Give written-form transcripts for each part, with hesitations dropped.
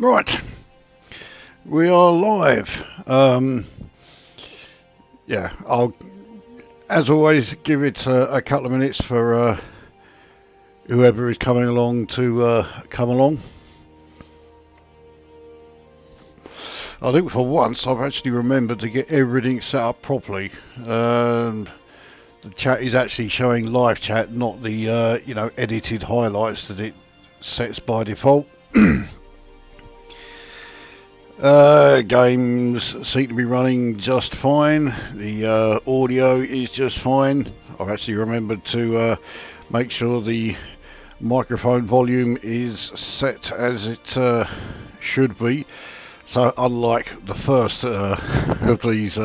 Right, we are live. Yeah, I'll, as always, give it a couple of minutes for whoever is coming along to come along. I think for once I've actually remembered to get everything set up properly. The chat is actually showing live chat, not the edited highlights that it sets by default. Games seem to be running just fine. The audio is just fine. I've actually remembered to make sure the microphone volume is set as it should be. So unlike the first of these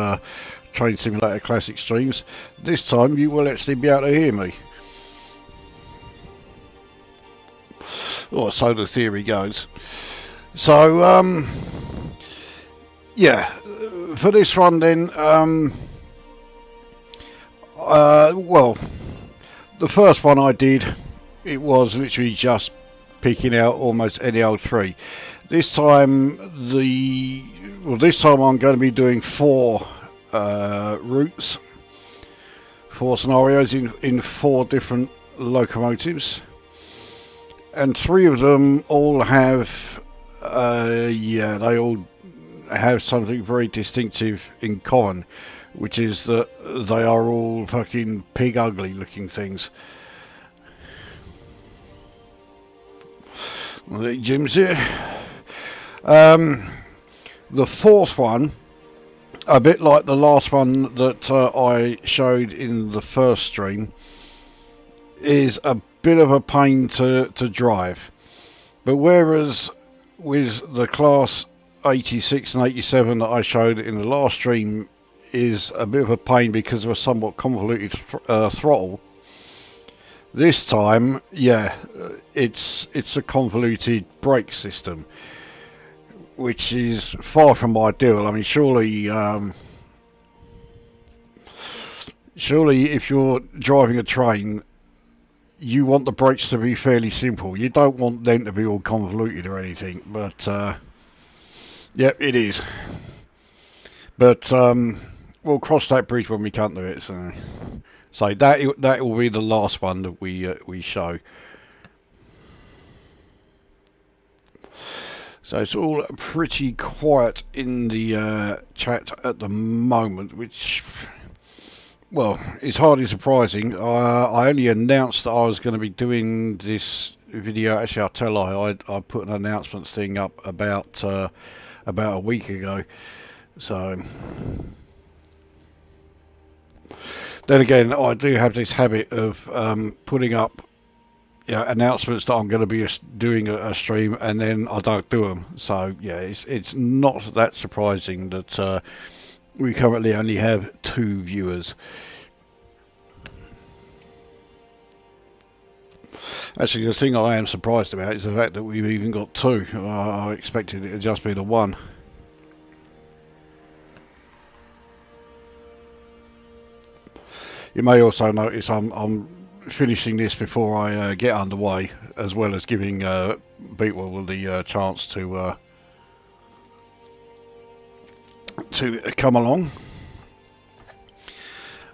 Train Simulator Classic streams, this time you will actually be able to hear me. Or so the theory goes. So, yeah, for this one then, well, the first one I did, it was literally just picking out almost any old three. This time, this time I'm going to be doing four routes, four scenarios in four different locomotives, and three of them all have, they all have something very distinctive in common, which is that they are all fucking pig ugly looking things. Jim's here. The fourth one, a bit like the last one that I showed in the first stream, is a bit of a pain to drive. But whereas with the class 86 and 87 that I showed in the last stream is a bit of a pain because of a somewhat convoluted throttle, this time, yeah, it's a convoluted brake system, which is far from ideal. I mean, surely if you're driving a train, you want the brakes to be fairly simple. You don't want them to be all convoluted or anything, but yep, it is. But we'll cross that bridge when we come to it. So that will be the last one that we show. So it's all pretty quiet in the chat at the moment, which, well, it's hardly surprising. I only announced that I was going to be doing this video. Actually, I'll tell a lie. I put an announcement thing up about a week ago. So then again, I do have this habit of putting up announcements that I'm going to be doing a stream, and then I don't do them. So yeah, it's not that surprising that we currently only have 2 viewers. Actually, the thing I am surprised about is the fact that we've even got 2. I expected it to just be the 1. You may also notice I'm finishing this before I get underway, as well as giving Beatwell the chance to come along.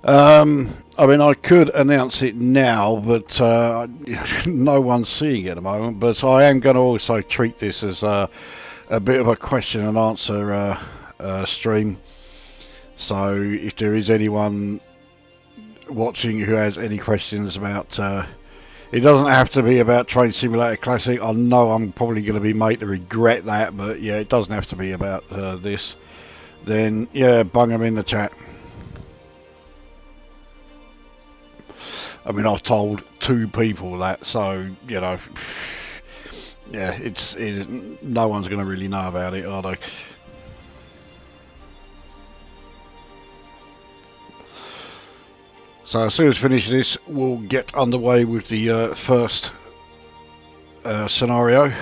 I mean, I could announce it now, but no one's seeing it at the moment. But I am going to also treat this as a bit of a question and answer stream. So if there is anyone watching who has any questions about, it doesn't have to be about Train Simulator Classic. I know I'm probably going to be made to regret that, but yeah, it doesn't have to be about this. Then yeah, bung them in the chat. I mean, I've told 2 people that, so you know, yeah, no one's going to really know about it, are they? So as soon as we finish this, we'll get underway with the first scenario.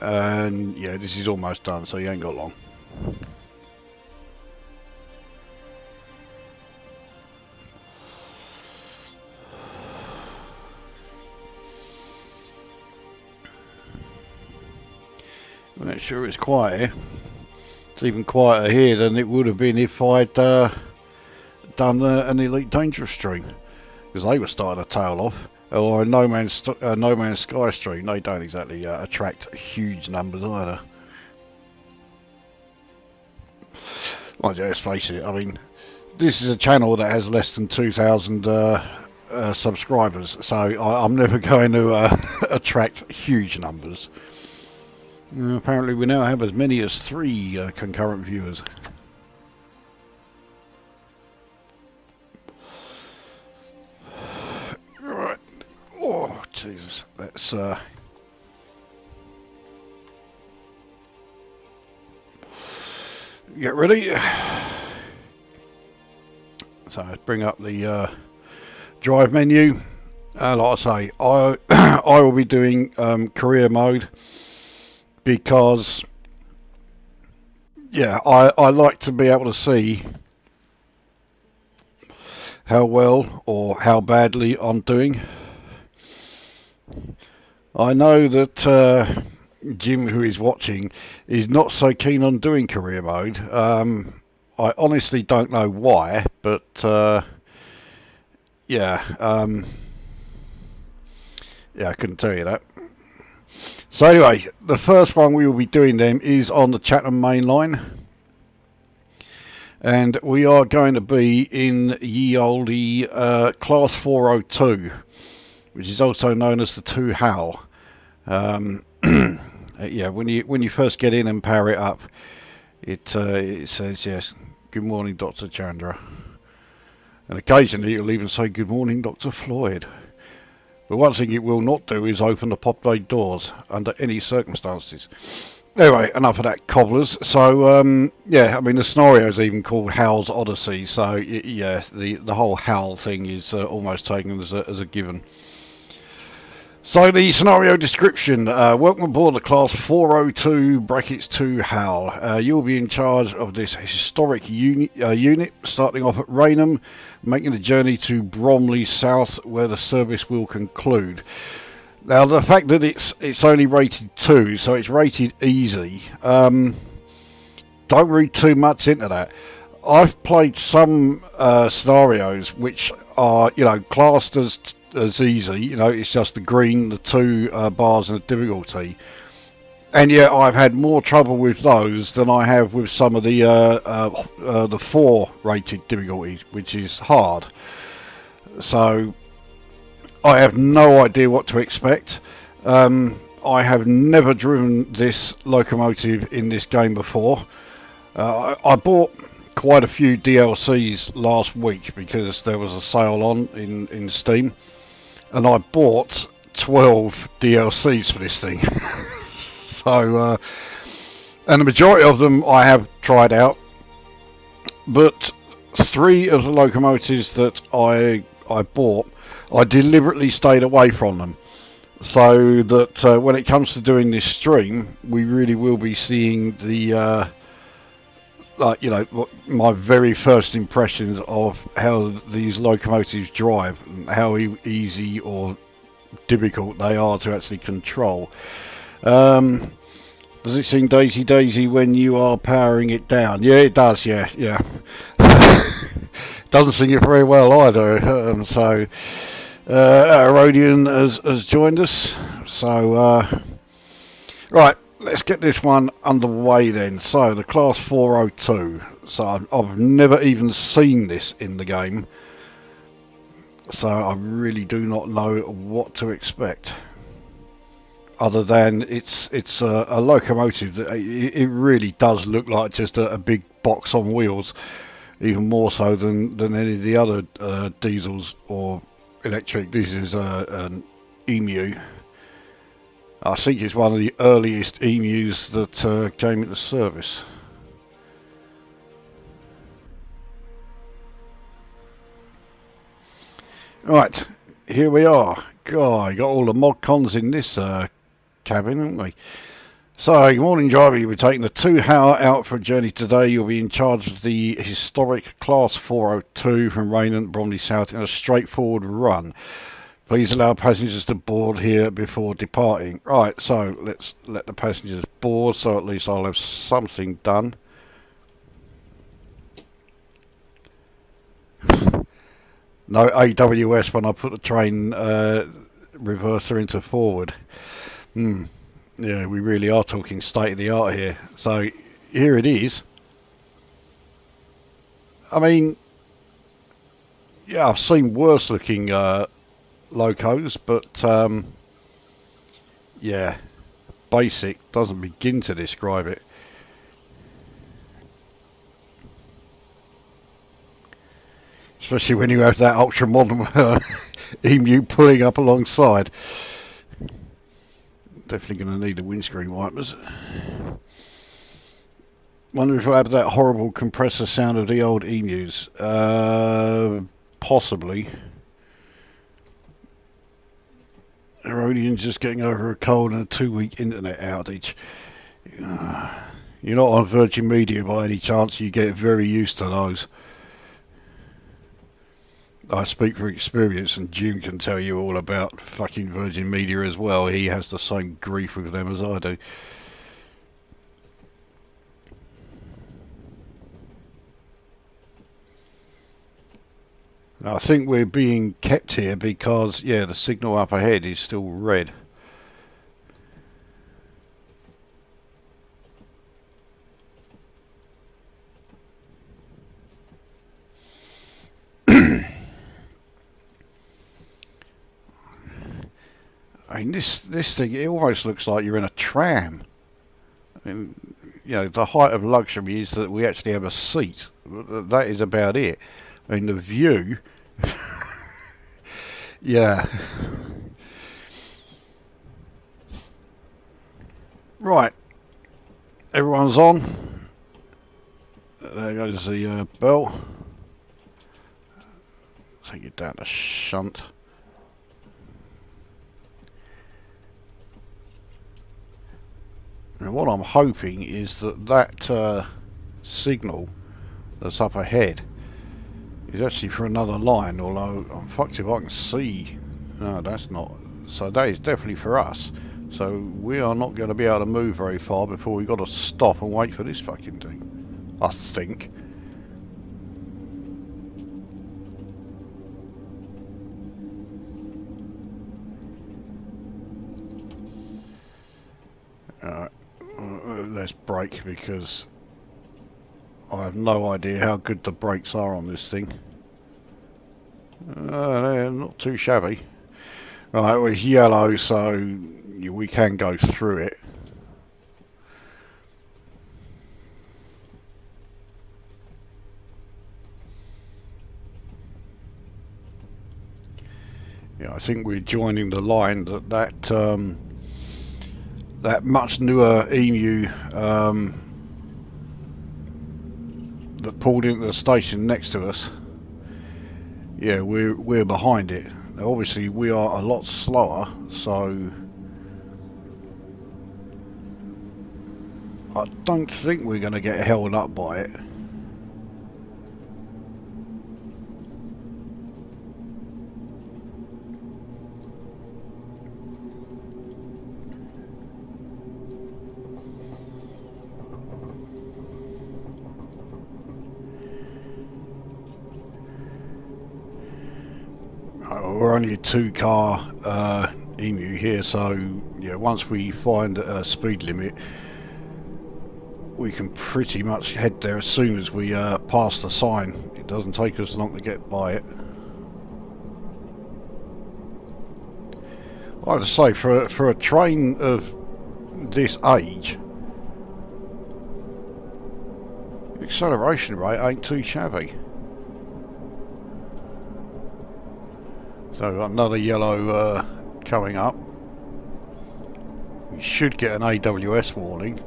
And yeah, this is almost done, so you ain't got long. I'm sure it's quiet here. It's even quieter here than it would have been if I'd done an Elite Dangerous stream, because they were starting to tail off. Or a No Man's Sky stream. They don't exactly attract huge numbers either. Well, yeah, let's face it, I mean, this is a channel that has less than 2,000 subscribers, so I'm never going to attract huge numbers. Apparently we now have as many as 3 concurrent viewers. Right. Oh, Jesus. Let's get ready. So let's bring up the drive menu. Like I say, I will be doing career mode, because yeah, I like to be able to see how well or how badly I'm doing. I know that Jim, who is watching, is not so keen on doing career mode. I honestly don't know why, but yeah, yeah, I couldn't tell you that. So anyway, the first one we will be doing then is on the Chatham main line, and we are going to be in ye olde class 402, which is also known as the 2 HAL. Yeah, when you first get in and power it up, it says, yes, good morning, Dr. Chandra, and occasionally it'll even say good morning, Dr. Floyd. But one thing it will not do is open the pop blade doors under any circumstances. Anyway, enough of that, cobblers. So yeah, I mean, the scenario is even called Hal's Odyssey, so yeah, the whole Hal thing is almost taken as a given. So the scenario description, welcome aboard the class 402 brackets 2 HAL. You'll be in charge of this historic unit, starting off at Raynham, making the journey to Bromley South, where the service will conclude. Now, the fact that it's only rated 2, so it's rated easy, don't read too much into that. I've played some scenarios which are, you know, classed as easy, you know, it's just the green, the 2 bars and the difficulty, and yet I've had more trouble with those than I have with some of the 4 rated difficulties, which is hard. So I have no idea what to expect. I have never driven this locomotive in this game before. I bought quite a few DLCs last week because there was a sale on in Steam, and I bought 12 DLCs for this thing. So and the majority of them I have tried out, but 3 of the locomotives that I bought, I deliberately stayed away from them, so that when it comes to doing this stream, we really will be seeing the like, you know, my very first impressions of how these locomotives drive and how easy or difficult they are to actually control. Does it sing Daisy Daisy when you are powering it down? Yeah, it does, yeah. Doesn't sing it very well either. So Arodian has joined us, so right, let's get this one underway then. So the class 402, so I've never even seen this in the game, so I really do not know what to expect, other than it's a locomotive that it really does look like just a big box on wheels, even more so than any of the other diesels or electric. This is an EMU. I think it's one of the earliest EMUs that came into service. Right, here we are. God, got all the mod cons in this cabin, haven't we? So, good morning, driver. You'll be taking the 2 HAL out for a journey today. You'll be in charge of the historic Class 402 from Raynham, Bromley South in a straightforward run. Please allow passengers to board here before departing. Right, so let's let the passengers board, so at least I'll have something done. No AWS when I put the train reverser into forward. Yeah, we really are talking state of the art here. So here it is. I mean, yeah, I've seen worse looking locos, but yeah, basic doesn't begin to describe it. Especially when you have that ultra modern EMU pulling up alongside. Definitely going to need the windscreen wipers. Wonder if we'll have that horrible compressor sound of the old EMUs. Possibly. Herodian's just getting over a cold and a 2-week internet outage. You're not on Virgin Media by any chance, you get very used to those. I speak for experience, and Jim can tell you all about fucking Virgin Media as well. He has the same grief with them as I do. I think we're being kept here because, yeah, the signal up ahead is still red. I mean, this thing, it almost looks like you're in a tram. I mean, you know, the height of luxury is that we actually have a seat. That is about it. I mean, the view... yeah. Right. Everyone's on. There goes the bell. Take it down to shunt. And what I'm hoping is that signal that's up ahead is actually for another line, although I'm fucked if I can see. No, that's not. So that is definitely for us. So we are not going to be able to move very far before we've got to stop and wait for this fucking thing, I think. Alright. Let's brake because I have no idea how good the brakes are on this thing. They're not too shabby. Right, it was yellow, so we can go through it. Yeah, I think we're joining the line that much newer EMU that pulled into the station next to us. Yeah, we're behind it. Now, obviously we are a lot slower, so I don't think we're going to get held up by it. We're only a 2-car EMU here, so yeah, once we find a speed limit we can pretty much head there as soon as we pass the sign. It doesn't take us long to get by it. I have to say, for a train of this age, the acceleration rate ain't too shabby. So another yellow coming up. We should get an AWS warning.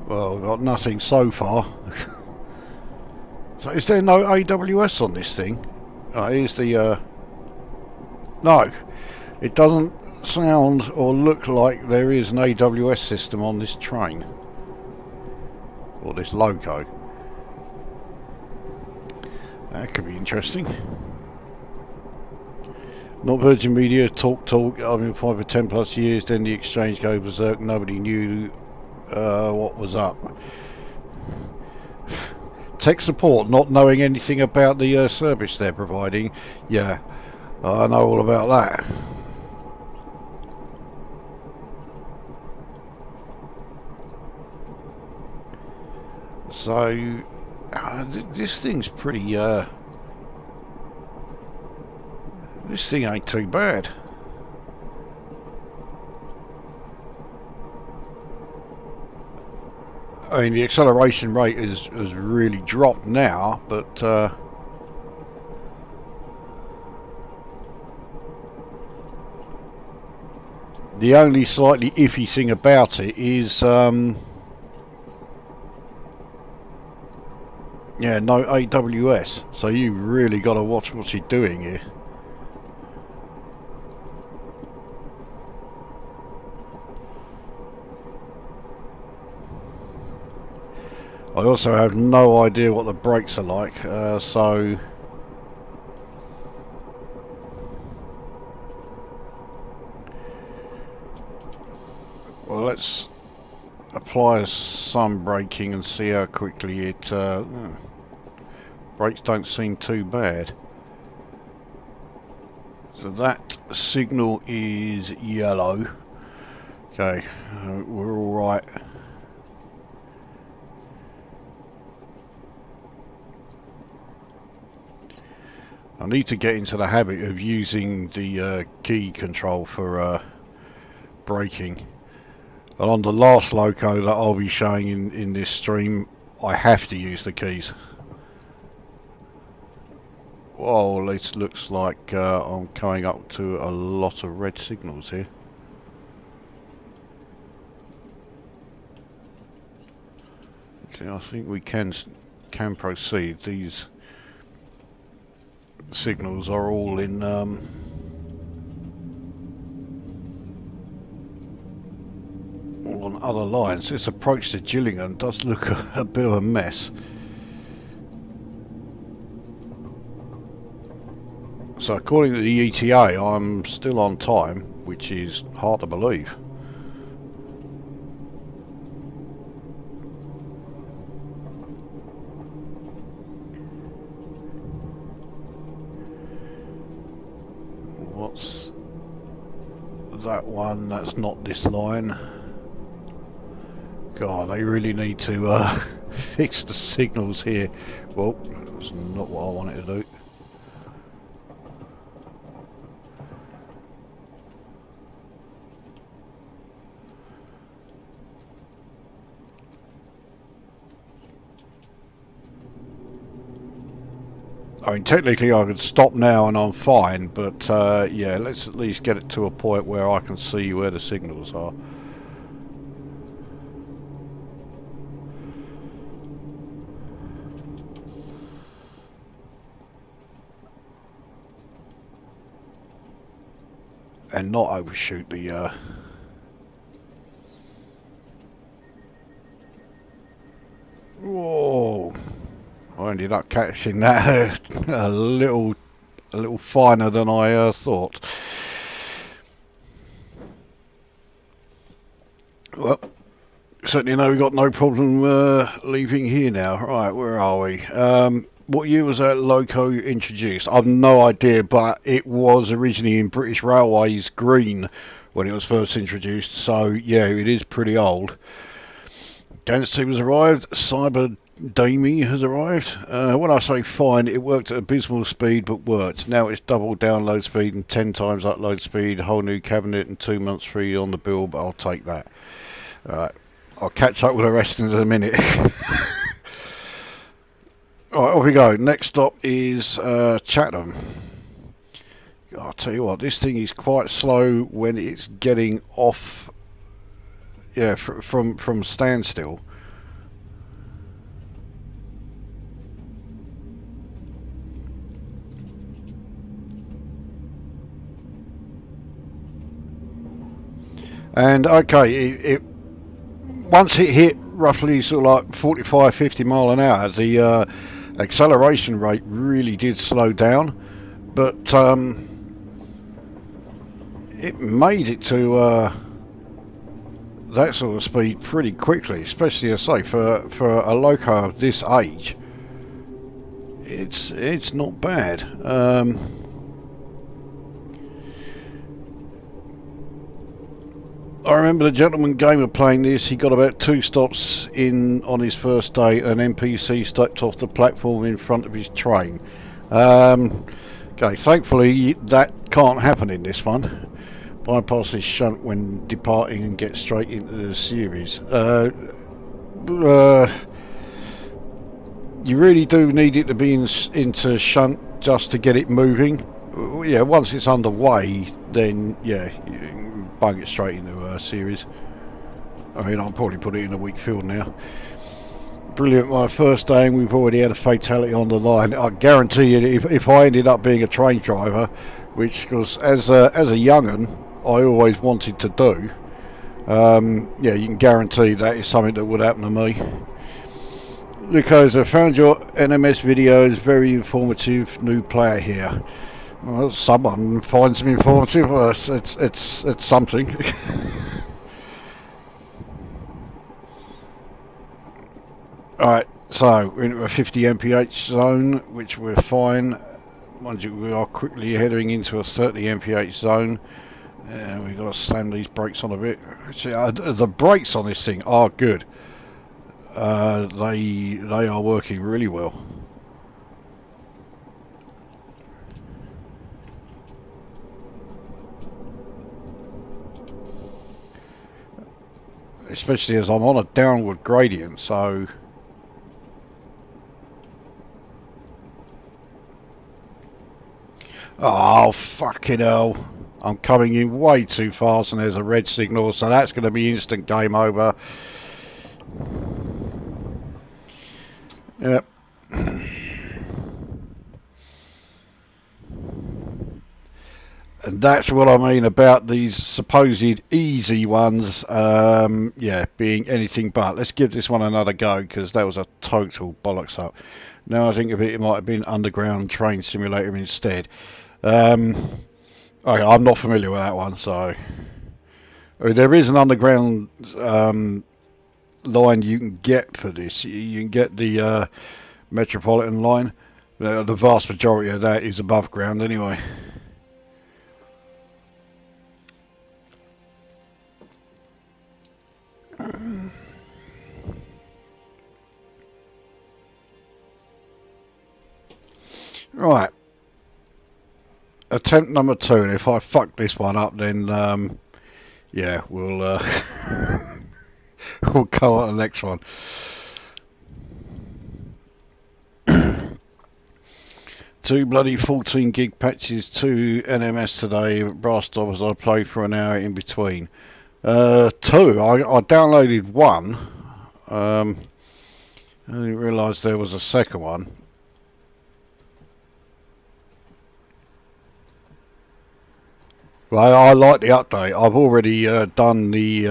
Well, we've got nothing so far. So is there no AWS on this thing? Here's the... No, it doesn't sound or look like there is an AWS system on this train. or this loco. That could be interesting. Not Virgin Media, talk. I've been Fife for 10 plus years, then the exchange goes berserk, nobody knew what was up. Tech support, not knowing anything about the service they're providing. Yeah, I know all about that. So, this thing's pretty, this thing ain't too bad. I mean, the acceleration rate has really dropped now, but the only slightly iffy thing about it is yeah, no AWS, so you really got to watch what you're doing here. I also have no idea what the brakes are like, so well, let's apply some braking and see how quickly it brakes don't seem too bad. So that signal is yellow. Okay, we're all right. I need to get into the habit of using the key control for braking. And on the last loco that I'll be showing in this stream, I have to use the keys. Well, this looks like I'm coming up to a lot of red signals here. See, I think we can proceed. These signals are all in all on other lines. This approach to Gillingham does look a bit of a mess. So according to the ETA, I'm still on time, which is hard to believe. What's that one? That's not this line. God, they really need to fix the signals here. Well, that's not what I wanted to do. I mean, technically I could stop now and I'm fine, but yeah, let's at least get it to a point where I can see where the signals are. And not overshoot the whoa. I ended up catching that a little finer than I thought. Well, certainly know we've got no problem leaving here now. Right, where are we? What year was that loco introduced? I've no idea, but it was originally in British Railways green when it was first introduced, so yeah, it is pretty old. Gangster Team has arrived, Cyber Damie has arrived. When I say fine, it worked at abysmal speed but worked. Now it's double download speed and 10 times upload speed, whole new cabinet and 2 months free on the bill, but I'll take that. Alright, I'll catch up with the rest in a minute. Alright, off we go. Next stop is Chatham. I'll tell you what, this thing is quite slow when it's getting off, yeah, from standstill. And okay, it once it hit roughly sort of like 45-50 mile an hour, the acceleration rate really did slow down, but it made it to that sort of speed pretty quickly, especially, I say, for a loco of this age. It's not bad. I remember the gentleman gamer playing this. He got about 2 stops in on his first day. An NPC stepped off the platform in front of his train. Okay, thankfully that can't happen in this one. Bypass this shunt when departing and get straight into the series. You really do need it to be into shunt just to get it moving. Yeah, once it's underway, then yeah, you can bung it straight into a series. I mean, I'll probably put it in a weak field now. Brilliant, my first day and we've already had a fatality on the line. I guarantee you, if I ended up being a train driver, which was as a young'un I always wanted to do, yeah, you can guarantee that is something that would happen to me. Lukozer, found your NMS videos very informative. New player here. Well, someone finds them informative. It's something. Alright, so we're into a 50 mph zone, which we're fine. Mind you, we are quickly heading into a 30 mph zone. And we've got to slam these brakes on a bit. Actually, the brakes on this thing are good. They are working really well. Especially as I'm on a downward gradient, so oh fucking hell, I'm coming in way too fast and there's a red signal, so that's going to be instant game over. Yep. And that's what I mean about these supposed easy ones, yeah, being anything but. Let's give this one another go, because that was a total bollocks up. Now I think of it, it might have been Underground Train Simulator instead. Okay, I'm not familiar with that one, so... I mean, there is an underground line you can get for this. You can get the Metropolitan line. The vast majority of that is above ground anyway. Right, attempt number 2, and if I fuck this one up, then yeah, we'll we'll go on to the next one. Two bloody 14 gig patches, 2 NMS today, brass stoppers. I played for an hour in between. 2, I downloaded one. I didn't realise there was a second one. Well, I like the update. I've already done the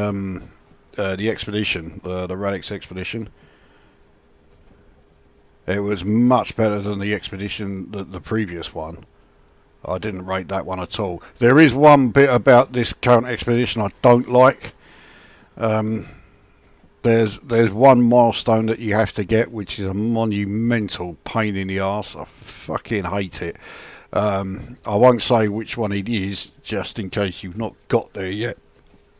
expedition, the Radix expedition. It was much better than the expedition, the previous one. I didn't rate that one at all. There is one bit about this current expedition I don't like. There's one milestone that you have to get, which is a monumental pain in the arse. I fucking hate it. I won't say which one it is, just in case you've not got there yet,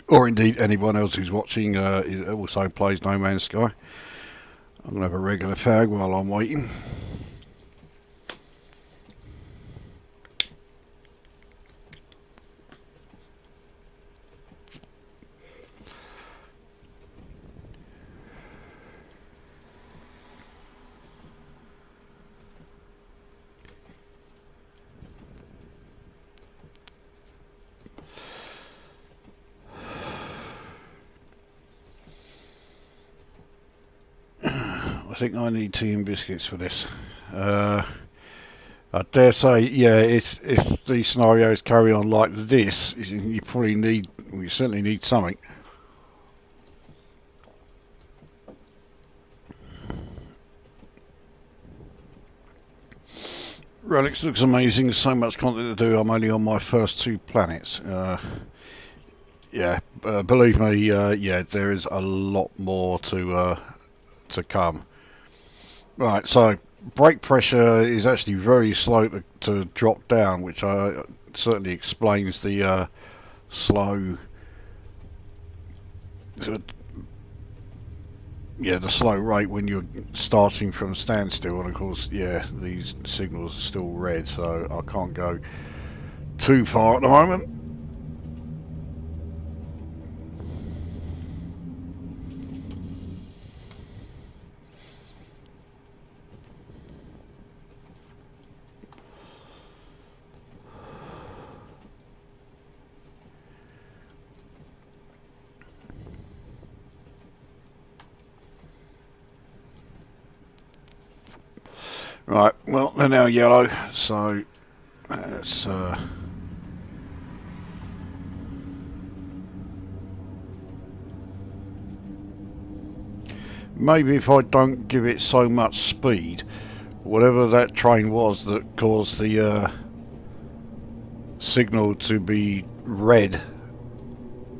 or indeed anyone else who's watching also plays No Man's Sky. I'm going to have a regular fag while I'm waiting. I think I need tea and biscuits for this. I dare say, yeah, if these scenarios carry on like this, you probably need, well, you certainly need something. Relics looks amazing, so much content to do. I'm only on my first 2 planets. Yeah, believe me, yeah, there is a lot more to come. Right, so brake pressure is actually very slow to drop down, which certainly explains the slow, yeah, the slow rate when you're starting from standstill. And of course, yeah, these signals are still red, so I can't go too far at the moment. Right, well, they're now yellow, so let's maybe if I don't give it so much speed, whatever that train was that caused the signal to be red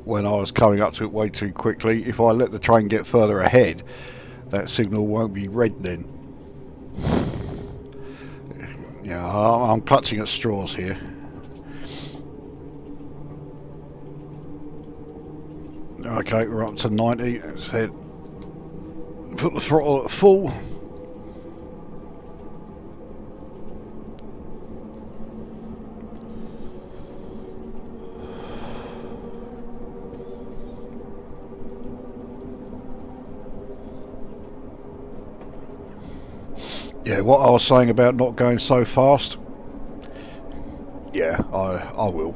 when I was coming up to it way too quickly, if I let the train get further ahead, that signal won't be red then. Yeah, I'm clutching at straws here. Okay, we're up to 90. Let's head. Put the throttle at full. Yeah, what I was saying about not going so fast. Yeah, I will.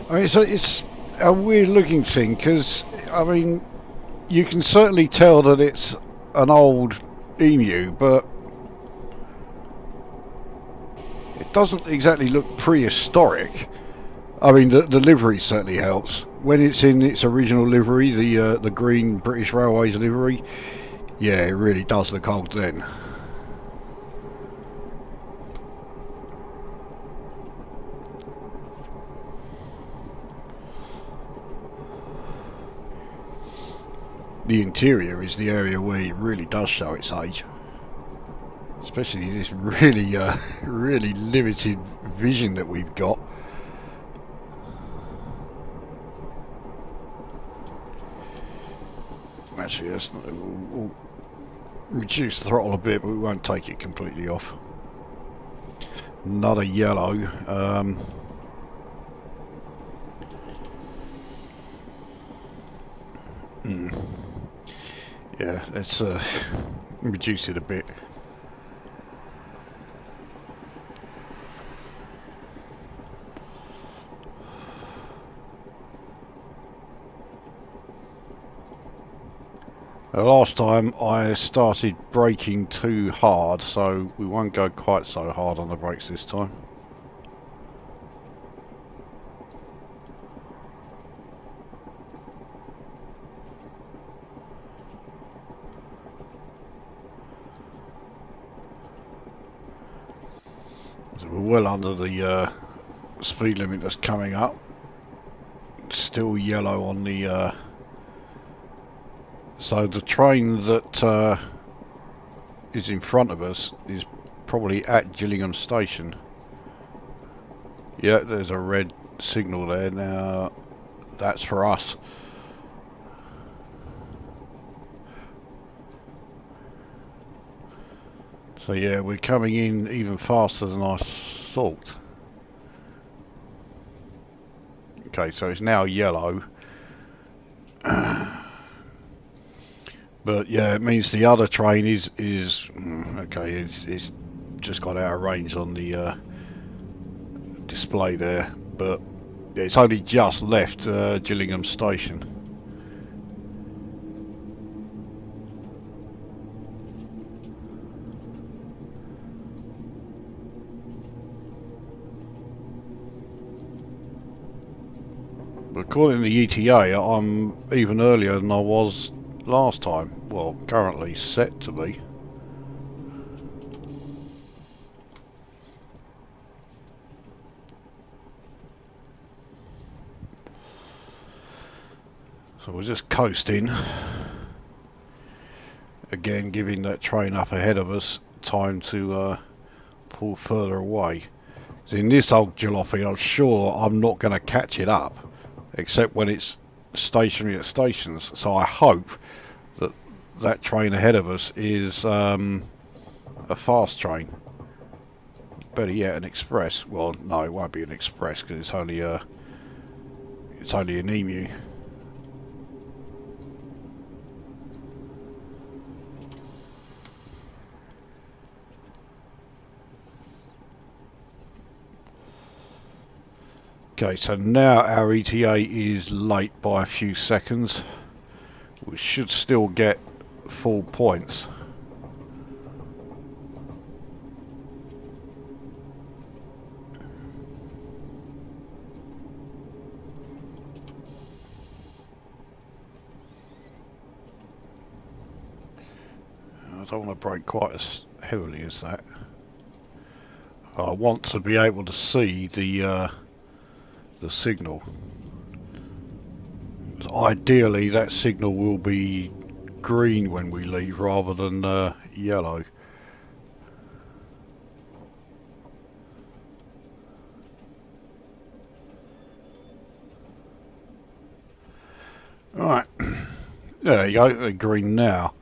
I mean, it's a weird looking thing because, I mean, you can certainly tell that it's an old EMU, but it doesn't exactly look prehistoric. I mean, the livery certainly helps. When it's in its original livery, the green British Railways livery, yeah, it really does look old then. The interior is the area where it really does show its age. Especially this really, really limited vision that we've got. Actually, we'll reduce the throttle a bit, but we won't take it completely off. Another yellow. Yeah, let's reduce it a bit. Last time I started braking too hard, so we won't go quite so hard on the brakes this time. So we're well under the speed limit that's coming up. Still yellow on the so the train that is in front of us is probably at Gillingham Station. Yeah, there's a red signal there. Now that's for us. So yeah, we're coming in even faster than I thought. Okay, so it's now yellow. But yeah, it means the other train is okay. It's just got out of range on the display there, but it's only just left Gillingham Station. But according to the ETA, I'm even earlier than I was last time. Well, currently set to be. So we're just coasting. Again, giving that train up ahead of us time to pull further away. In this old jalopy, I'm sure I'm not going to catch it up, except when it's stationary at stations. So I hope that that train ahead of us is a fast train. Better yet, an express. Well, no, it won't be an express because it's only an EMU. Okay, so now our ETA is late by a few seconds. We should still get full points. I don't want to brake quite as heavily as that. I want to be able to see the signal. Ideally that signal will be green when we leave rather than yellow. Right, there you go, they're green now.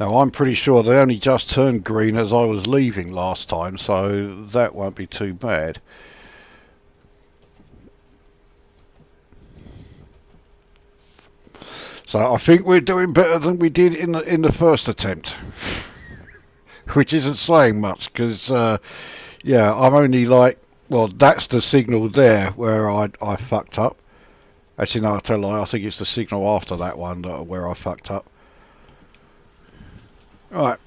Now I'm pretty sure they only just turned green as I was leaving last time, so that won't be too bad. So I think we're doing better than we did in the first attempt, which isn't saying much because yeah, I'm only like, well, that's the signal there where I fucked up. Actually, no, I tell a lie. I think it's the signal after that one where I fucked up. Right.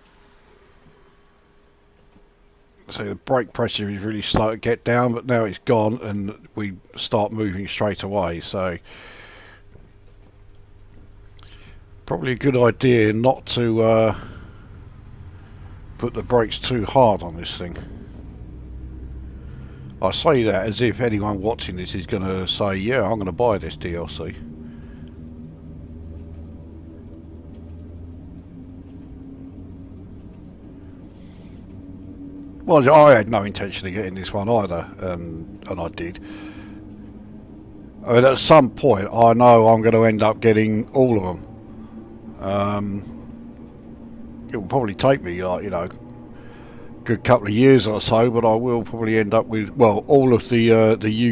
So the brake pressure is really slow to get down, but now it's gone and we start moving straight away. So probably a good idea not to put the brakes too hard on this thing. I say that as if anyone watching this is going to say, yeah, I'm going to buy this DLC. Well, I had no intention of getting this one either, and I did. I mean, at some point I know I'm going to end up getting all of them. It will probably take me, like, you know, good couple of years or so, but I will probably end up with, well, all of the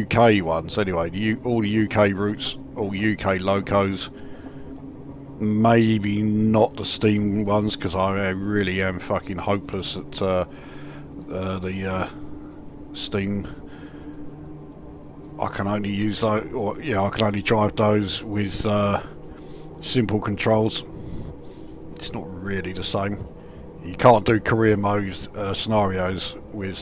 UK ones anyway, all the UK routes, all UK locos, maybe not the Steam ones because I really am fucking hopeless at the Steam. I can only use those, or yeah, I can only drive those with simple controls. It's not really the same. You can't do career mode scenarios with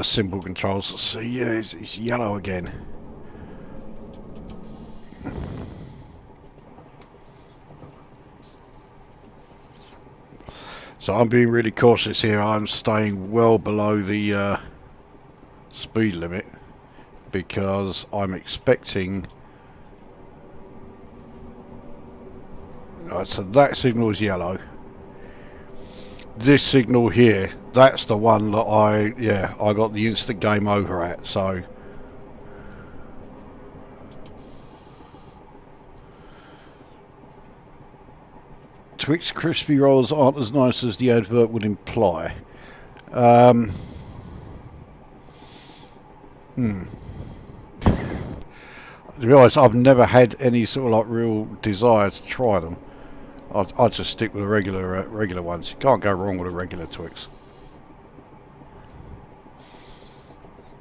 simple controls. So yeah, it's yellow again. So I'm being really cautious here. I'm staying well below the speed limit because I'm expecting. Right, so that signal is yellow. This signal here, that's the one that I got the instant game over at. So Twix crispy rolls aren't as nice as the advert would imply. To be honest, I've never had any sort of like real desire to try them. I'd just stick with the regular ones. You can't go wrong with a regular Twix.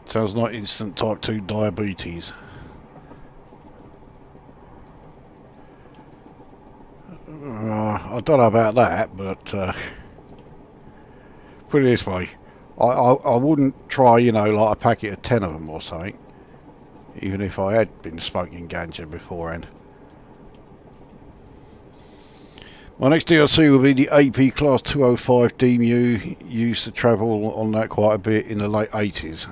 Sounds like instant type 2 diabetes. I don't know about that, but put it this way, I wouldn't try, you know, like a packet of 10 of them or something. even if I had been smoking ganja beforehand. My next DLC will be the AP Class 205 DMU, used to travel on that quite a bit in the late 80s.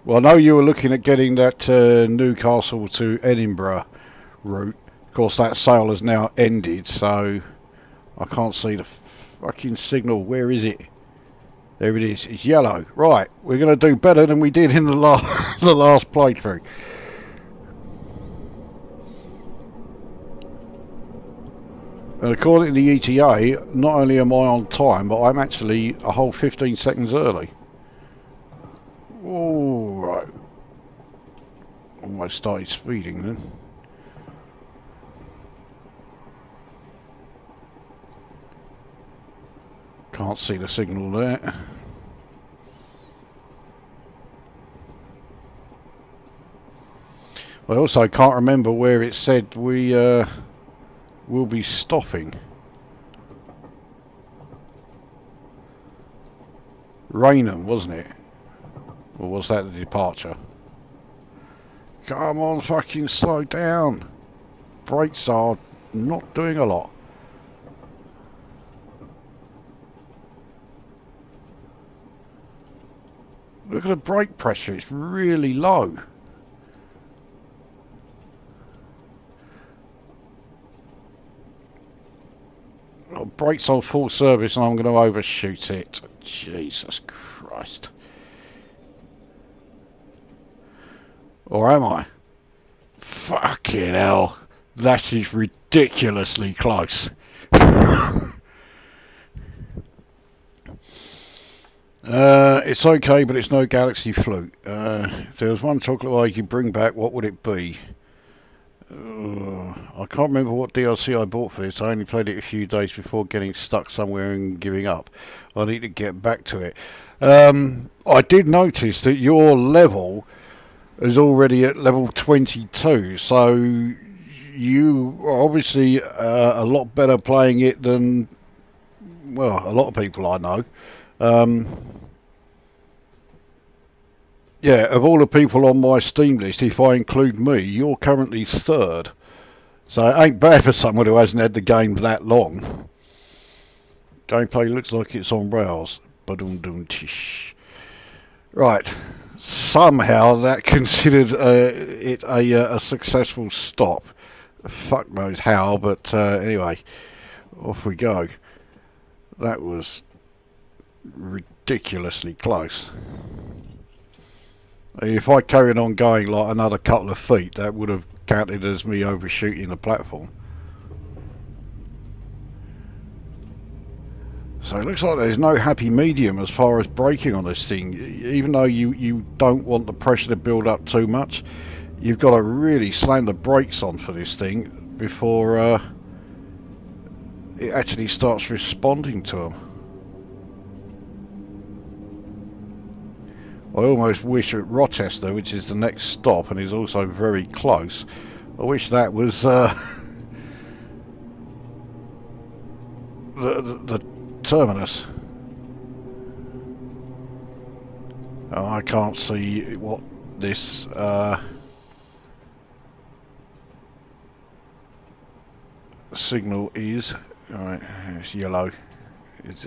Well, I know you were looking at getting that Newcastle to Edinburgh route. Of course, that sale has now ended, so I can't see the fucking signal. Where is it? There it is. It's yellow. Right, we're going to do better than we did in the the last playthrough. And according to the ETA, not only am I on time, but I'm actually a whole 15 seconds early. All right. Almost started speeding then. Can't see the signal there. I also can't remember where it said we will be stopping. Raynham, wasn't it? Or was that the departure? Come on, fucking slow down. Brakes are not doing a lot. Look at the brake pressure, it's really low. Oh, brakes on full service and I'm going to overshoot it. Jesus Christ. Or am I? Fucking hell. That is ridiculously close. It's okay, but it's no Galaxy Flute. If there was one chocolate bar you could bring back, what would it be? I can't remember what DLC I bought for this. I only played it a few days before getting stuck somewhere and giving up. I need to get back to it. I did notice that your level is already at level 22, so you are obviously a lot better playing it than, well, a lot of people I know. Yeah, of all the people on my Steam list, if I include me, you're currently third. So it ain't bad for someone who hasn't had the game that long. Gameplay looks like it's on rails. Right. Somehow that considered it a successful stop. Fuck knows how, but anyway, off we go. That was ridiculously close. If I carried on going like another couple of feet, that would have counted as me overshooting the platform. So it looks like there's no happy medium as far as braking on this thing. Even though you don't want the pressure to build up too much, you've got to really slam the brakes on for this thing before it actually starts responding to them. I almost wish at Rochester, which is the next stop and is also very close, I wish that was the terminus. Oh, I can't see what this signal is. Alright, it's yellow. It's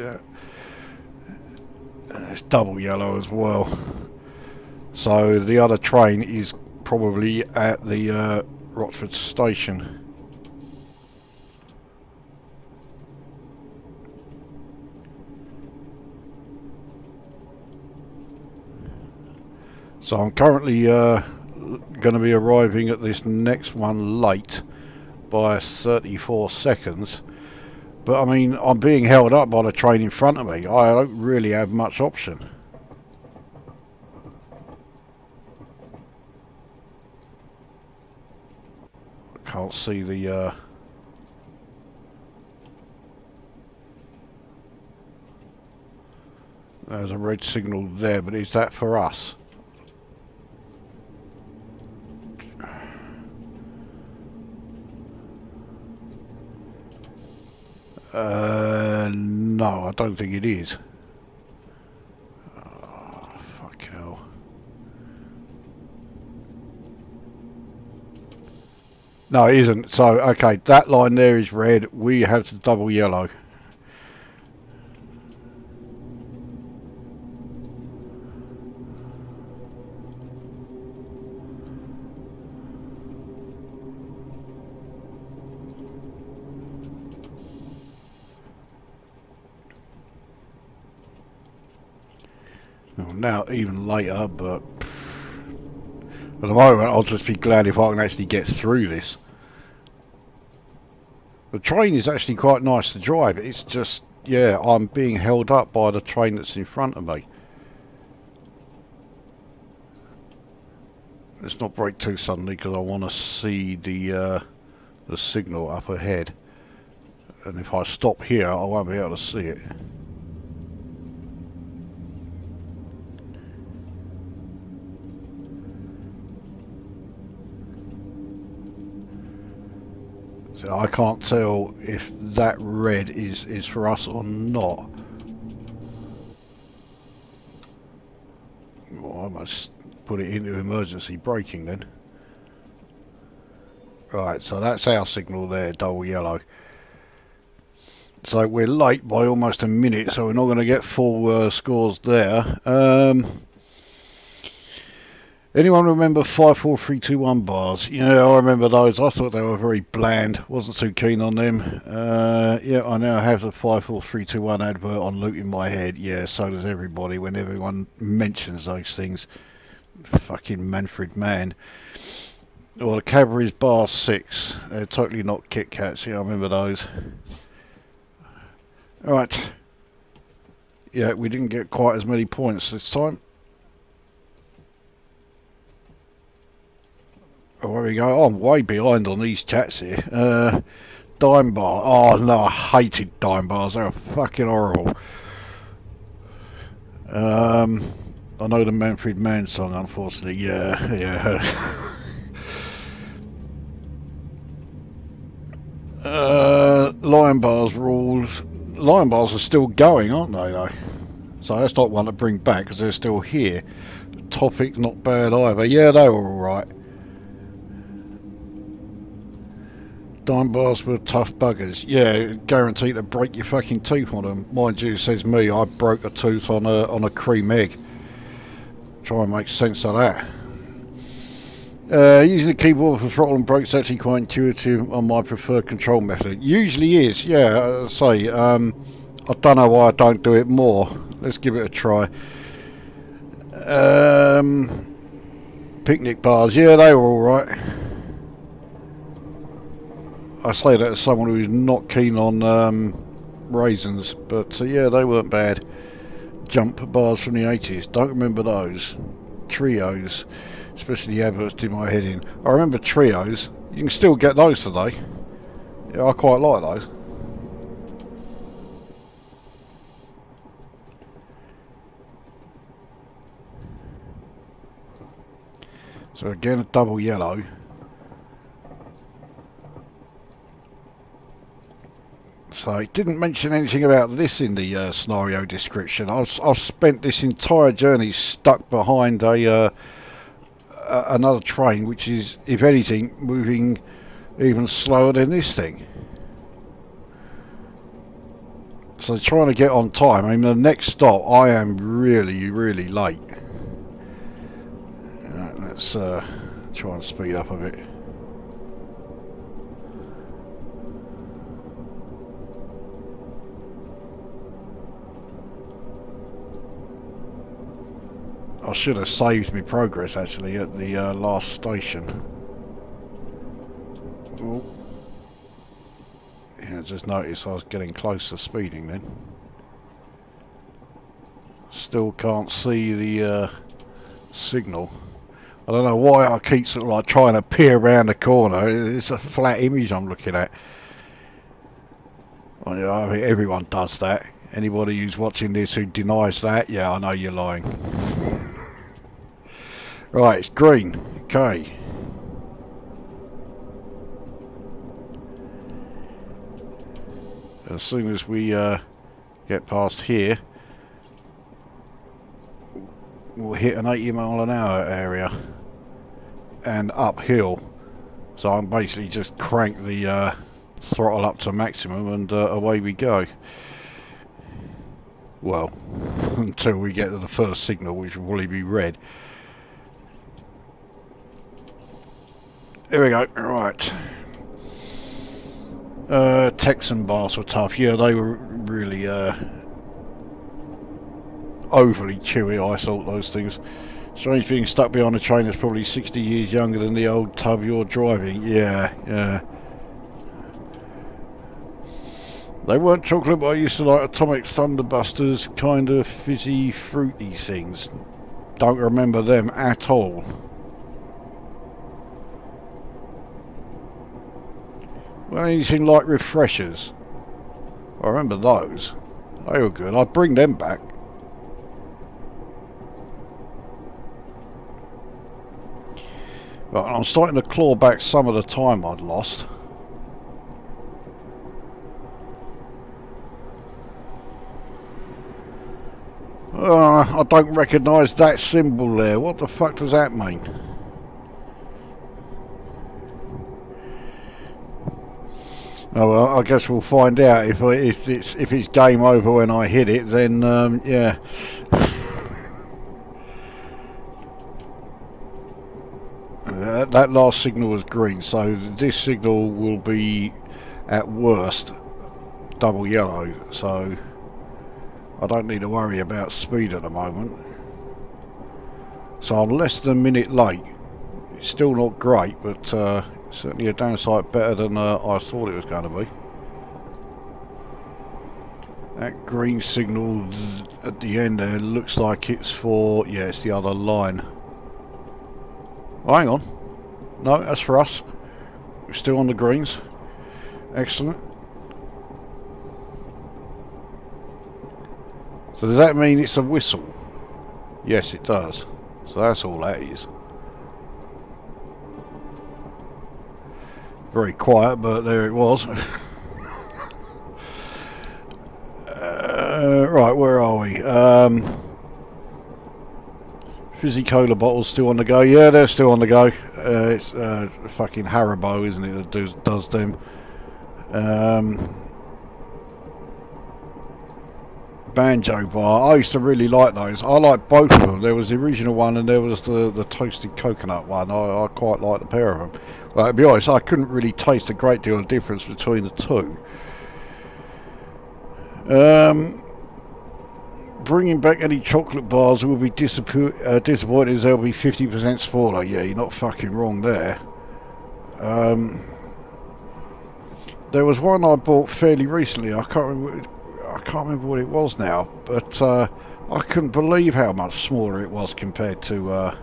double yellow as well. So the other train is probably at the Rochford station. So I'm currently going to be arriving at this next one late by 34 seconds. But I mean, I'm being held up by the train in front of me. I don't really have much option. I can't see the there's a red signal there, but is that for us? No, I don't think it is. Oh, fuck hell. No, it isn't. So, okay, that line there is red. We have the double yellow. Well, now even later, but at the moment I'll just be glad if I can actually get through this. The train is actually quite nice to drive. It's just, yeah, I'm being held up by the train that's in front of me. Let's not brake too suddenly because I want to see the signal up ahead. And if I stop here, I won't be able to see it. So I can't tell if that red is for us or not. Well, I must put it into emergency braking then. Right, so that's our signal there, double yellow. So we're late by almost a minute, so we're not going to get full scores there. Anyone remember 54321 bars? Yeah, I remember those. I thought they were very bland. Wasn't too keen on them. Yeah, I now have the 54321 advert on loop in my head. Yeah, so does everybody when everyone mentions those things. Fucking Manfred Mann. Well, the Cadbury's bar 6. They're totally not Kit Kats. Yeah, I remember those. Right. Yeah, we didn't get quite as many points this time. Oh, there we go. Oh, I'm way behind on these chats here. Dime bar. Oh no, I hated dime bars. They were fucking horrible. I know the Manfred Mann song, unfortunately. Yeah, yeah. Lion bars rules. Lion bars are still going, aren't they, though? So that's not one to bring back because they're still here. Topic's not bad either. Yeah, they were alright. Dime bars were tough buggers. Yeah, guaranteed to break your fucking teeth on them. Mind you, says me, I broke a tooth on a cream egg. Try and make sense of that. Using the keyboard for throttle and brakes is actually quite intuitive on my preferred control method. Usually is, yeah, I say, I don't know why I don't do it more. Let's give it a try. Picnic bars, yeah, they were alright. I say that as someone who's not keen on raisins, but yeah, they weren't bad. Jump bars from the 80s, don't remember those. Trios, especially the adverts did my head in. I remember trios, you can still get those today. Yeah, I quite like those. So again, a double yellow. So it didn't mention anything about this in the scenario description. I've spent this entire journey stuck behind another train, which is, if anything, moving even slower than this thing. So trying to get on time. I mean, the next stop, I am really, really late. Let's try and speed up a bit. I should have saved my progress actually at the last station. Oh. Yeah, I just noticed I was getting close to speeding then. Still can't see the signal. I don't know why I keep sort of like trying to peer around the corner. It's a flat image I'm looking at. Well, you know, I mean, everyone does that. Anybody who's watching this who denies that, yeah, I know you're lying. Right, it's green. Okay. As soon as we get past here, we'll hit an 80 mile an hour area and uphill. So I'm basically just crank the throttle up to maximum and away we go. Well, until we get to the first signal, which will probably be red. Here we go, right. Texan bars were tough. Yeah, they were really overly chewy, I thought, those things. Strange being stuck behind a train that's probably 60 years younger than the old tub you're driving. Yeah, yeah. They weren't chocolate, but I used to like Atomic Thunderbusters, kind of fizzy, fruity things. Don't remember them at all. Well, anything like refreshers. I remember those. They were good. I'd bring them back. Right, I'm starting to claw back some of the time I'd lost. I don't recognise that symbol there. What the fuck does that mean? Oh well, I guess we'll find out. If it's game over when I hit it, then yeah. That last signal was green, so this signal will be at worst double yellow, so I don't need to worry about speed at the moment. So I'm less than a minute late. It's still not great, but certainly a downside better than I thought it was going to be. That green signal at the end there looks like it's for, yeah, it's the other line. Oh, hang on. No, that's for us. We're still on the greens. Excellent. So does that mean it's a whistle? Yes, it does. So that's all that is. Very quiet, but there it was. Right, where are we? Fizzy cola bottles still on the go. Yeah, they're still on the go. It's fucking Haribo, isn't it, that does them. Banjo bar. I used to really like those. I like both of them. There was the original one and there was the toasted coconut one. I quite like the pair of them. But to be honest, I couldn't really taste a great deal of difference between the two. Bringing back any chocolate bars will be disappointed as they'll be 50% smaller. Yeah, you're not fucking wrong there. There was one I bought fairly recently. I can't remember what it was now, but I couldn't believe how much smaller it was compared to.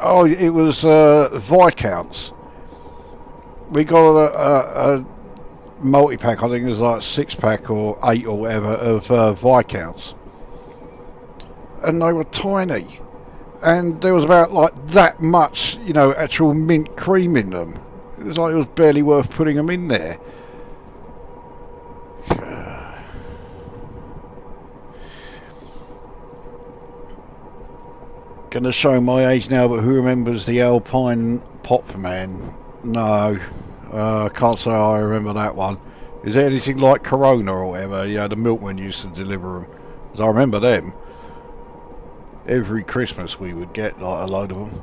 Oh, it was Viscounts. We got a multi-pack, I think it was like 6-pack or 8 or whatever of Viscounts, and they were tiny, and there was about like that much, you know, actual mint cream in them. It was like it was barely worth putting them in there. Gonna show my age now, but who remembers the Alpine Pop Man? No. I can't say I remember that one. Is there anything like Corona or whatever? Yeah, the milkman used to deliver them. 'Cause I remember them. Every Christmas we would get like a load of them.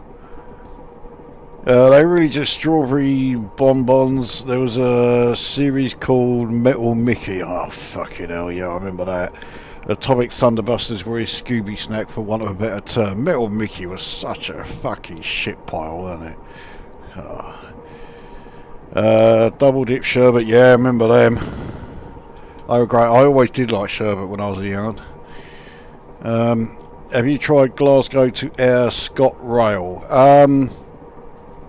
They were really just strawberry bonbons. There was a series called Metal Mickey. Oh, fucking hell, yeah, I remember that. Atomic Thunderbusters were his Scooby snack, for want of a better term. Metal Mickey was such a fucking shit pile, wasn't it? Oh. Double dip sherbet, yeah, I remember them. They were great. I always did like sherbet when I was a young. Have you tried Glasgow to Ayr ScotRail?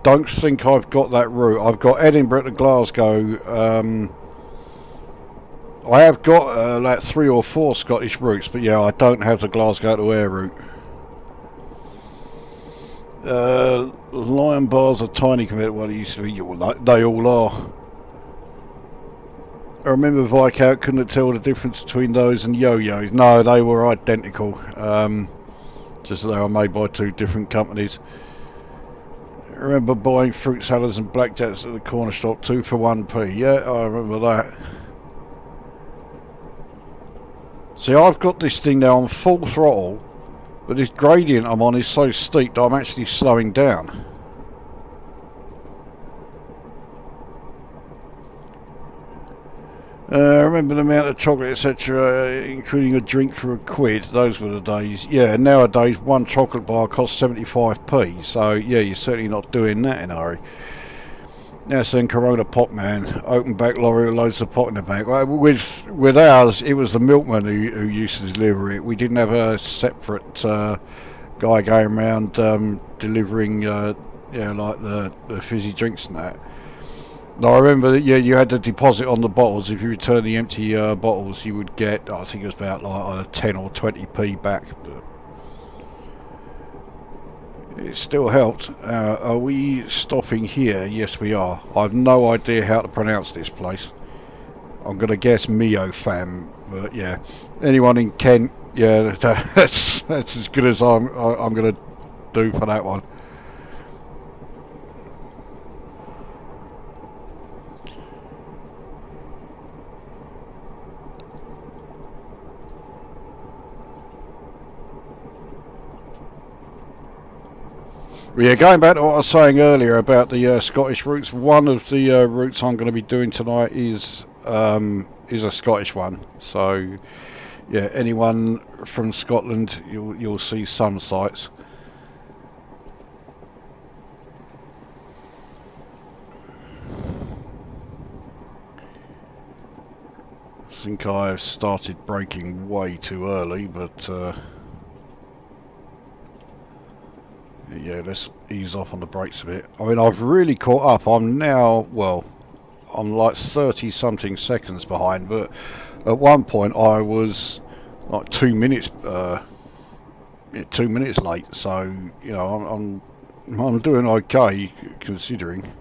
Don't think I've got that route. I've got Edinburgh to Glasgow. I have got like 3 or 4 Scottish routes, but yeah, I don't have the Glasgow to Ayr route. Lion bars are tiny compared to what it used to be. They all are. I remember Viscount couldn't tell the difference between those and yo-yos. No, they were identical. Just that they were made by two different companies. I remember buying fruit salads and blackjacks at the corner shop, 2 for 1p. Yeah, I remember that. See, I've got this thing now on full throttle, but this gradient I'm on is so steep that I'm actually slowing down. I remember the amount of chocolate, etc., including a drink for £1. Those were the days. Yeah, nowadays one chocolate bar costs 75p. So yeah, you're certainly not doing that in a hurry. Yes, then Corona Pot Man, open back lorry with loads of pot in the back. With ours, it was the milkman who used to deliver it. We didn't have a separate guy going around delivering, like the fizzy drinks and that. Now, I remember that you had to deposit on the bottles. If you return the empty bottles, you would get, I think it was about like 10 or 20p back. But it still helped. Are we stopping here? Yes, we are. I've no idea how to pronounce this place. I'm going to guess Miofam, but yeah. Anyone in Kent? Yeah, that's as good as I'm going to do for that one. Yeah, going back to what I was saying earlier about the Scottish routes, one of the routes I'm going to be doing tonight is a Scottish one. So, yeah, anyone from Scotland, you'll see some sites. I think I've started braking way too early, but yeah, let's ease off on the brakes a bit. I mean, I've really caught up. I'm now, well, I'm like 30 something seconds behind, but at one point I was like 2 minutes 2 minutes late, so you know I'm doing okay considering.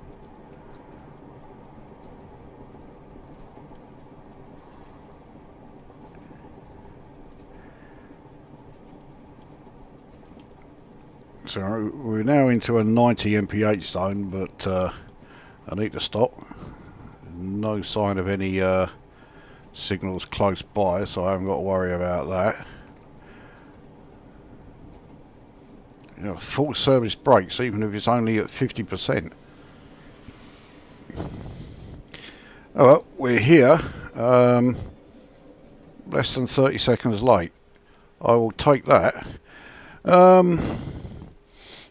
So we're now into a 90 mph zone, but I need to stop. No sign of any signals close by, so I haven't got to worry about that. You know, full service brakes, even if it's only at 50%. Oh well, we're here. Less than 30 seconds late. I will take that.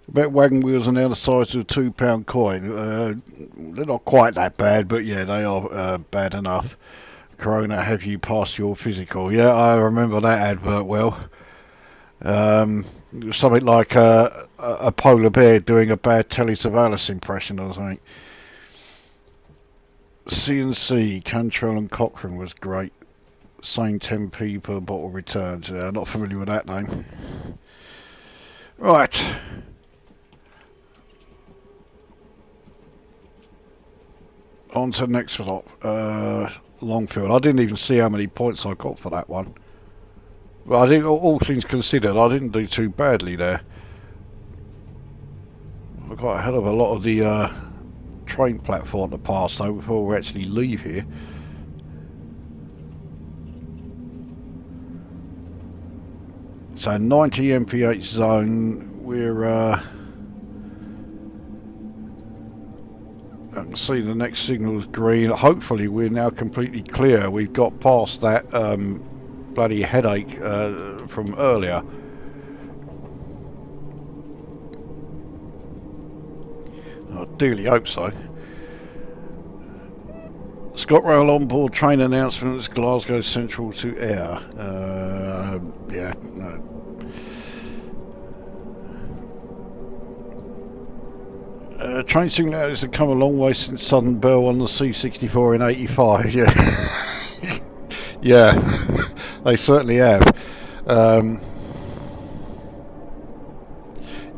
About wagon wheels are now the size of a £2 coin. They're not quite that bad, but yeah, they are bad enough. Corona, have you passed your physical? Yeah, I remember that advert well. It was something like a polar bear doing a bad Telly Savalas impression or something. C&C, Cantrell and Cochrane was great. Same 10p per bottle returned. Not familiar with that name. Right. On to the next stop, Longfield. I didn't even see how many points I got for that one. But I think, all things considered, I didn't do too badly there. I got ahead of a lot of the train platform to pass though before we actually leave here. So 90 mph zone, we're I can see the next signal's green. Hopefully we're now completely clear. We've got past that bloody headache from earlier. I dearly hope so. ScotRail on board train announcements, Glasgow Central to Ayr. Yeah, no. Train signalers have come a long way since Southern Bell on the C64 in '85. Yeah, yeah, they certainly have.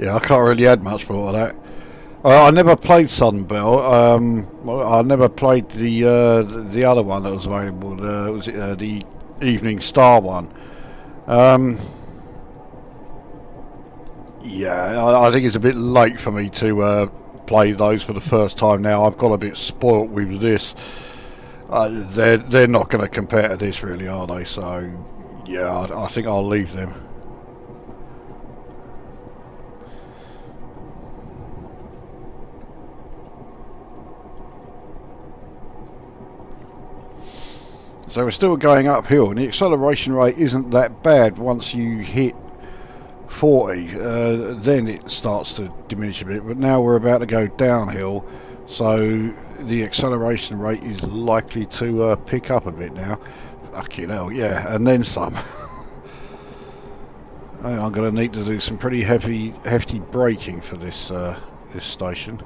Yeah, I can't really add much more to that. I never played Southern Bell. I never played the other one that was available. Was it the Evening Star one? Yeah, I think it's a bit late for me to play those for the first time now. I've got a bit spoilt with this. They're not going to compare to this, really, are they? So, yeah, I think I'll leave them. So we're still going uphill, and the acceleration rate isn't that bad once you hit 40. Then it starts to diminish a bit, but now we're about to go downhill, so the acceleration rate is likely to pick up a bit now. Fucking hell, yeah, and then some. I'm going to need to do some pretty hefty braking for this this station.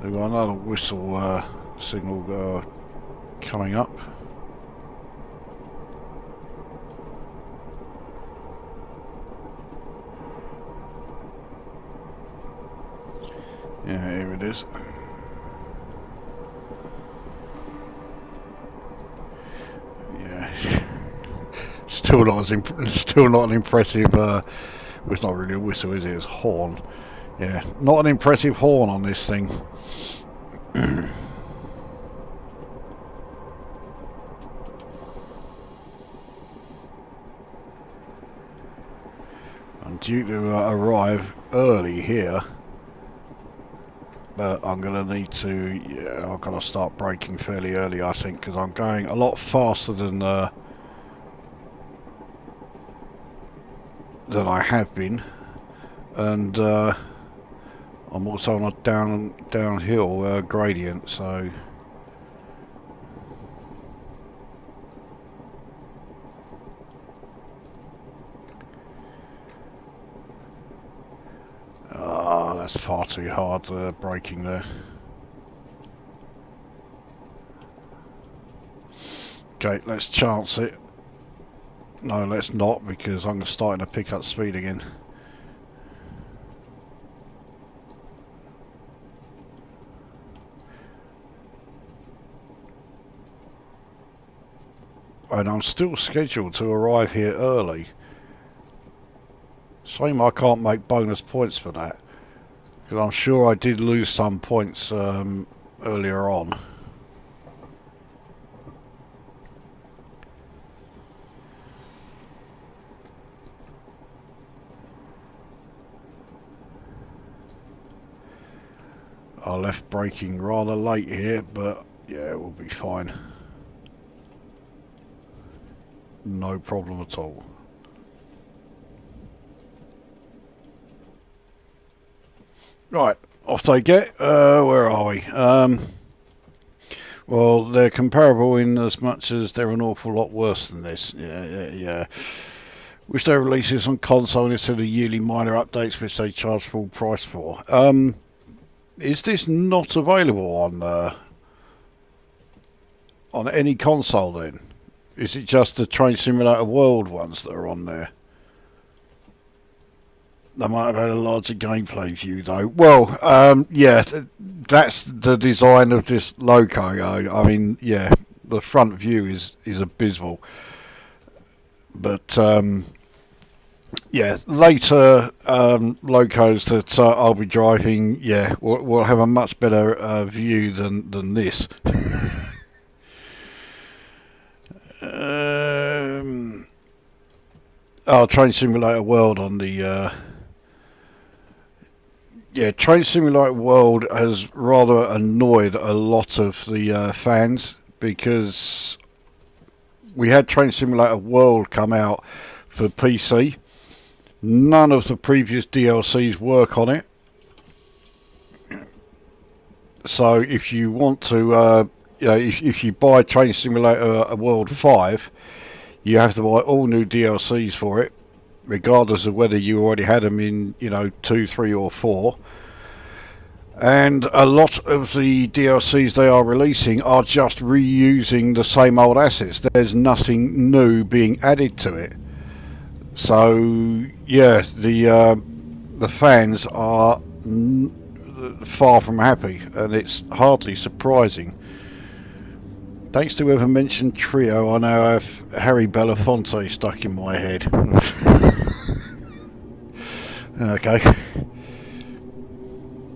We've got another whistle signal coming up. Yeah, here it is. Yeah, still not an impressive. Well, it's not really a whistle, is it? It's a horn. Yeah, not an impressive horn on this thing. I'm due to arrive early here, but I'm going to need to, yeah, I've got to start braking fairly early, I think, because I'm going a lot faster than I have been, and I'm also on a downhill gradient, so that's far too hard braking there. Okay, let's chance it. No, let's not, because I'm starting to pick up speed again. And I'm still scheduled to arrive here early. Shame I can't make bonus points for that, because I'm sure I did lose some points earlier on. I left braking rather late here, but yeah, we'll be fine. No problem at all. Right, off they get. Where are we? Well, they're comparable in as much as they're an awful lot worse than this. Yeah. Which they release this on console instead of yearly minor updates, which they charge full price for. Is this not available on any console then? Is it just the Train Simulator World ones that are on there? They might have had a larger gameplay view though. Well, yeah, that's the design of this Loco. I mean, yeah, the front view is abysmal. But yeah, later Locos that I'll be driving, yeah, will have a much better view than this. Train Simulator World on the yeah, Train Simulator World has rather annoyed a lot of the fans, because we had Train Simulator World come out for PC. None of the previous DLCs work on it. So if you want to, if you buy Train Simulator World 5, you have to buy all new DLCs for it, regardless of whether you already had them in, 2, 3 or 4. And a lot of the DLCs they are releasing are just reusing the same old assets. There's nothing new being added to it. So yeah, the fans are far from happy, and it's hardly surprising. Thanks to whoever mentioned Trio, I now have Harry Belafonte stuck in my head. Okay.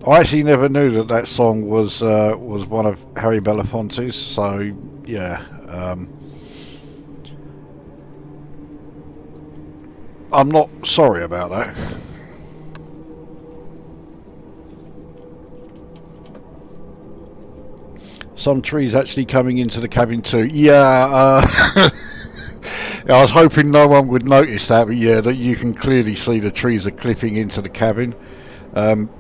I actually never knew that that song was one of Harry Belafonte's, so yeah. I'm not sorry about that. Some trees actually coming into the cabin too. Yeah, I was hoping no one would notice that, but yeah, that you can clearly see the trees are clipping into the cabin.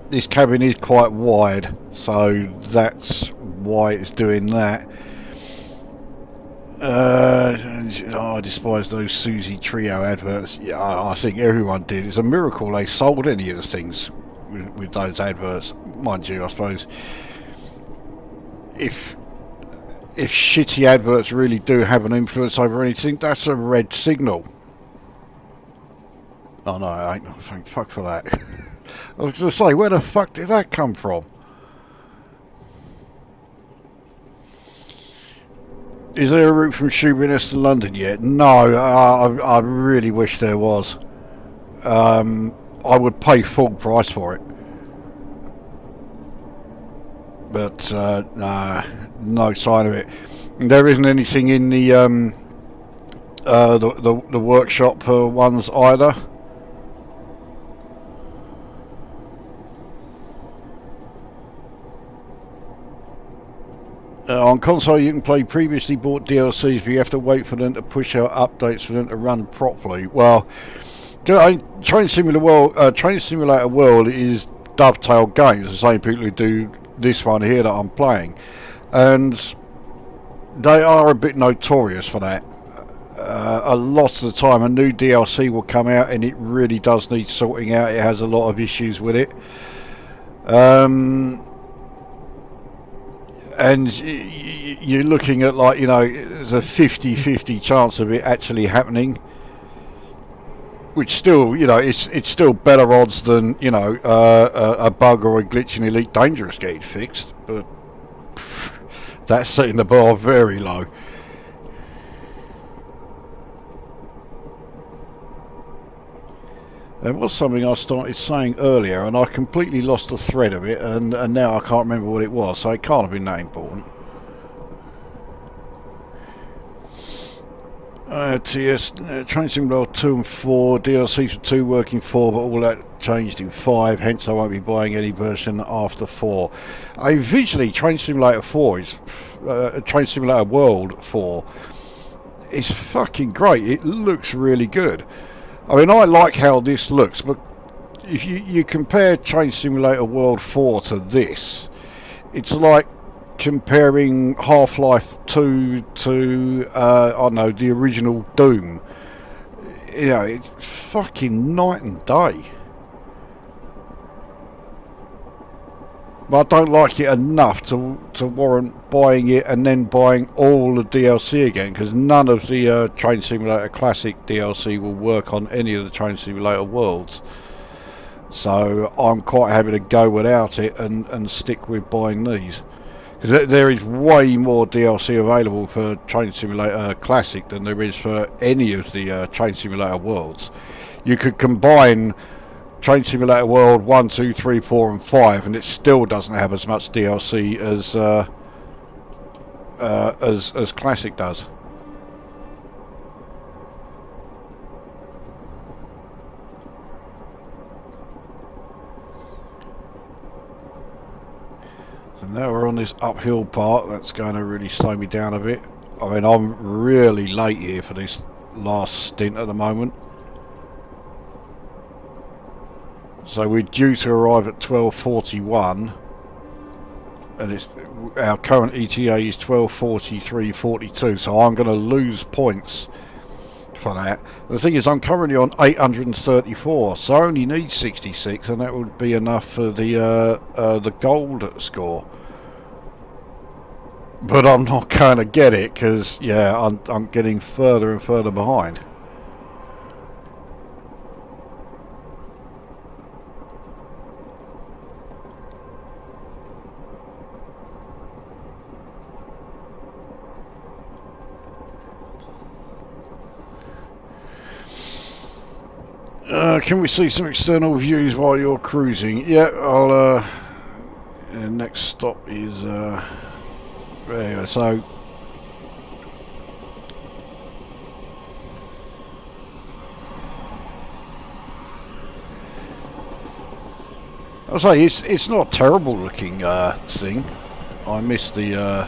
This cabin is quite wide, so that's why it's doing that. I despise those Susie Trio adverts. Yeah, I think everyone did. It's a miracle they sold any of the things with those adverts. Mind you, I suppose if shitty adverts really do have an influence over anything, that's a red signal. Oh no, I ain't. Thank fuck for that. I was going to say, where the fuck did that come from? Is there a route from Shoeburyness to London yet? No, I really wish there was. I would pay full price for it. But nah, no sign of it. There isn't anything in the workshop ones either. On console you can play previously bought DLCs, but you have to wait for them to push out updates for them to run properly. Well, Train Simulator World is Dovetail Games, the same people who do this one here that I'm playing, and they are a bit notorious for that. A lot of the time a new DLC will come out and it really does need sorting out. It has a lot of issues with it. And you're looking at, like, you know, there's a 50-50 chance of it actually happening, which still, you know, it's still better odds than, you know, a bug or a glitch in Elite Dangerous getting fixed, but that's setting the bar very low. There was something I started saying earlier and I completely lost the thread of it, and now I can't remember what it was, so it can't have been that important. TS, Train Simulator 2 and 4, DLCs for 2 working 4, but all that changed in 5, hence I won't be buying any version after 4. Visually, Train Simulator 4 is, Train Simulator World 4 is fucking great. It looks really good. I mean, I like how this looks, but if you compare Train Simulator World 4 to this, it's like comparing Half-Life 2 to, I don't know, the original Doom. You know, it's fucking night and day. But I don't like it enough to warrant buying it and then buying all the DLC again, because none of the Train Simulator Classic DLC will work on any of the Train Simulator worlds. So I'm quite happy to go without it and stick with buying these. Because there is way more DLC available for Train Simulator Classic than there is for any of the Train Simulator worlds. You could combine Train Simulator World 1, 2, 3, 4 and 5 and it still doesn't have as much DLC as Classic does. So now we're on this uphill part that's going to really slow me down a bit. I mean, I'm really late here for this last stint at the moment. So we're due to arrive at 12:41, and it's our current ETA is 12:43.42. So I'm going to lose points for that. The thing is, I'm currently on 834, so I only need 66, and that would be enough for the gold score. But I'm not going to get it because, yeah, I'm getting further and further behind. Can we see some external views while you're cruising? Yeah, I'll. Next stop is. There. So. I'll say it's not a terrible looking thing. I miss the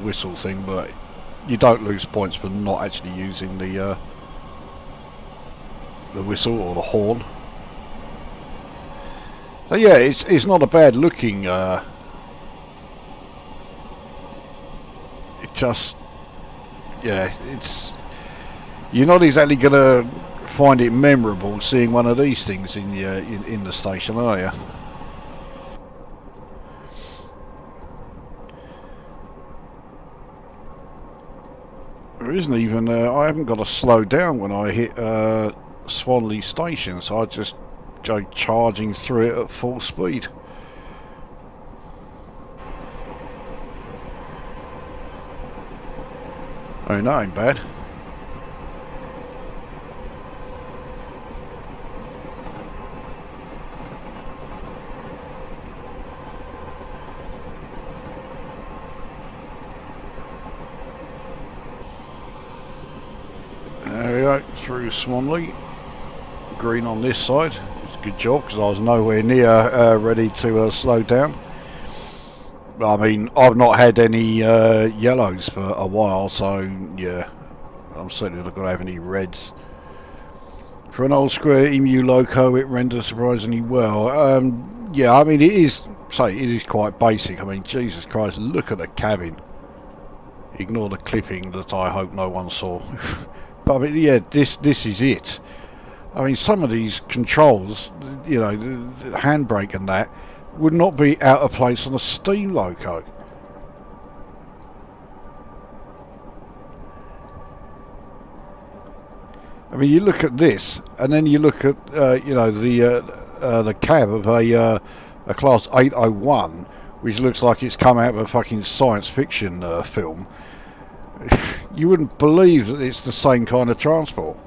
whistle thing, but you don't lose points for not actually using the whistle or the horn. So yeah, it's not a bad looking. It just, yeah, it's, you're not exactly gonna find it memorable seeing one of these things in the station, are you? There isn't even. I haven't got to slow down when I hit Swanley Station, so I just go charging through it at full speed. Oh, no, ain't bad. There we go, through Swanley. Green on this side. It's a good job because I was nowhere near ready to slow down. I mean, I've not had any yellows for a while, so yeah, I'm certainly not going to have any reds. For an old square EMU loco, it renders surprisingly well. Yeah, I mean, it is quite basic. I mean, Jesus Christ, look at the cabin. Ignore the clipping that I hope no one saw. But I mean, yeah, this is it. I mean, some of these controls, you know, the handbrake and that, would not be out of place on a steam loco. I mean, you look at this, and then you look at, you know, the cab of a Class 801, which looks like it's come out of a fucking science fiction film. You wouldn't believe that it's the same kind of transport.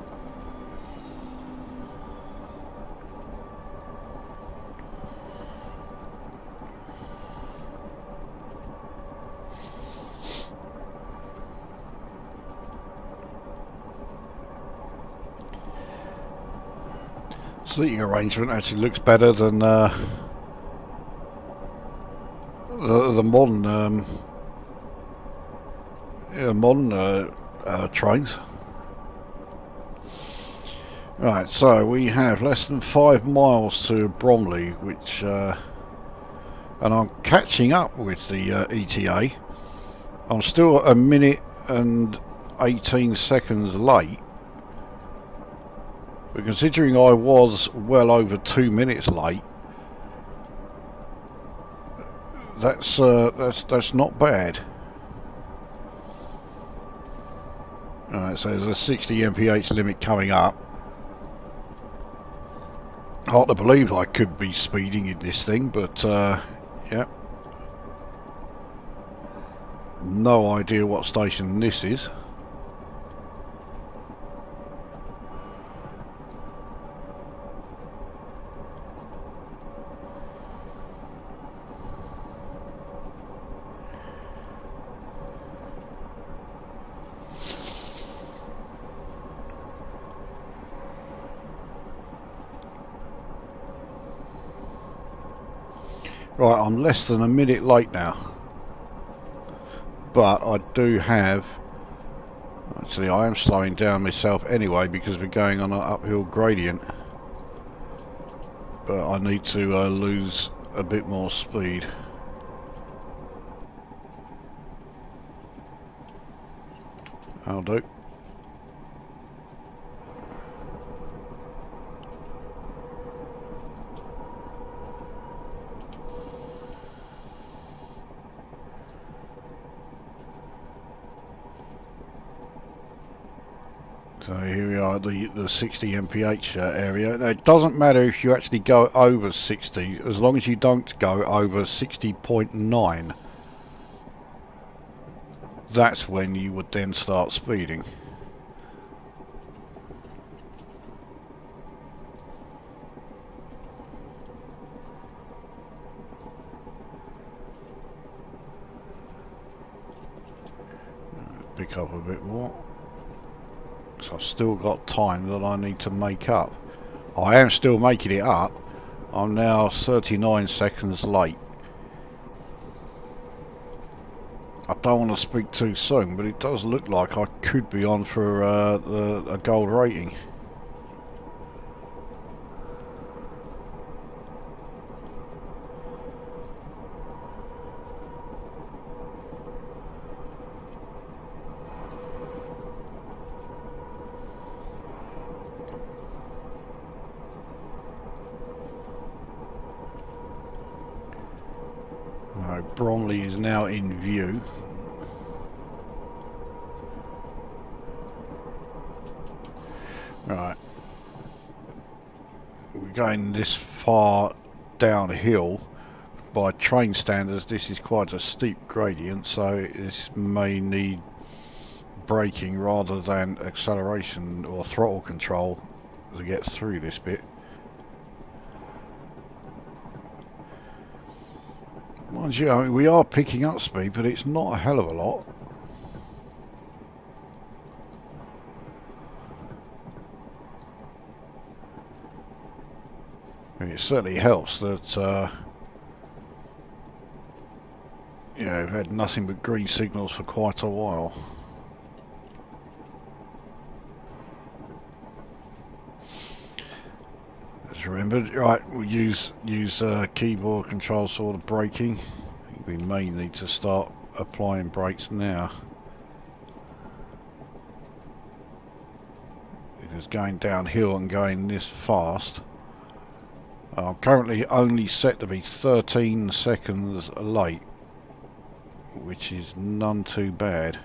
Seating arrangement actually looks better than the modern trains. Right, so we have less than 5 miles to Bromley, which and I'm catching up with the ETA. I'm still a minute and 18 seconds late. But considering I was well over 2 minutes late, that's not bad. Alright, so there's a 60 mph limit coming up. Hard to believe I could be speeding in this thing, but yeah. No idea what station this is. Right, I'm less than a minute late now, but I do have, actually I am slowing down myself anyway because we're going on an uphill gradient, but I need to lose a bit more speed. I'll do. So here we are, the 60 mph area. Now, it doesn't matter if you actually go over 60, as long as you don't go over 60.9. That's when you would then start speeding. pick up a bit more. So I've still got time that I need to make up. I am still making it up. I'm now 39 seconds late. I don't want to speak too soon, but it does look like I could be on for a gold rating. Bromley is now in view. Right. We're going this far downhill. By train standards, this is quite a steep gradient, so this may need braking rather than acceleration or throttle control to get through this bit. Mind you, I mean, we are picking up speed, but it's not a hell of a lot. I mean, it certainly helps that you know, we've had nothing but green signals for quite a while. Just remember, right, we'll use keyboard control sort of braking. I think we may need to start applying brakes now. Because going downhill and going this fast, I'm currently only set to be 13 seconds late, which is none too bad.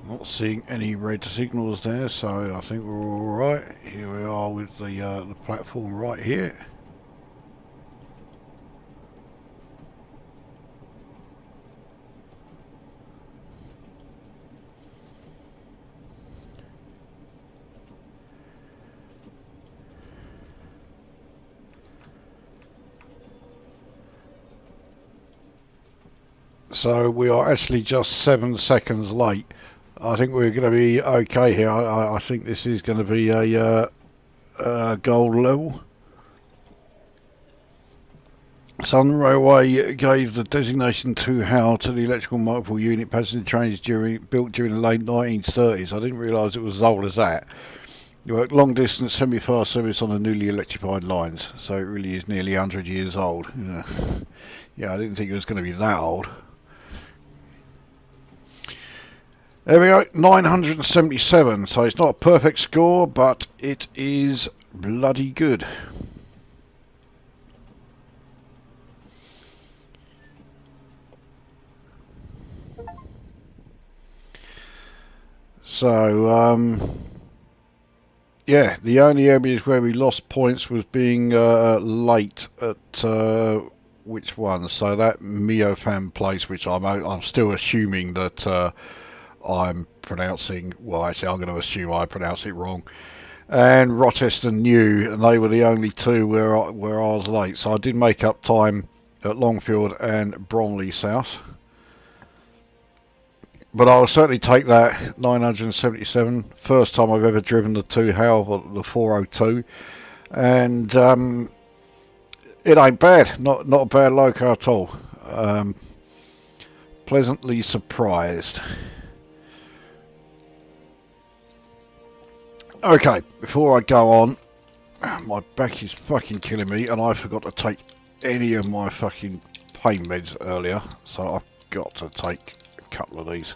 Not seeing any red signals there, so I think we're all right. Here we are with the platform right here. So we are actually just 7 seconds late. I think we're going to be okay here. I think this is going to be a gold level. Southern Railway gave the designation to how to the electrical multiple unit passenger trains built during the late 1930s. I didn't realise it was as old as that. You work long distance semi-fast service on the newly electrified lines, so it really is nearly 100 years old. Yeah, I didn't think it was going to be that old. There we go, 977, so it's not a perfect score, but it is bloody good. So, yeah, the only areas where we lost points was being late at which one? So that Miofam place, which I'm still assuming that I'm pronouncing, well actually I'm going to assume I pronounce it wrong, and Rochester New, and they were the only two where I was late. So I did make up time at Longfield and Bromley South, but I'll certainly take that 977. First time I've ever driven the 2HAL, the 402, and it ain't bad, not a bad loco at all. Pleasantly surprised. Okay, before I go on, my back is fucking killing me, and I forgot to take any of my fucking pain meds earlier, so I've got to take a couple of these.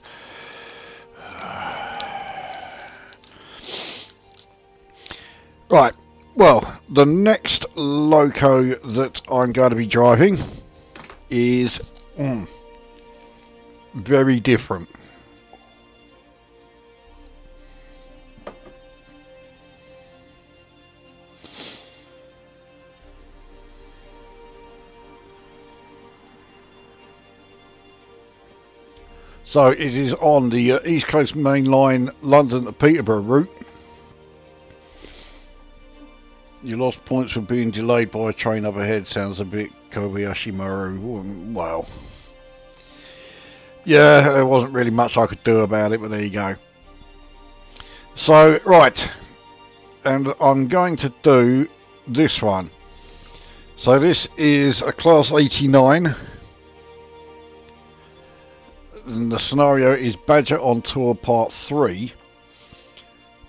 Right, well, the next loco that I'm going to be driving is very different. So it is on the East Coast Main Line, London to Peterborough route. You lost points for being delayed by a train up ahead. Sounds a bit Kobayashi Maru. Well, yeah, there wasn't really much I could do about it, but there you go. So, right, and I'm going to do this one. So this is a Class 89. And the scenario is Badger on Tour Part 3.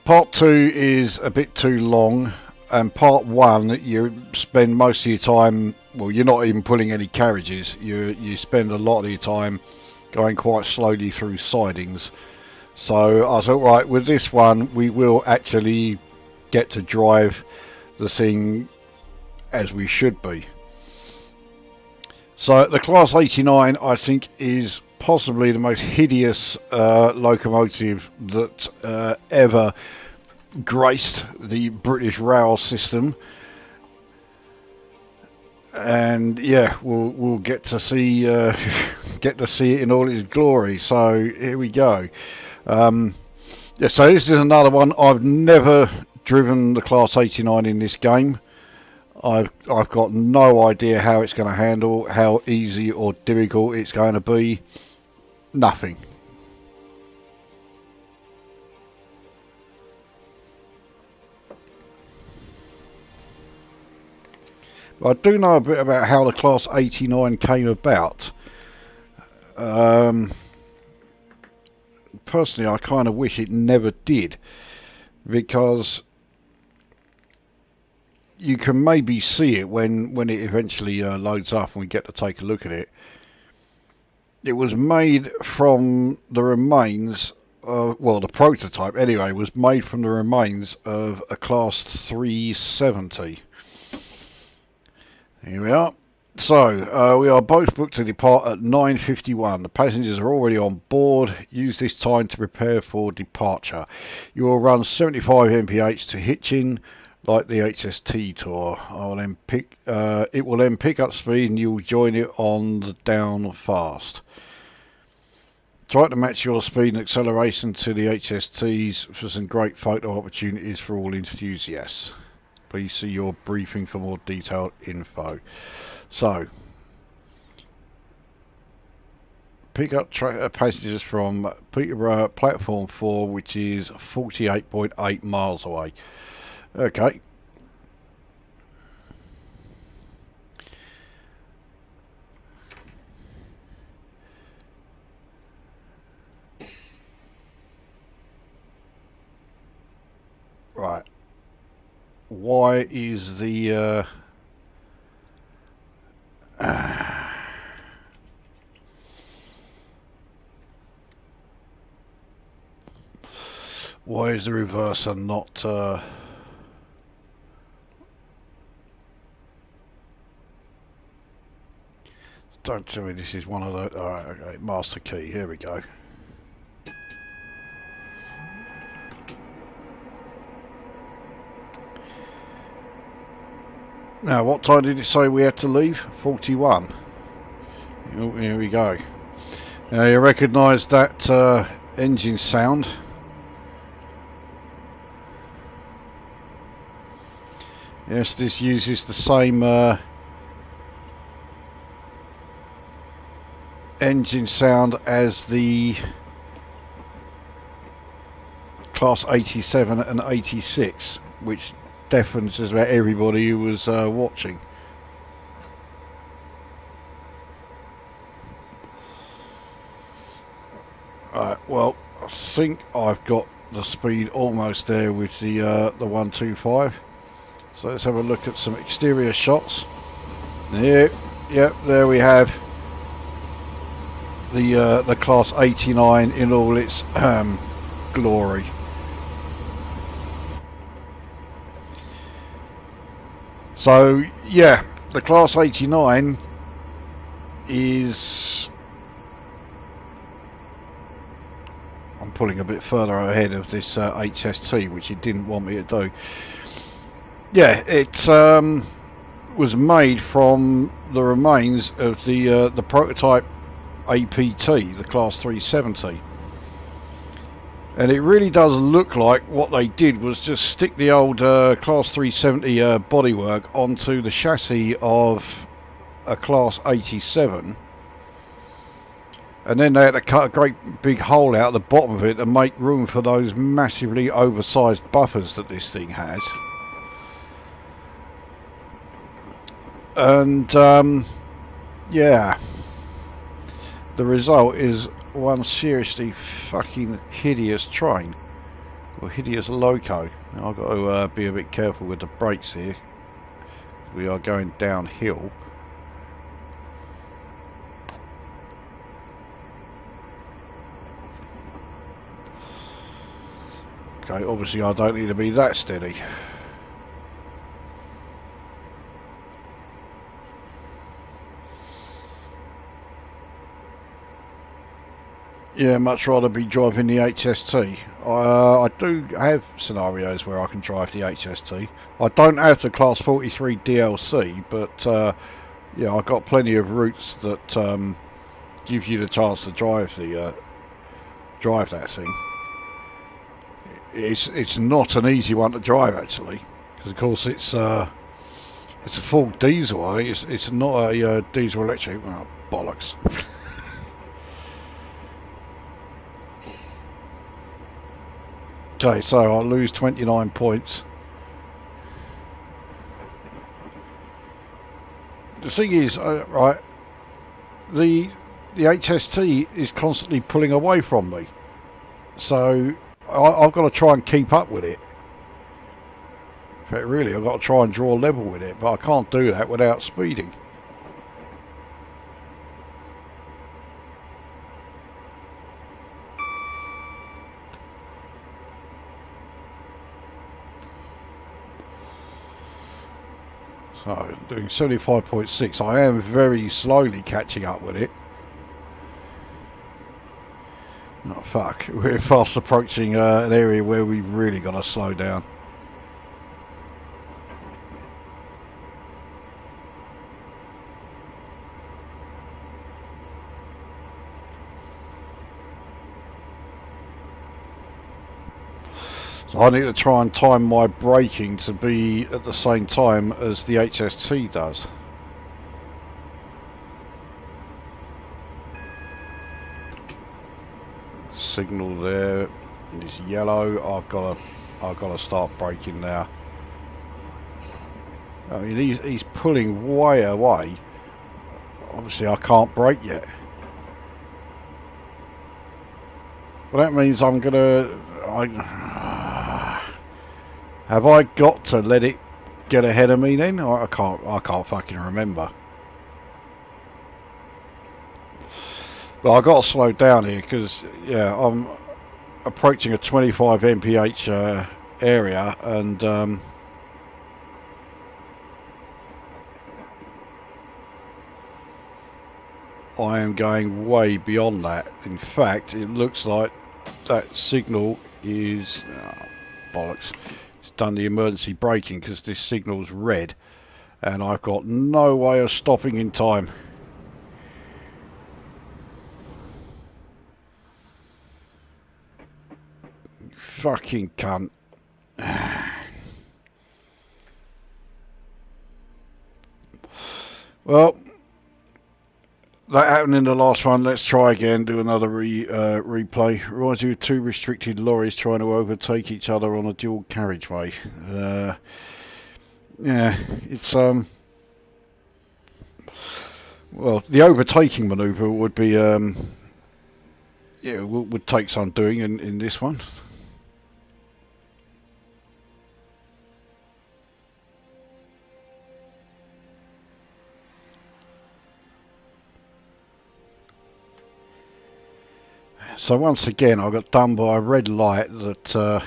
Part 2 is a bit too long, and Part 1 you spend most of your time, well, you're not even pulling any carriages, you spend a lot of your time going quite slowly through sidings. So I thought, right, with this one we will actually get to drive the thing as we should be. So the Class 89 I think is possibly the most hideous locomotive that ever graced the British rail system, and yeah, we'll get to see get to see it in all its glory. So here we go. Yeah, so this is another one. I've never driven the Class 89 in this game. I've got no idea how it's going to handle, how easy or difficult it's going to be. Nothing. But I do know a bit about how the Class 89 came about. Personally, I kind of wish it never did, because you can maybe see it when it eventually loads up and we get to take a look at it. It was made from the remains of, well, the prototype anyway, was made from the remains of a Class 370. Here we are. So, we are both booked to depart at 9:51. The passengers are already on board. Use this time to prepare for departure. You will run 75 mph to Hitchin, like the HST tour. It will then pick up speed and you will join it on the down fast. Try to match your speed and acceleration to the HSTs for some great photo opportunities for all enthusiasts. Please see your briefing for more detailed info. So, pick up passengers from Peterborough Platform 4, which is 48.8 miles away. Okay. Right. Why is the why is the reverser not don't tell me this is one of those. Alright, okay, master key, here we go. Now, what time did it say we had to leave? 41. Oh, here we go. Now, you recognise that engine sound. Yes, this uses the same engine sound as the Class 87 and 86, which deafens just about everybody who was watching. Right, well, I think I've got the speed almost there with the 125. So let's have a look at some exterior shots. There, yep, there we have the Class 89 in all its glory. So yeah, the Class 89 is pulling a bit further ahead of this HST, which it didn't want me to do. Yeah, it was made from the remains of the prototype APT, the Class 370. And it really does look like what they did was just stick the old Class 370 bodywork onto the chassis of a Class 87, and then they had to cut a great big hole out the bottom of it to make room for those massively oversized buffers that this thing has. And yeah, the result is one seriously fucking hideous train, or hideous loco. Now I've got to be a bit careful with the brakes here. We are going downhill. Okay, obviously I don't need to be that steady. Yeah, much rather be driving the HST. I do have scenarios where I can drive the HST. I don't have the Class 43 DLC, but yeah, I've got plenty of routes that give you the chance to drive that thing. It's not an easy one to drive actually, because of course it's a full diesel. It's not a diesel electric. Oh, bollocks. Okay, so I lose 29 points. The thing is, right, the HST is constantly pulling away from me, so I've got to try and keep up with it. In fact, really, I've got to try and draw level with it, but I can't do that without speeding. So, doing 75.6, I am very slowly catching up with it. Oh fuck, we're fast approaching an area where we've really got to slow down. So I need to try and time my braking to be at the same time as the HST does. Signal there is yellow. I've got to start braking now. I mean, he's pulling way away. Obviously I can't brake yet. Well, that means I'm gonna have I got to let it get ahead of me then? I can't fucking remember. But I've got to slow down here because, yeah, I'm approaching a 25 mph area, and I am going way beyond that. In fact, it looks like that signal is... oh, bollocks. It's done the emergency braking because this signal's red, and I've got no way of stopping in time. Fucking cunt. Well, that happened in the last one. Let's try again, do another replay. Reminds you of two restricted lorries trying to overtake each other on a dual carriageway. Yeah, it's well, the overtaking manoeuvre would be yeah, would take some doing in this one. So once again I got done by a red light that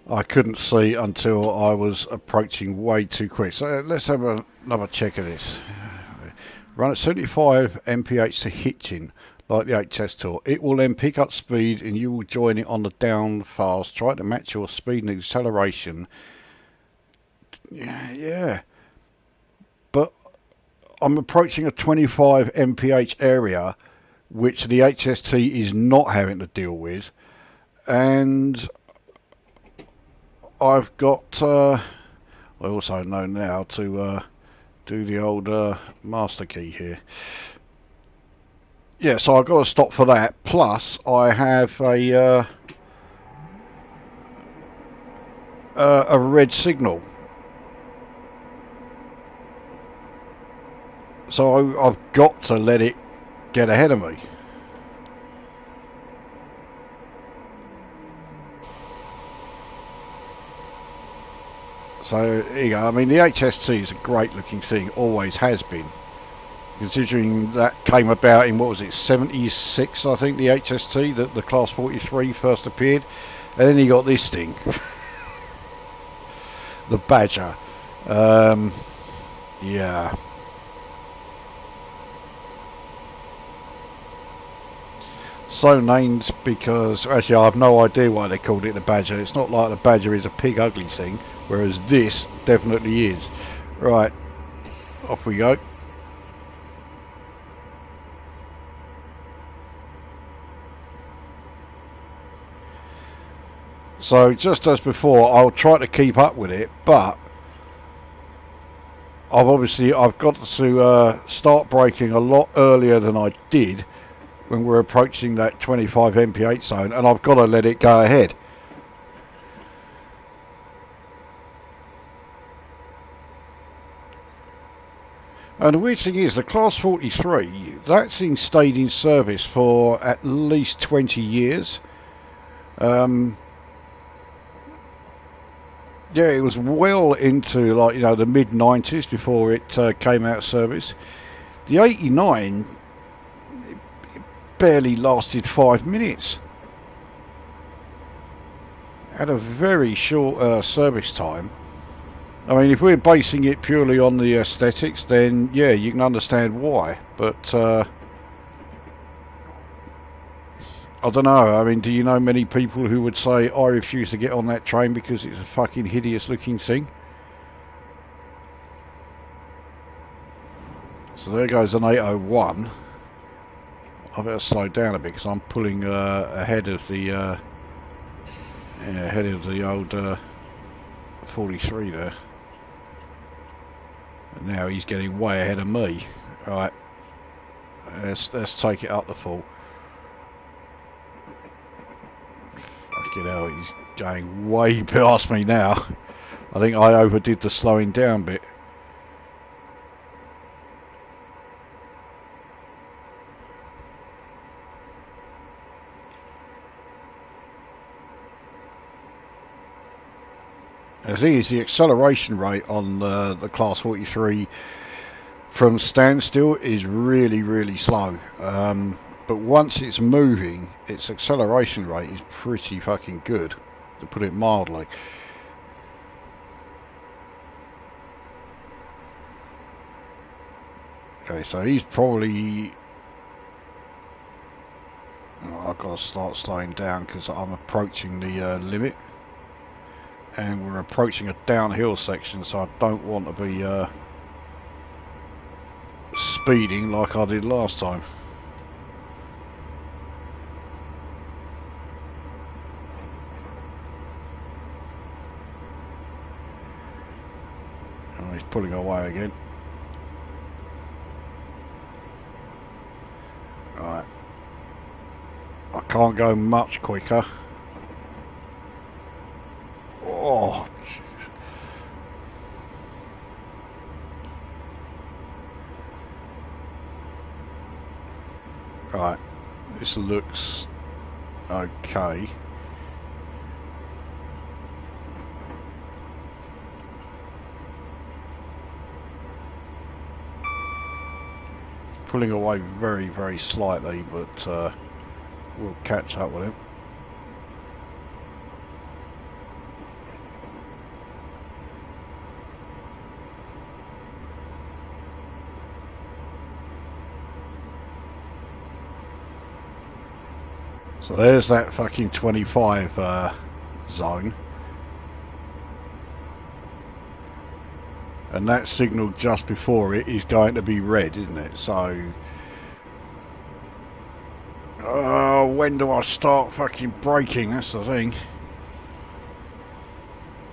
I couldn't see until I was approaching way too quick. So let's have another check of this. Run at 75 mph to hitching. like the HS Tour. It will then pick up speed and you will join it on the down fast. Try to match your speed and acceleration. Yeah. But I'm approaching a 25 mph area, which the HST is not having to deal with. And I've got... I also know now to do the old master key here. Yeah, so I've got to stop for that. Plus, I have a red signal. So I've got to let it get ahead of me. So, here you go. I mean, the HST is a great looking thing, always has been. Considering that came about in, what was it, 76, I think, the HST, that the Class 43 first appeared. And then you got this thing. The Badger. Yeah. So named because, actually I have no idea why they called it the Badger. It's not like the Badger is a pig ugly thing, whereas this definitely is. Right, off we go. So just as before, I'll try to keep up with it, but I've got to start braking a lot earlier than I did when we're approaching that 25 mph zone, and I've got to let it go ahead. And the weird thing is, the Class 43, that thing stayed in service for at least 20 years. Yeah, it was well into, like, you know, the mid-90s before it came out of service. The 89, it barely lasted 5 minutes. Had a very short service time. I mean, if we're basing it purely on the aesthetics, then yeah, you can understand why. But I don't know. I mean, do you know many people who would say, I refuse to get on that train because it's a fucking hideous looking thing? So there goes an 801. I better slow down a bit because I'm pulling ahead of the old 43 there. And now he's getting way ahead of me. Right, let's take it up the full. Fucking hell, he's going way past me now. I think I overdid the slowing down bit. The thing is, the acceleration rate on the Class 43 from standstill is really, really slow. But once it's moving, its acceleration rate is pretty fucking good, to put it mildly. Okay, so he's probably... Oh, I've got to start slowing down because I'm approaching the limit. And we're approaching a downhill section, so I don't want to be speeding like I did last time. Oh, he's pulling away again. Right. I can't go much quicker. Oh, right, this looks okay. Pulling away very, very slightly, but we'll catch up with him. So there's that fucking 25 zone. And that signal just before it is going to be red, isn't it? So when do I start fucking braking? That's the thing.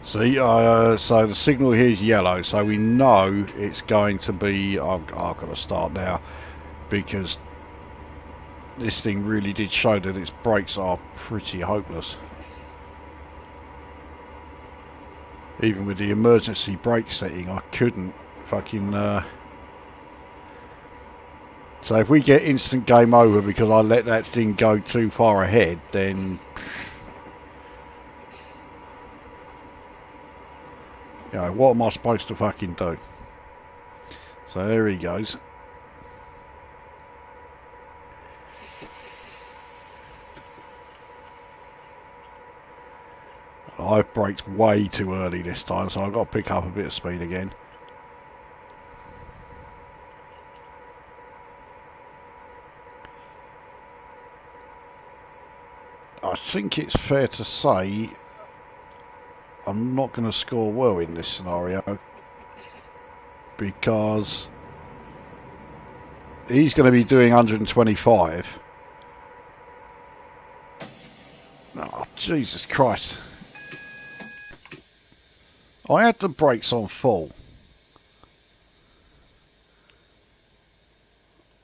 See, so the signal here is yellow, so we know it's going to be... I've got to start now, because this thing really did show that its brakes are pretty hopeless. Even with the emergency brake setting, I couldn't fucking... So if we get instant game over because I let that thing go too far ahead, then... You know, what am I supposed to fucking do? So there he goes. I've braked way too early this time, so I've got to pick up a bit of speed again. I think it's fair to say I'm not going to score well in this scenario, because he's going to be doing 125. Oh, Jesus Christ. I had the brakes on full.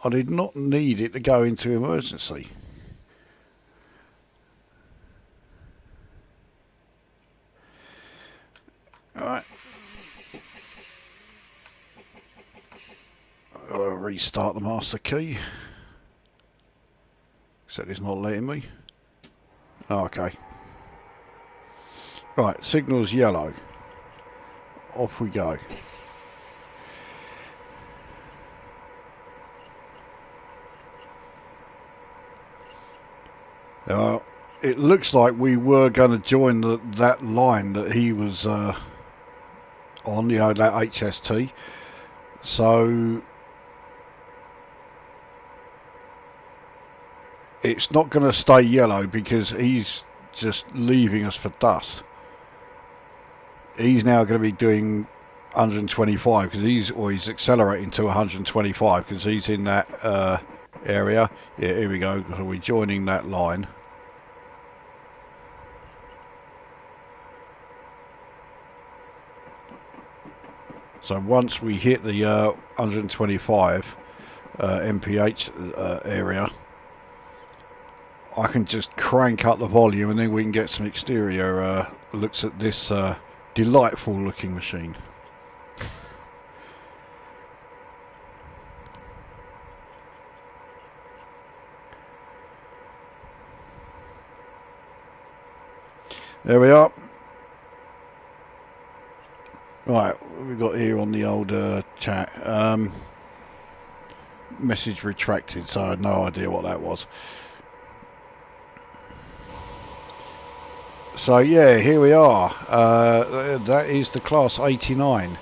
I did not need it to go into emergency. Alright. I'll restart the master key. Except it's not letting me. Oh, okay. Right, signal's yellow. Off we go. Now, it looks like we were going to join that line that he was on, you know, that HST. So it's not going to stay yellow because he's just leaving us for dust. He's now going to be doing 125 because he's accelerating to 125 because he's in that area. Yeah, here we go. So we're joining that line. So once we hit the 125 mph area, I can just crank up the volume and then we can get some exterior looks at this delightful looking machine. There we are. Right, what have we got here on the old chat? Message retracted, so I had no idea what that was. So yeah, here we are. That is the class 89.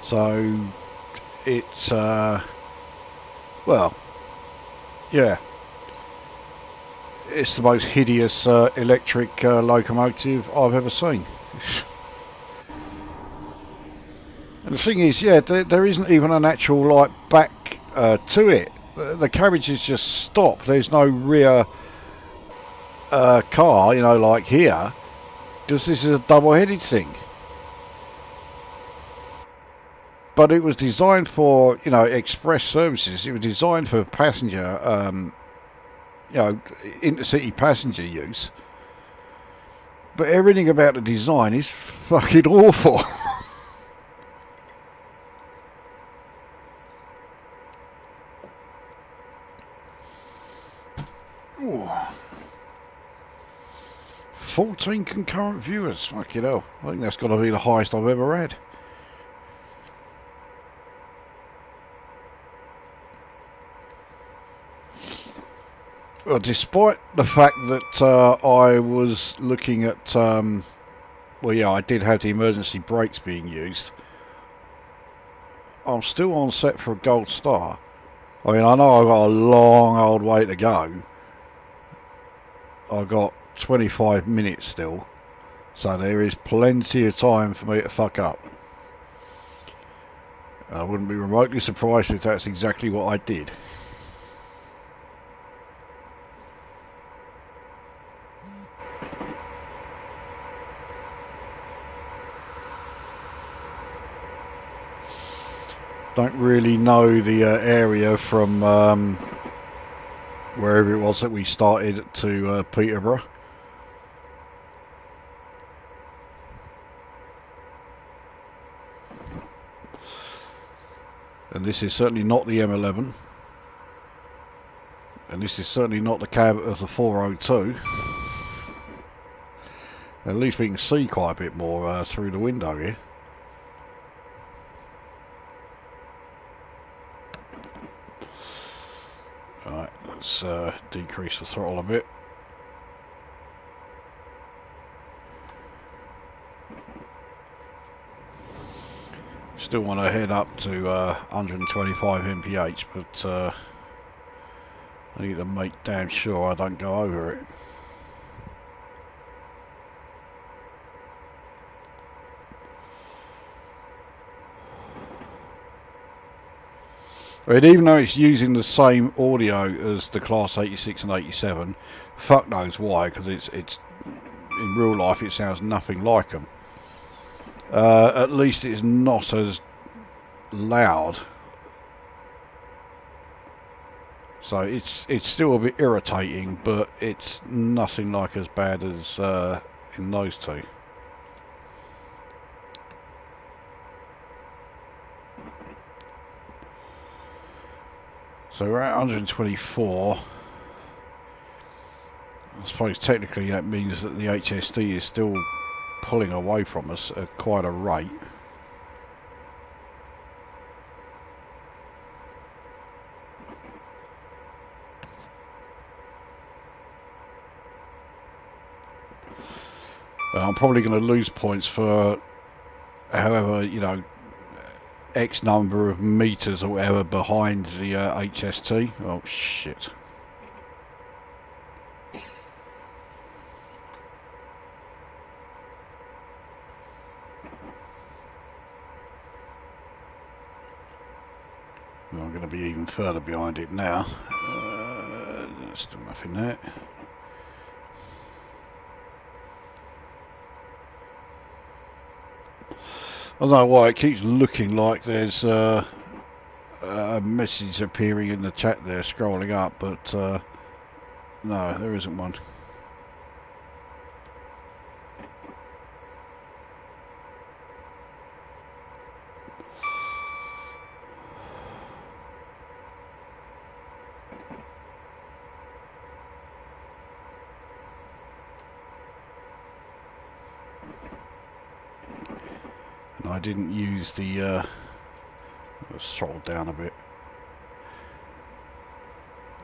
So it's well, yeah, it's the most hideous electric locomotive I've ever seen. And the thing is, yeah, there isn't even an actual like back to it. The carriages just stop. There's no rear car, you know, like here, because this is a double-headed thing. But it was designed for, you know, express services. It was designed for passenger, you know, intercity passenger use. But everything about the design is fucking awful. Ooh. 14 concurrent viewers, fucking hell. I think that's got to be the highest I've ever had. Well, despite the fact that I was looking at, well yeah, I did have the emergency brakes being used, I'm still on set for a gold star. I mean, I know I've got a long old way to go. I've got 25 minutes still, so there is plenty of time for me to fuck up. I wouldn't be remotely surprised if that's exactly what I did. Don't really know the area from wherever it was that we started to Peterborough. And this is certainly not the M11. And this is certainly not the cab of the 402. At least we can see quite a bit more through the window here. Alright, let's decrease the throttle a bit. Still want to head up to 125 mph, but I need to make damn sure I don't go over it. But even though it's using the same audio as the Class 86 and 87, fuck knows why, because it's in real life it sounds nothing like them. At least it's not as loud. So it's still a bit irritating, but it's nothing like as bad as in those two. So we're at 124. I suppose technically that means that the HSD is still pulling away from us at quite a rate. I'm probably going to lose points for however, you know, X number of meters or whatever behind the HST. Oh shit. Well, I'm going to be even further behind it now. There's still nothing there. I don't know why it keeps looking like there's a message appearing in the chat there, scrolling up, but no, there isn't one. I didn't use the let's throttle down a bit.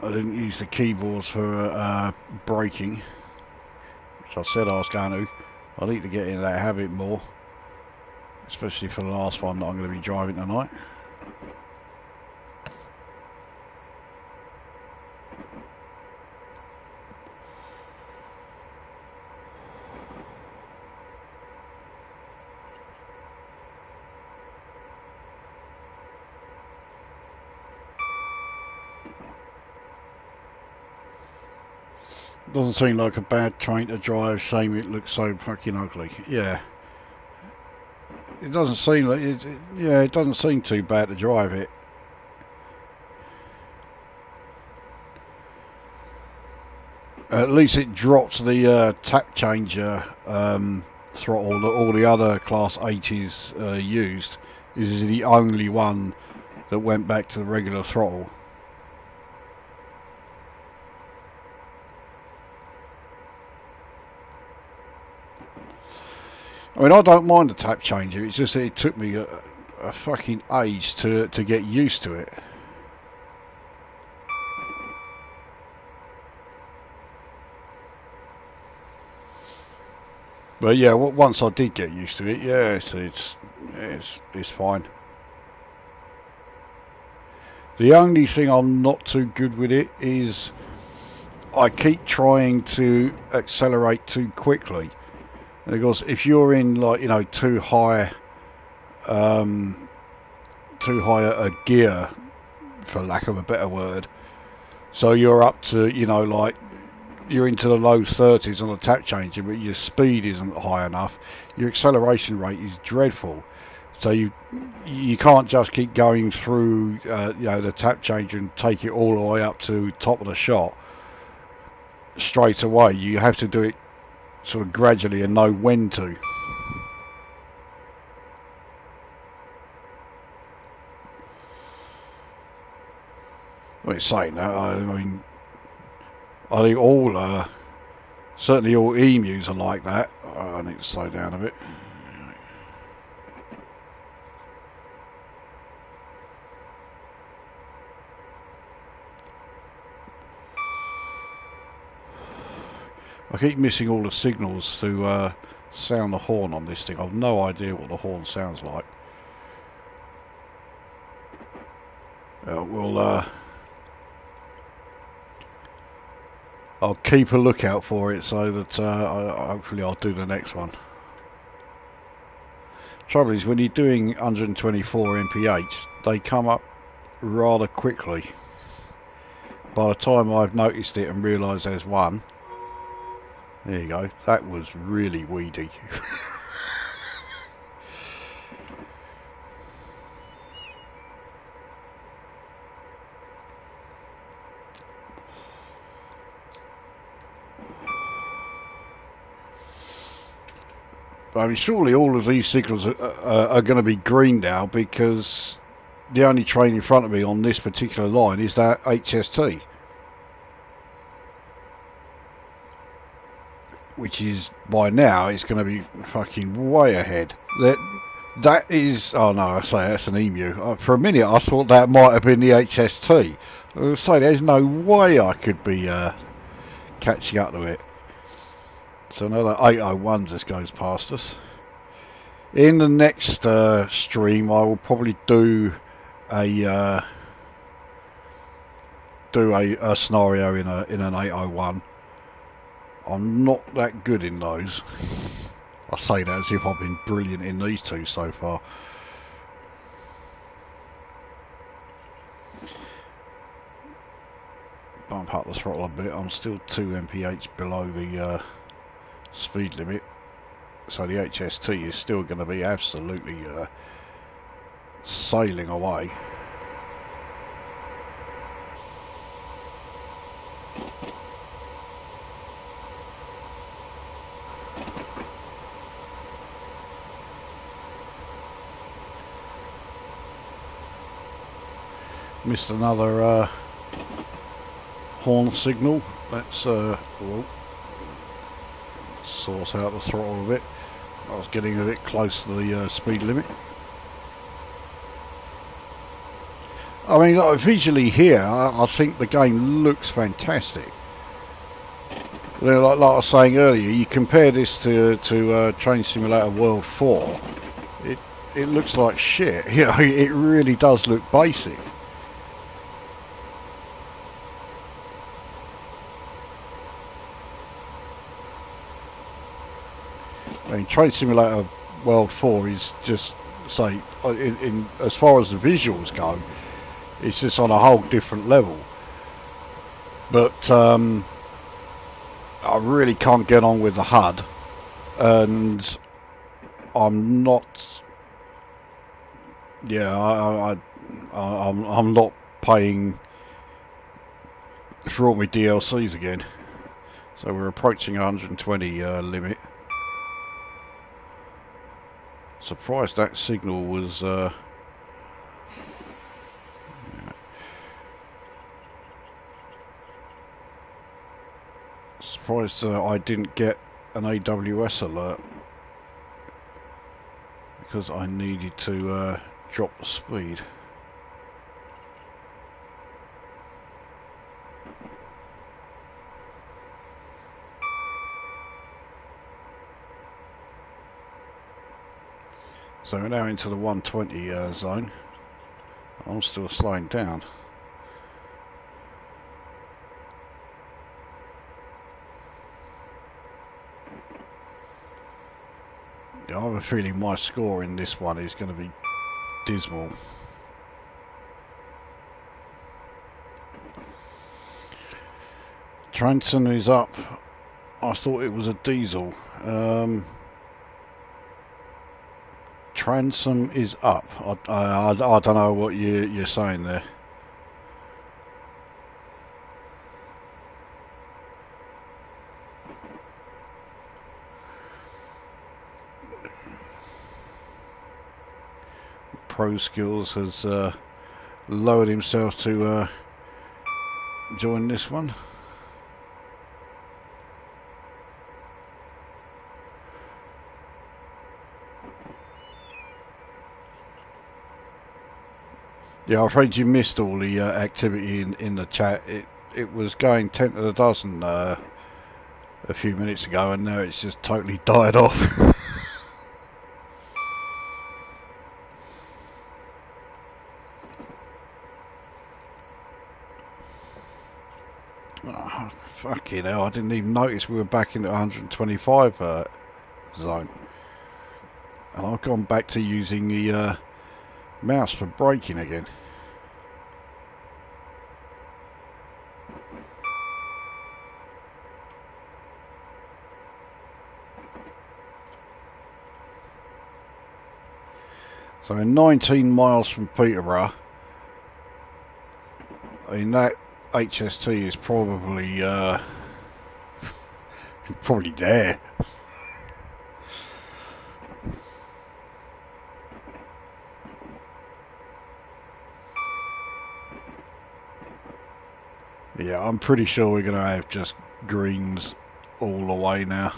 I didn't use the keyboards for braking, which I said I was going to. I need to get into that habit more, especially for the last one that I'm going to be driving tonight. Doesn't seem like a bad train to drive, shame it looks so fucking ugly. Yeah. It doesn't seem like it, yeah, it doesn't seem too bad to drive it. At least it drops the tap changer throttle that all the other Class 80s used. This is the only one that went back to the regular throttle. I mean, I don't mind the tap changer, it's just that it took me a fucking age to get used to it. But yeah, once I did get used to it, yeah, it's fine. The only thing I'm not too good with it is I keep trying to accelerate too quickly, because if you're in, like, you know, too high a gear, for lack of a better word, so you're up to, you know, like, you're into the low 30s on the tap changer, but your speed isn't high enough, your acceleration rate is dreadful. So you can't just keep going through you know, the tap changer and take it all the way up to top of the shot straight away. You have to do it sort of gradually and know when to. Well, saying that, I mean, I think all, certainly all emus are like that. I need to slow down a bit. I keep missing all the signals to sound the horn on this thing. I've no idea what the horn sounds like. I'll keep a lookout for it, so that hopefully I'll do the next one. Trouble is, when you're doing 124 mph, they come up rather quickly. By the time I've noticed it and realised there's one, there you go, that was really weedy. I mean, surely all of these signals are going to be green now, because the only train in front of me on this particular line is that HST, which is, by now, it's going to be fucking way ahead. That is, oh no, I say that's an EMU. For a minute I thought that might have been the HST. I was say, there's no way I could be catching up to it. So another 801 just goes past us. In the next stream, I will probably do a scenario in an 801. I'm not that good in those. I say that as if I've been brilliant in these two so far. Bump up the throttle a bit. I'm still 2 mph below the speed limit, so the HST is still going to be absolutely sailing away. Missed another horn signal. Let's source out the throttle a bit. I was getting a bit close to the speed limit. I mean, like, visually here, I think the game looks fantastic. You know, like I was saying earlier, you compare this to Train Simulator World 4, it looks like shit. You know, it really does look basic. I mean, Train Simulator World 4 is just, say, in as far as the visuals go, it's just on a whole different level. But I really can't get on with the HUD, and I'm not. Yeah, I'm not paying for all my DLCs again. So we're approaching 120 limit. Surprised that signal was surprised I didn't get an AWS alert, because I needed to drop the speed. So we're now into the 120 zone. I'm still slowing down. I have a feeling my score in this one is going to be dismal. Transom is up. I thought it was a diesel. Transom is up. I don't know what you're saying there. Pro Skills has lowered himself to join this one. Yeah, I'm afraid you missed all the activity in the chat. It was going 10 to the dozen a few minutes ago, and now it's just totally died off. Oh, fucking hell, I didn't even notice we were back in the 125 zone. And I've gone back to using the mouse for braking again. So 19 miles from Peterborough. I mean, that HST is probably probably there. Yeah, I'm pretty sure we're going to have just greens all the way now.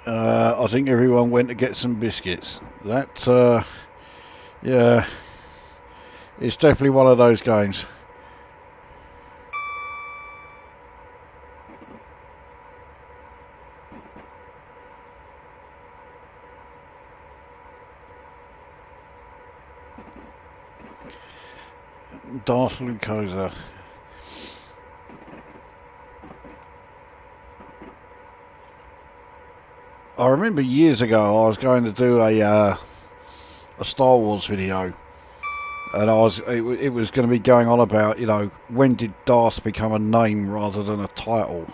I think everyone went to get some biscuits. That, yeah, it's definitely one of those games. Darth Lukozer. I remember years ago I was going to do a Star Wars video, and it was going to be going on about, you know, when did Darth become a name rather than a title.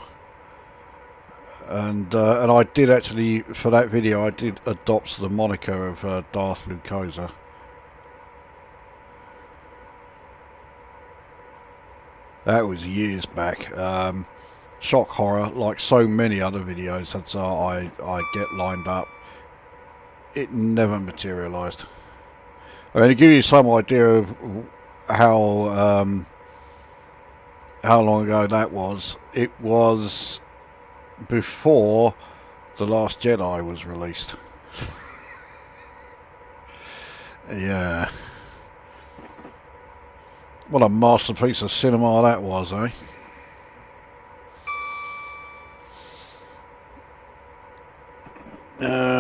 And I did actually, for that video, I did adopt the moniker of Darth Lukozer. That was years back. Shock horror, like so many other videos that I get lined up, it never materialised. I mean, to give you some idea of how long ago that was, it was before The Last Jedi was released. Yeah. What a masterpiece of cinema that was, eh?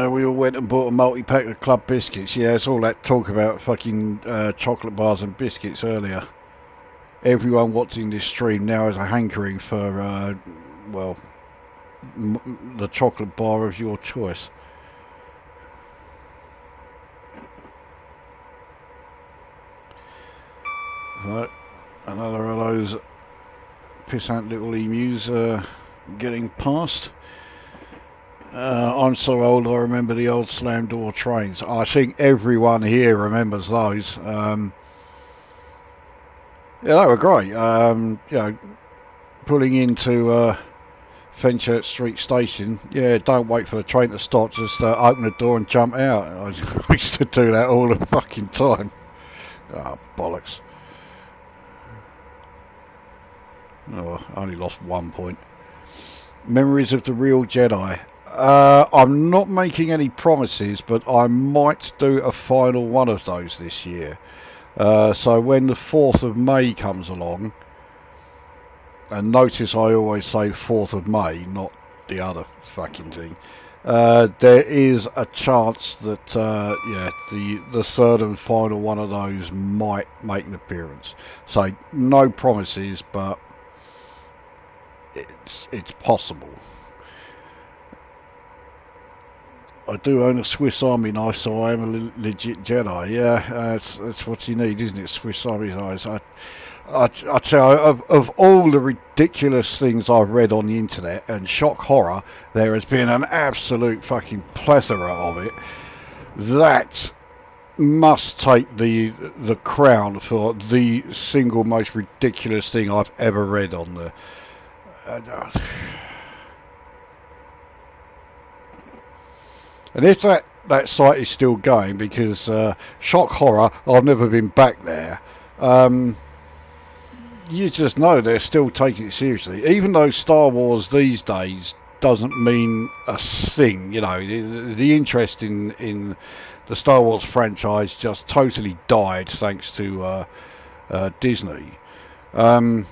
We all went and bought a multi-pack of club biscuits. Yeah, it's all that talk about fucking chocolate bars and biscuits earlier. Everyone watching this stream now has a hankering for, well, the chocolate bar of your choice. So, another of those pissant little emus getting past. I'm so old, I remember the old slam door trains. I think everyone here remembers those. Yeah, they were great. You know, pulling into Fenchurch Street Station. Yeah, don't wait for the train to stop, just open the door and jump out. I used to do that all the fucking time. Oh, bollocks. Oh, I only lost 1 point. Memories of the Real Jedi. I'm not making any promises, but I might do a final one of those this year. So when the 4th of May comes along, and notice I always say 4th of May, not the other fucking thing, there is a chance that yeah, the third and final one of those might make an appearance. So no promises, but it's possible. I do own a Swiss Army knife, so I am a legit Jedi. Yeah, that's what you need, isn't it? Swiss Army knives. I tell you, of all the ridiculous things I've read on the internet and shock horror, there has been an absolute fucking plethora of it. That must take the crown for the single most ridiculous thing I've ever read on the. And if that site is still going, because shock horror, I've never been back there. You just know they're still taking it seriously, even though Star Wars these days doesn't mean a thing. You know, the interest in the Star Wars franchise just totally died thanks to Disney. But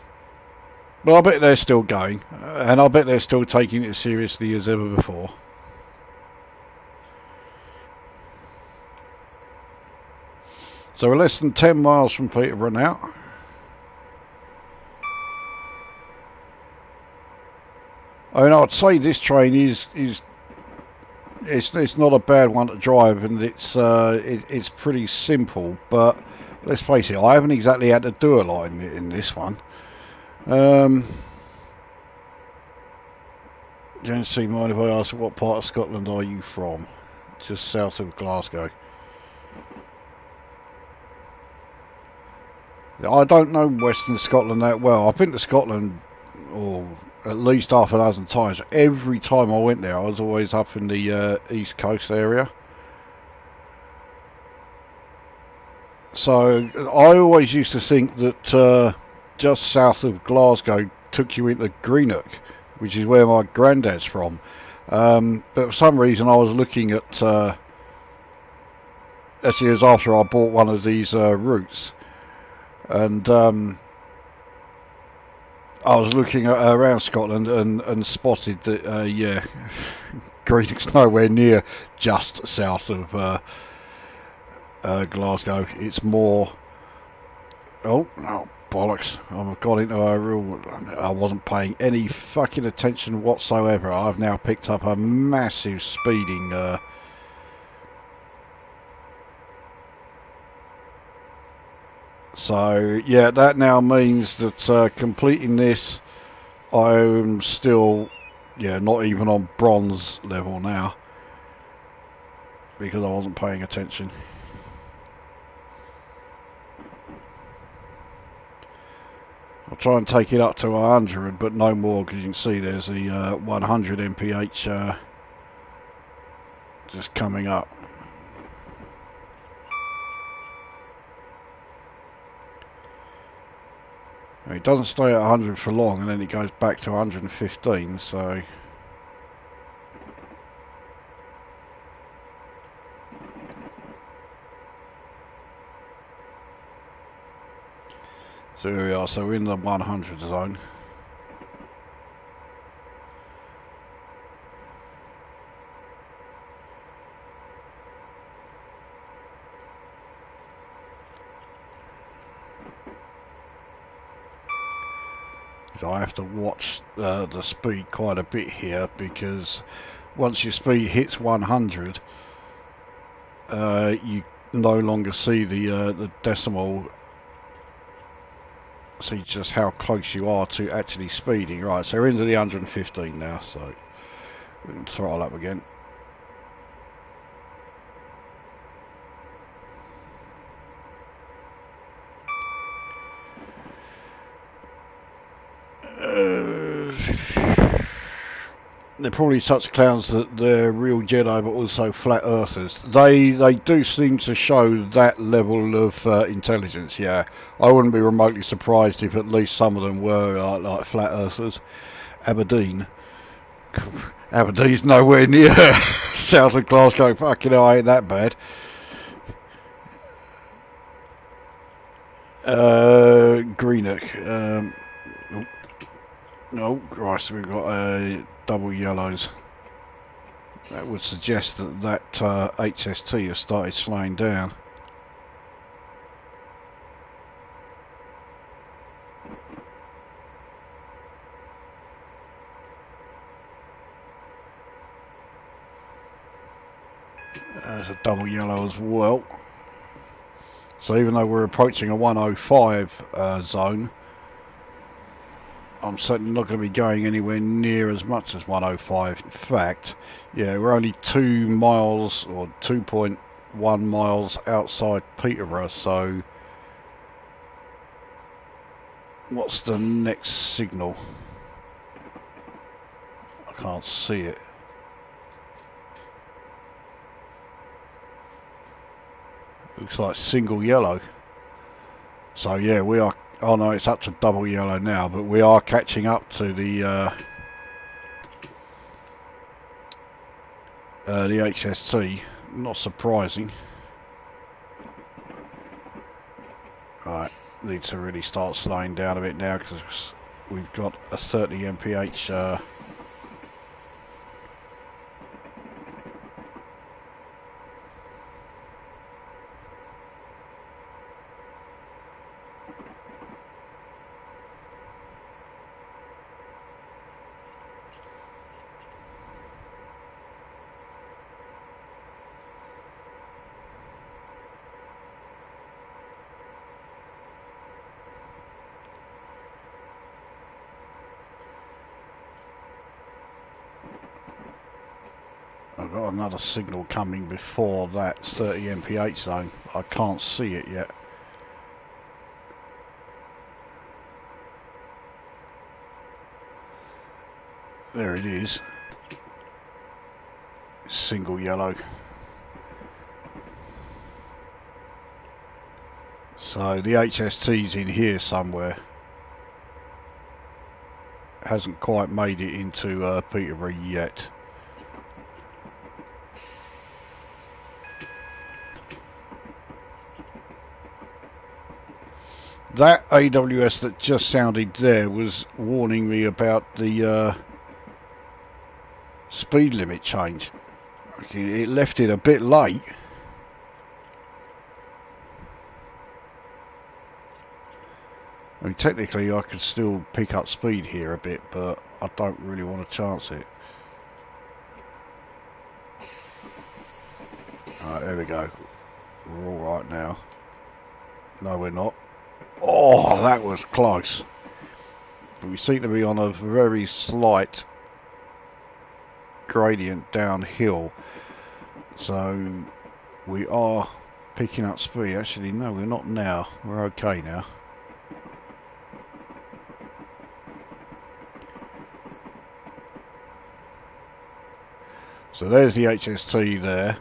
I bet they're still going, and I bet they're still taking it seriously as ever before. So we're less than 10 miles from Peterborough now. I mean, I'd say this train is it's not a bad one to drive, and it's pretty simple. But let's face it, I haven't exactly had to do a lot in this one. Don't see mind if I ask, what part of Scotland are you from? Just south of Glasgow. I don't know Western Scotland that well. I've been to Scotland at least half a dozen times. Every time I went there, I was always up in the East Coast area. So I always used to think that just south of Glasgow took you into Greenock, which is where my granddad's from. But for some reason I was looking at... actually, it was after I bought one of these routes. And I was looking around Scotland and spotted that, yeah, Greenock's nowhere near just south of Glasgow. It's more... Oh, bollocks. I've got into a real... I wasn't paying any fucking attention whatsoever. I've now picked up a massive speeding... So, yeah, that now means that completing this, I'm still, yeah, not even on bronze level now, because I wasn't paying attention. I'll try and take it up to 100, but no more, because you can see there's the 100 mph just coming up. It doesn't stay at 100 for long, and then it goes back to 115, so... So here we are, so we're in the 100 zone. So I have to watch the speed quite a bit here, because once your speed hits 100, you no longer see the decimal, see just how close you are to actually speeding. Right, so we're into the 115 now, so we can throttle up again. They're probably such clowns that they're real Jedi, but also flat earthers. They do seem to show that level of intelligence. Yeah, I wouldn't be remotely surprised if at least some of them were like flat earthers. Aberdeen's nowhere near south of Glasgow. Fucking hell, I ain't that bad. Greenock. Oh, Christ, we've got double yellows. That would suggest that HST has started slowing down. There's a double yellow as well. So even though we're approaching a 105 zone, I'm certainly not going to be going anywhere near as much as 105. In fact, yeah, we're only 2 miles or 2.1 miles outside Peterborough, so what's the next signal? I can't see it. Looks like single yellow. So yeah, we are. Oh no, it's up to double yellow now, but we are catching up to the HST. Not surprising. Right, need to really start slowing down a bit now because we've got a 30 mph. I've got another signal coming before that 30 mph zone. I can't see it yet. There it is. Single yellow. So the HST's in here somewhere. Hasn't quite made it into Peterborough yet. That AWS that just sounded there was warning me about the speed limit change. It left it a bit late. I mean, technically I could still pick up speed here a bit, but I don't really want to chance it. Alright, there we go. We're alright now. No, we're not. Oh, that was close. But we seem to be on a very slight gradient downhill. So we are picking up speed. Actually, no, we're not now. We're okay now. So there's the HST there.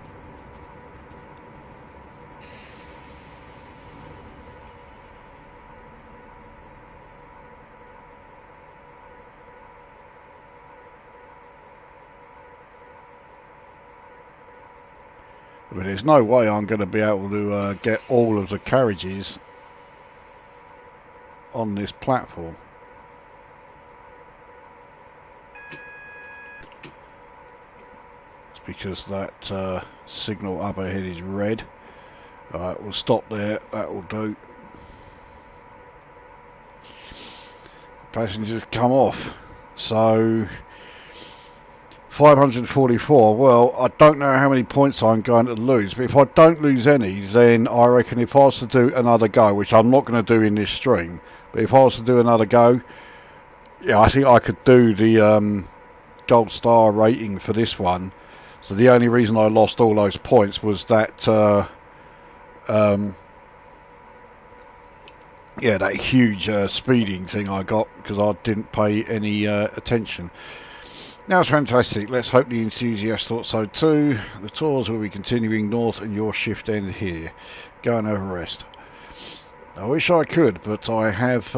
But there's no way I'm going to be able to get all of the carriages on this platform. It's because that signal up ahead is red. Alright, we'll stop there, that will do. Passengers come off. So 544, well, I don't know how many points I'm going to lose, but if I don't lose any, then I reckon if I was to do another go, which I'm not going to do in this stream, but if I was to do another go, yeah, I think I could do the gold star rating for this one. So the only reason I lost all those points was that yeah, that huge speeding thing I got because I didn't pay any attention. Now it's fantastic. Let's hope the enthusiast thought so too. The tours will be continuing north and your shift end here. Go and have a rest. I wish I could, but I have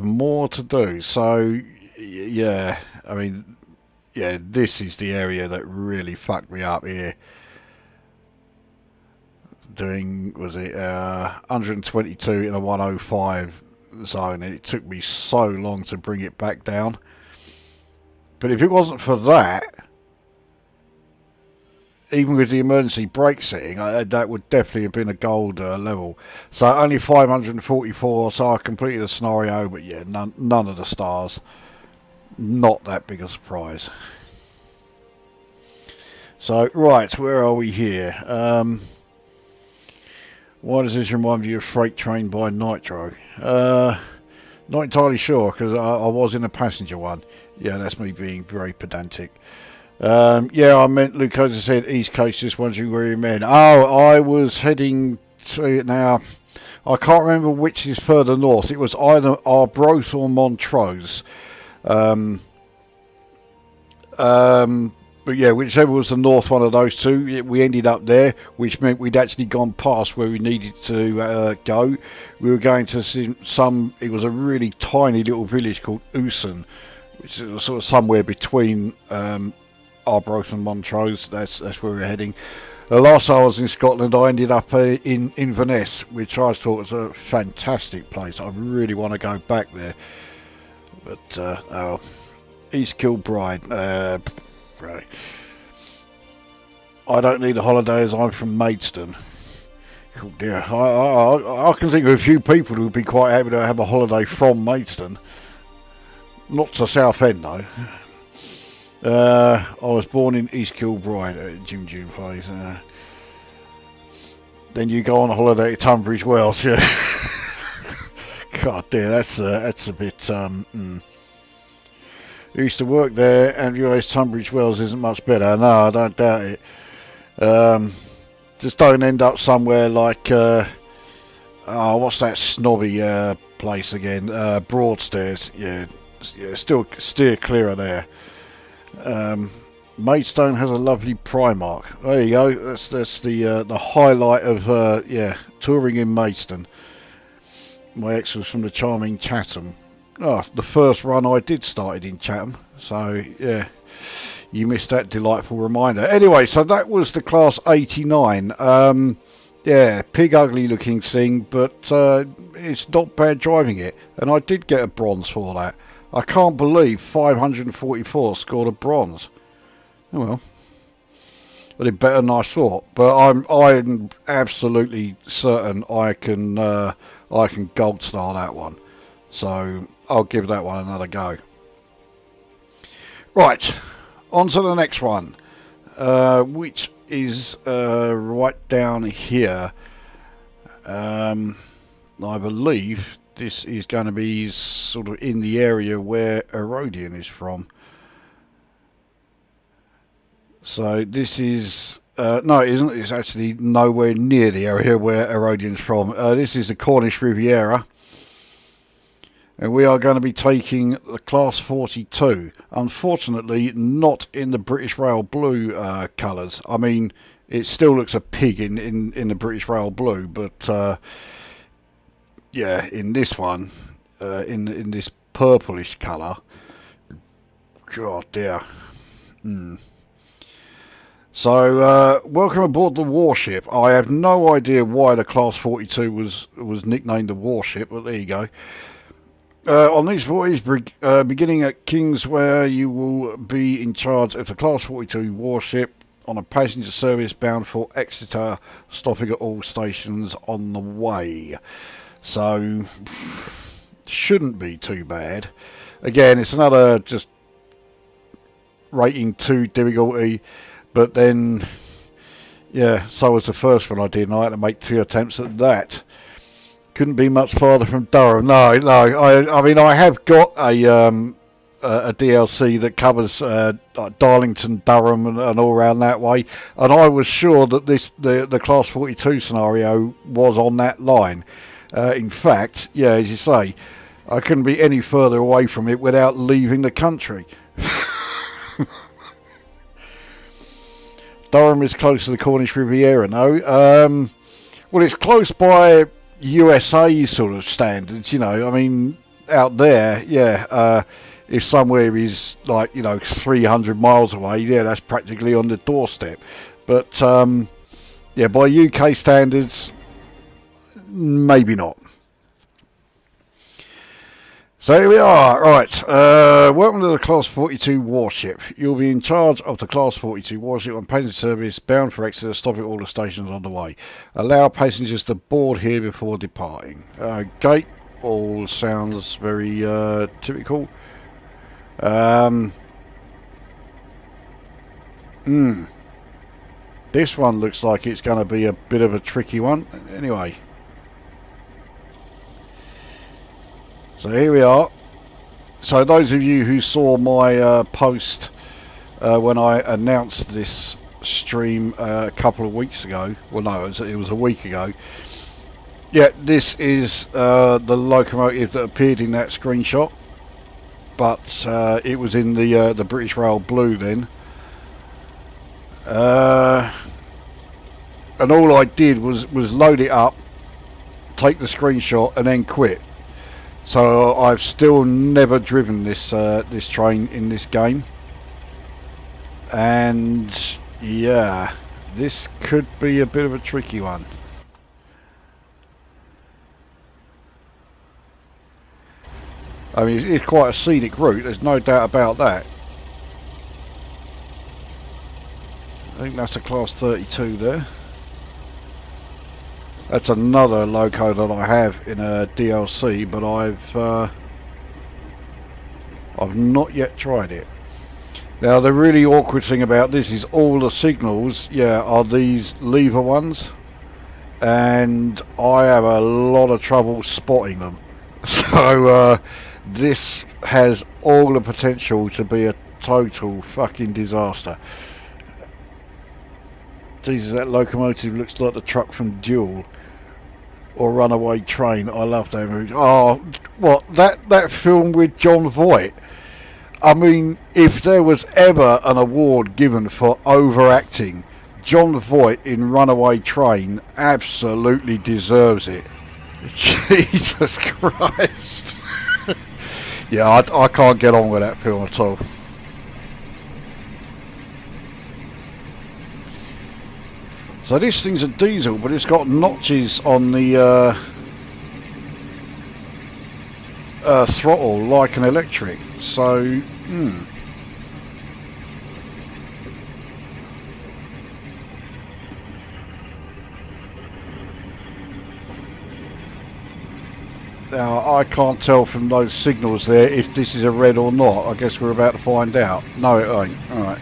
more to do. So yeah, I mean, yeah, this is the area that really fucked me up here. Doing, was it 122 in a 105 zone, and it took me so long to bring it back down. But if it wasn't for that, even with the emergency brake setting, that would definitely have been a gold level. So only 544, so I completed the scenario, but yeah, none of the stars. Not that big a surprise. So, right, where are we here? Why does this remind me of Freight Train by Nitro? Not entirely sure, because I was in a passenger one. Yeah, that's me being very pedantic. Yeah, I meant Lukozer said East Coast, just wondering where you meant. Oh, I was heading to, now, I can't remember which is further north. It was either Arbroath or Montrose. But yeah, whichever was the north one of those two, we ended up there, which meant we'd actually gone past where we needed to go. We were going to see it was a really tiny little village called Usen, which is sort of somewhere between Arbroath and Montrose. That's where we're heading. The last time I was in Scotland, I ended up in Inverness, which I thought was a fantastic place. I really want to go back there. But, East Kilbride. Right. I don't need a holiday as I'm from Maidstone. Oh dear. I can think of a few people who would be quite happy to have a holiday from Maidstone. Not to Southend though. I was born in East Kilbride at Jim Place. Then you go on a holiday to Tunbridge Wells. Yeah. God dear, that's a bit. I used to work there, and realise Tunbridge Wells isn't much better. No, I don't doubt it. Just don't end up somewhere like what's that snobby place again? Broadstairs. Yeah, still steer clear of there. Maidstone has a lovely Primark. There you go. That's the highlight of touring in Maidstone. My ex was from the charming Chatham. Oh, the first run I did started in Chatham, so yeah, you missed that delightful reminder. Anyway, so that was the Class 89. Yeah, pig ugly looking thing, but it's not bad driving it, and I did get a bronze for that. I can't believe 544 scored a bronze. Oh well, I did better than I thought, but I'm absolutely certain I can gold star that one. So I'll give that one another go. Right, on to the next one, which is right down here. I believe this is going to be sort of in the area where Erodian is from. So this is... no, it isn't. It's actually nowhere near the area where Erodian's from. This is the Cornish Riviera. And we are going to be taking the Class 42. Unfortunately, not in the British Rail Blue colours. I mean, it still looks a pig in the British Rail Blue, but yeah, in this one, in this purplish colour, God dear. So, welcome aboard the Warship. I have no idea why the Class 42 was nicknamed the Warship, but there you go. On this voyage, beginning at Kingsware, you will be in charge of the Class 42 Warship on a passenger service bound for Exeter, stopping at all stations on the way. So, shouldn't be too bad. Again, it's another just rating 2 difficulty, but then, yeah, so was the first one I did, and I had to make 2 attempts at that. Couldn't be much farther from Durham. No. I mean, I have got a DLC that covers Darlington, Durham, and all around that way. And I was sure that the Class 42 scenario was on that line. In fact, yeah, as you say, I couldn't be any further away from it without leaving the country. Durham is close to the Cornish Riviera, no? Well, it's close by USA sort of standards, you know. I mean, out there, yeah, if somewhere is like, 300 miles away, yeah, that's practically on the doorstep. But yeah, by UK standards, maybe not. So here we are. Right, welcome to the Class 42 Warship. You'll be in charge of the Class 42 Warship on passenger service bound for Exeter, stopping all the stations on the way. Allow passengers to board here before departing. Gate, all sounds very typical. This one looks like it's going to be a bit of a tricky one. Anyway, so here we are. So those of you who saw my post when I announced this stream a couple of weeks ago, well no, it was a week ago. Yeah, this is the locomotive that appeared in that screenshot, but it was in the British Rail blue then. And all I did was load it up, take the screenshot, and then quit. So I've still never driven this this train in this game, and yeah, this could be a bit of a tricky one. I mean, it's quite a scenic route, there's no doubt about that. I think that's a class 32 there. That's another loco that I have in a DLC, but I've not yet tried it. Now the really awkward thing about this is all the signals, yeah, are these lever ones, and I have a lot of trouble spotting them. So this has all the potential to be a total fucking disaster. Jesus, that locomotive looks like the truck from Duel or Runaway Train. I love that movie. Oh, what, that film with John Voight? I mean, if there was ever an award given for overacting, John Voight in Runaway Train absolutely deserves it. Jesus Christ. Yeah, I can't get on with that film at all. So this thing's a diesel, but it's got notches on the throttle like an electric. So, Now I can't tell from those signals there if this is a red or not. I guess we're about to find out. No, it ain't. All right.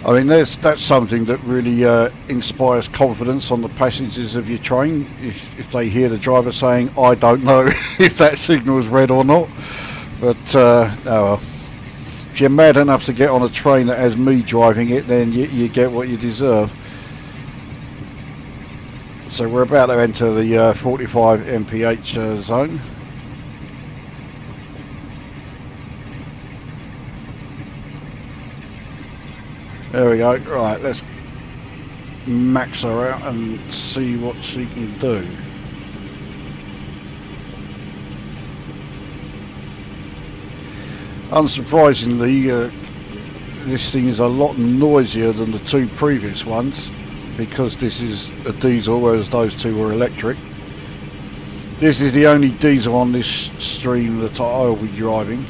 I mean, that's something that really inspires confidence on the passengers of your train. If they hear the driver saying, "I don't know if that signal is red or not," but oh well. If you're mad enough to get on a train that has me driving it, then you get what you deserve. So we're about to enter the 45 mph zone. There we go. Right, let's max her out and see what she can do. Unsurprisingly, this thing is a lot noisier than the two previous ones because this is a diesel, whereas those two were electric. This is the only diesel on this stream that I'll be driving.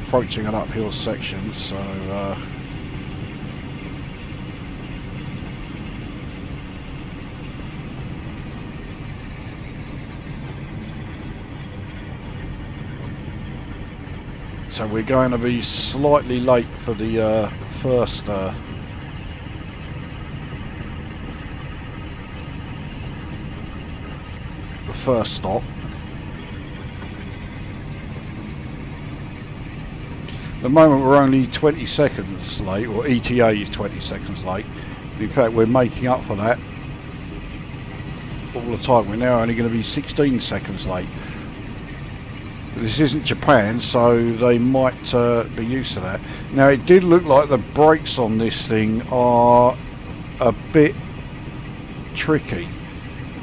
Approaching an uphill section, so we're going to be slightly late for the first stop. At the moment we're only 20 seconds late, or ETA is 20 seconds late. In fact, we're making up for that all the time. We're now only going to be 16 seconds late. This isn't Japan, so they might be used to that. Now, it did look like the brakes on this thing are a bit tricky.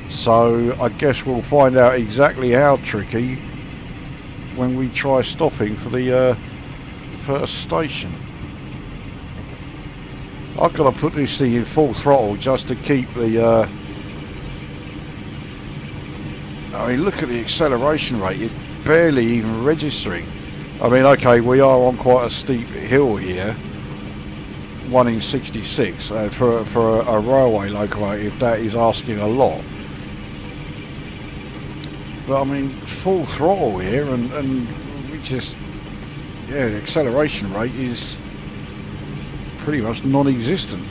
So I guess we'll find out exactly how tricky when we try stopping for the first station. I've got to put this thing in full throttle just to keep the I mean, look at the acceleration rate, it's barely even registering. I mean, okay, we are on quite a steep hill here, 1 in 66, for a railway locomotive that is asking a lot. But I mean, full throttle here, and we just, yeah, the acceleration rate is pretty much non-existent.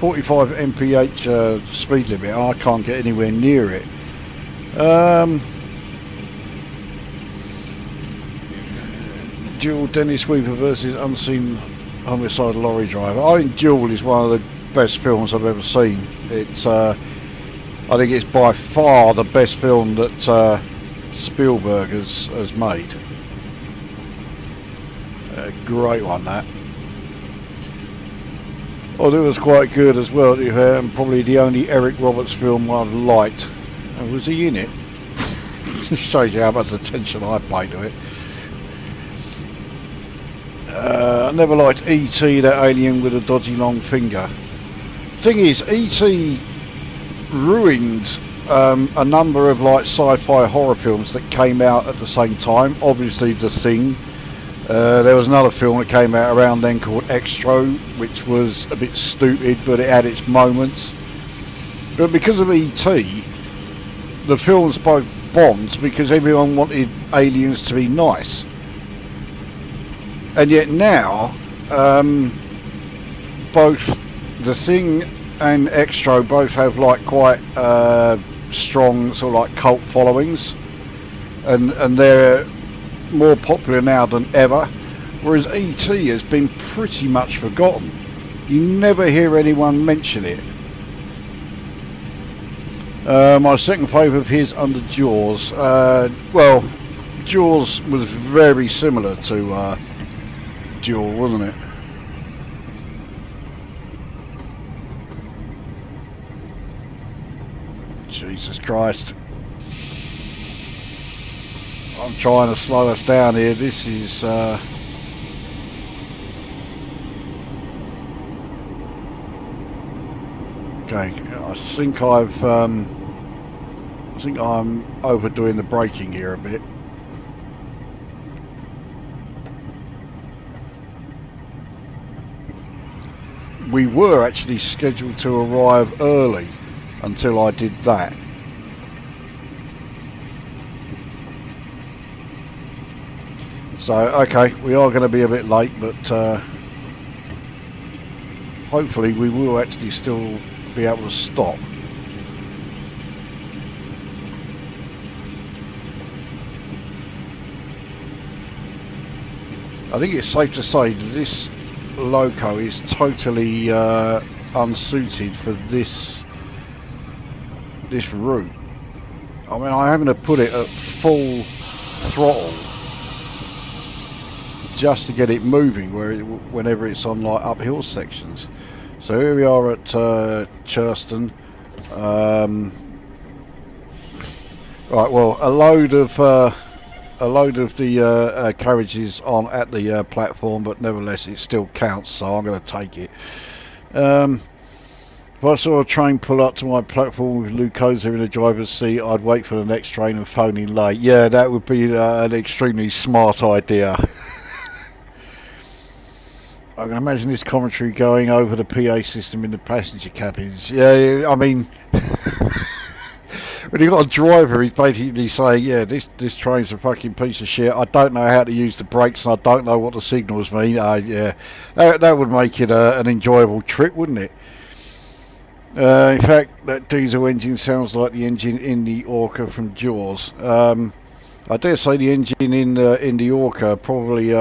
.45 mph speed limit. I can't get anywhere near it. Duel Dennis Weaver versus Unseen Homicide Lorry Driver. I think Duel is one of the best films I've ever seen. It's I think it's by far the best film that Spielberg has made. A great one, that. Oh, it was quite good as well. Probably the only Eric Roberts film I've liked. And was he in it? Shows you how much attention I pay to it. I never liked E.T., that alien with a dodgy long finger. Thing is, E.T. ruined a number of like sci-fi horror films that came out at the same time. Obviously, The Thing. There was another film that came out around then called Extro, which was a bit stupid, but it had its moments. But because of E.T., the films both bombed because everyone wanted aliens to be nice. And yet now, both The Thing and Extro both have like quite strong sort of like cult followings, and they're more popular now than ever, whereas E.T. has been pretty much forgotten. You never hear anyone mention it. My second favourite of his under Jaws. Well, Jaws was very similar to Duel, wasn't it? Jesus Christ. I'm trying to slow us down here. This is okay. I think I'm overdoing the braking here a bit. We were actually scheduled to arrive early until I did that. So, okay, we are going to be a bit late, but hopefully we will actually still be able to stop. I think it's safe to say that this Loco is totally unsuited for this route. I mean, I'm having to put it at full throttle just to get it moving whenever it's on like uphill sections. So here we are at Churston. Right, well, a load of the carriages on at the platform, but nevertheless it still counts, so I'm going to take it. If I saw a train pull up to my platform with Lukozer in the driver's seat, I'd wait for the next train and phone in late. Yeah, that would be an extremely smart idea. I can imagine this commentary going over the PA system in the passenger cabins. Yeah, I mean, when you've got a driver, he's basically saying, yeah, this train's a fucking piece of shit. I don't know how to use the brakes and I don't know what the signals mean. Yeah, that would make it an enjoyable trip, wouldn't it? In fact, that diesel engine sounds like the engine in the Orca from Jaws. I dare say the engine in the Orca probably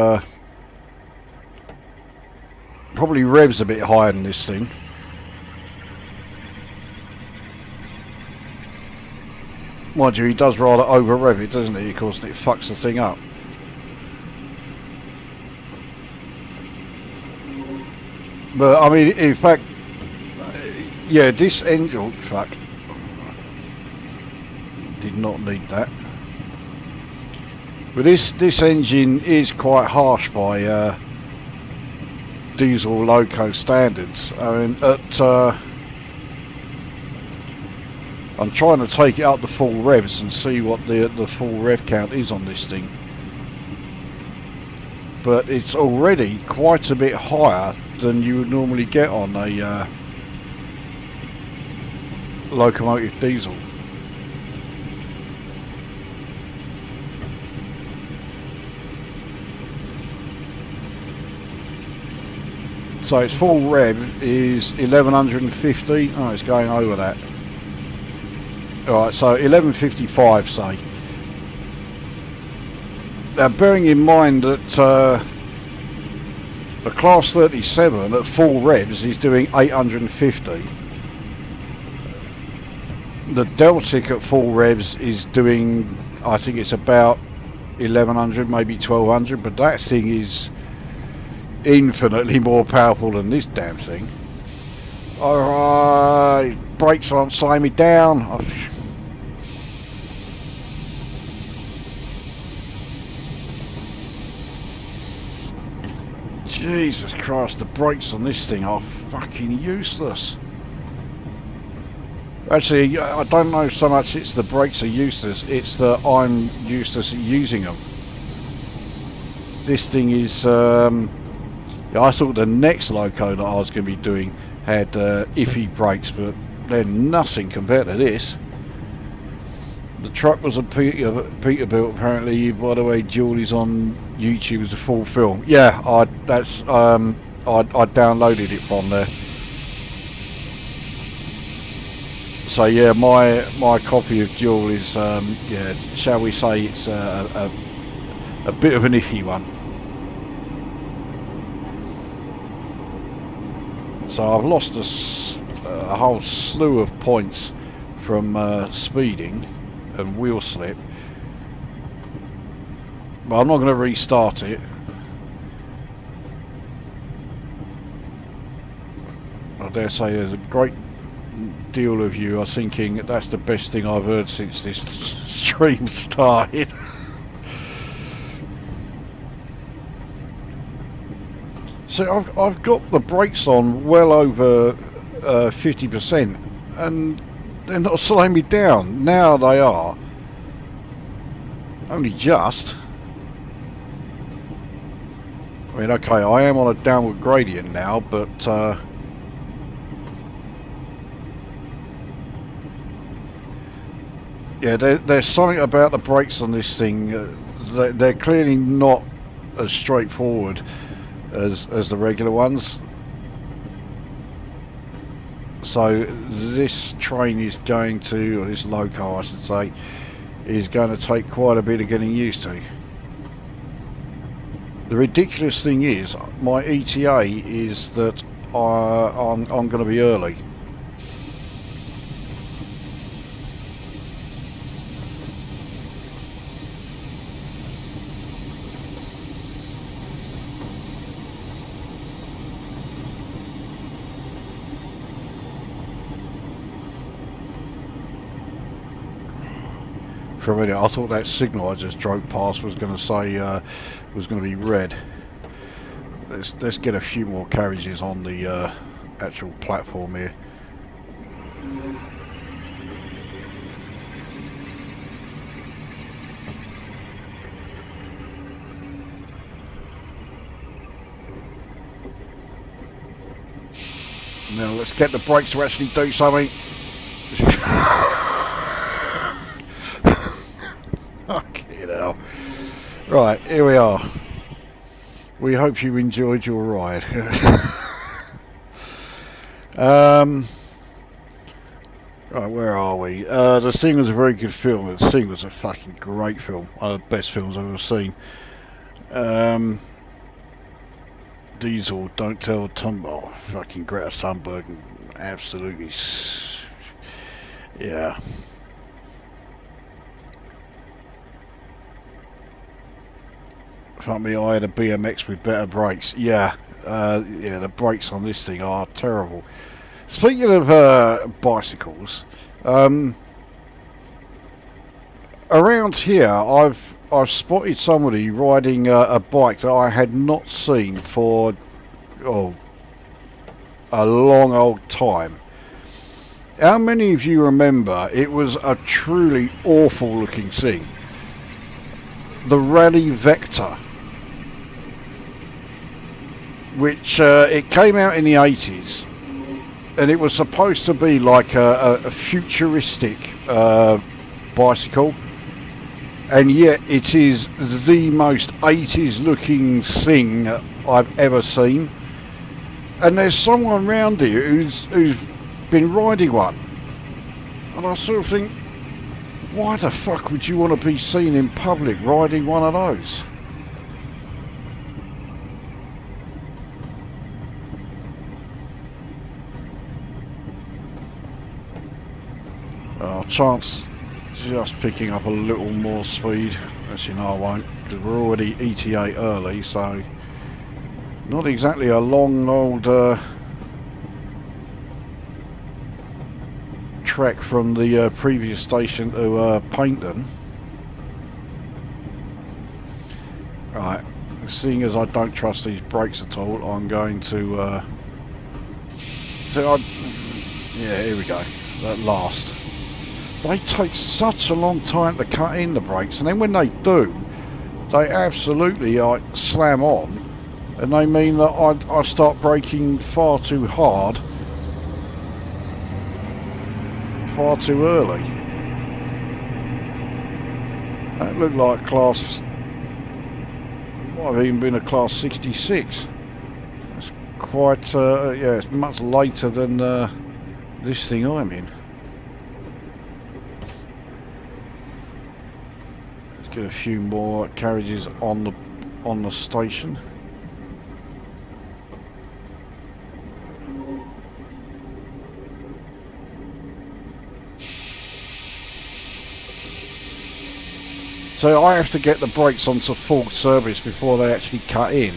revs a bit higher than this thing. Mind you, he does rather over rev it, doesn't he? Of course, it fucks the thing up. But I mean, in fact, yeah, this engine, oh, fuck, did not need that. But this engine is quite harsh by diesel loco standards. I mean, I'm trying to take it up to full revs and see what the full rev count is on this thing. But it's already quite a bit higher than you would normally get on a locomotive diesel. So its full rev is 1150. Oh, it's going over that. Alright, so 1155 say. Now bearing in mind that the Class 37 at full revs is doing 850. The Deltic at full revs is doing, I think it's about 1100, maybe 1200, but that thing is infinitely more powerful than this damn thing. Alright, brakes aren't slowing me down. Jesus Christ, the brakes on this thing are fucking useless. Actually, I don't know so much it's the brakes are useless, it's that I'm useless at using them. This thing is, I thought the next loco that I was going to be doing had iffy brakes, but they're nothing compared to this. The truck was a Peterbilt apparently. By the way, Julie's on YouTube as a full film. Yeah, I downloaded it from there. So yeah, my copy of Jewel is yeah, shall we say it's a bit of an iffy one. So I've lost a whole slew of points from speeding and wheel slip, but I'm not going to restart it. I dare say there's a great deal of you are thinking that's the best thing I've heard since this stream started. So I've got the brakes on well over 50% and they're not slowing me down. Now they are. Only just. I mean, okay, I am on a downward gradient now, but yeah, there's something about the brakes on this thing. They're clearly not as straightforward as the regular ones. So this train is going to, or this loco I should say, is going to take quite a bit of getting used to. The ridiculous thing is, my ETA is that I'm going to be early. For a minute I thought that signal I just drove past was going to say was going to be red. Let's get a few more carriages on the actual platform here. Now let's get the brakes to actually do something. Fucking hell. Right, here we are. We hope you enjoyed your ride. Right, where are we? The Thing was a very good film. The Thing was a fucking great film. One of the best films I've ever seen. Diesel, Don't Tell Tumble. Fucking Greta Thunberg. Absolutely. Yeah. Fuck me, I had a BMX with better brakes. Yeah, yeah, the brakes on this thing are terrible. Speaking of bicycles, around here I've spotted somebody riding a bike that I had not seen for oh, a long old time. How many of you remember it was a truly awful looking thing? The Rally Vector, which it came out in the 80s, and it was supposed to be like a futuristic bicycle, and yet it is the most 80s looking thing I've ever seen. And there's someone round here who's been riding one, and I sort of think, why the fuck would you want to be seen in public riding one of those? Chance just picking up a little more speed. Actually no, I won't, because we're already ETA early, so not exactly a long old trek from the previous station to Paynton. Right, seeing as I don't trust these brakes at all, I'm going to yeah, here we go, at last. They take such a long time to cut in the brakes, and then when they do, they absolutely like slam on, and they mean that I start braking far too hard, far too early. That looked like class, might have even been a class 66. That's quite, yeah, it's much later than this thing I'm in. Let's get a few more carriages on the station. So I have to get the brakes onto full service before they actually cut in.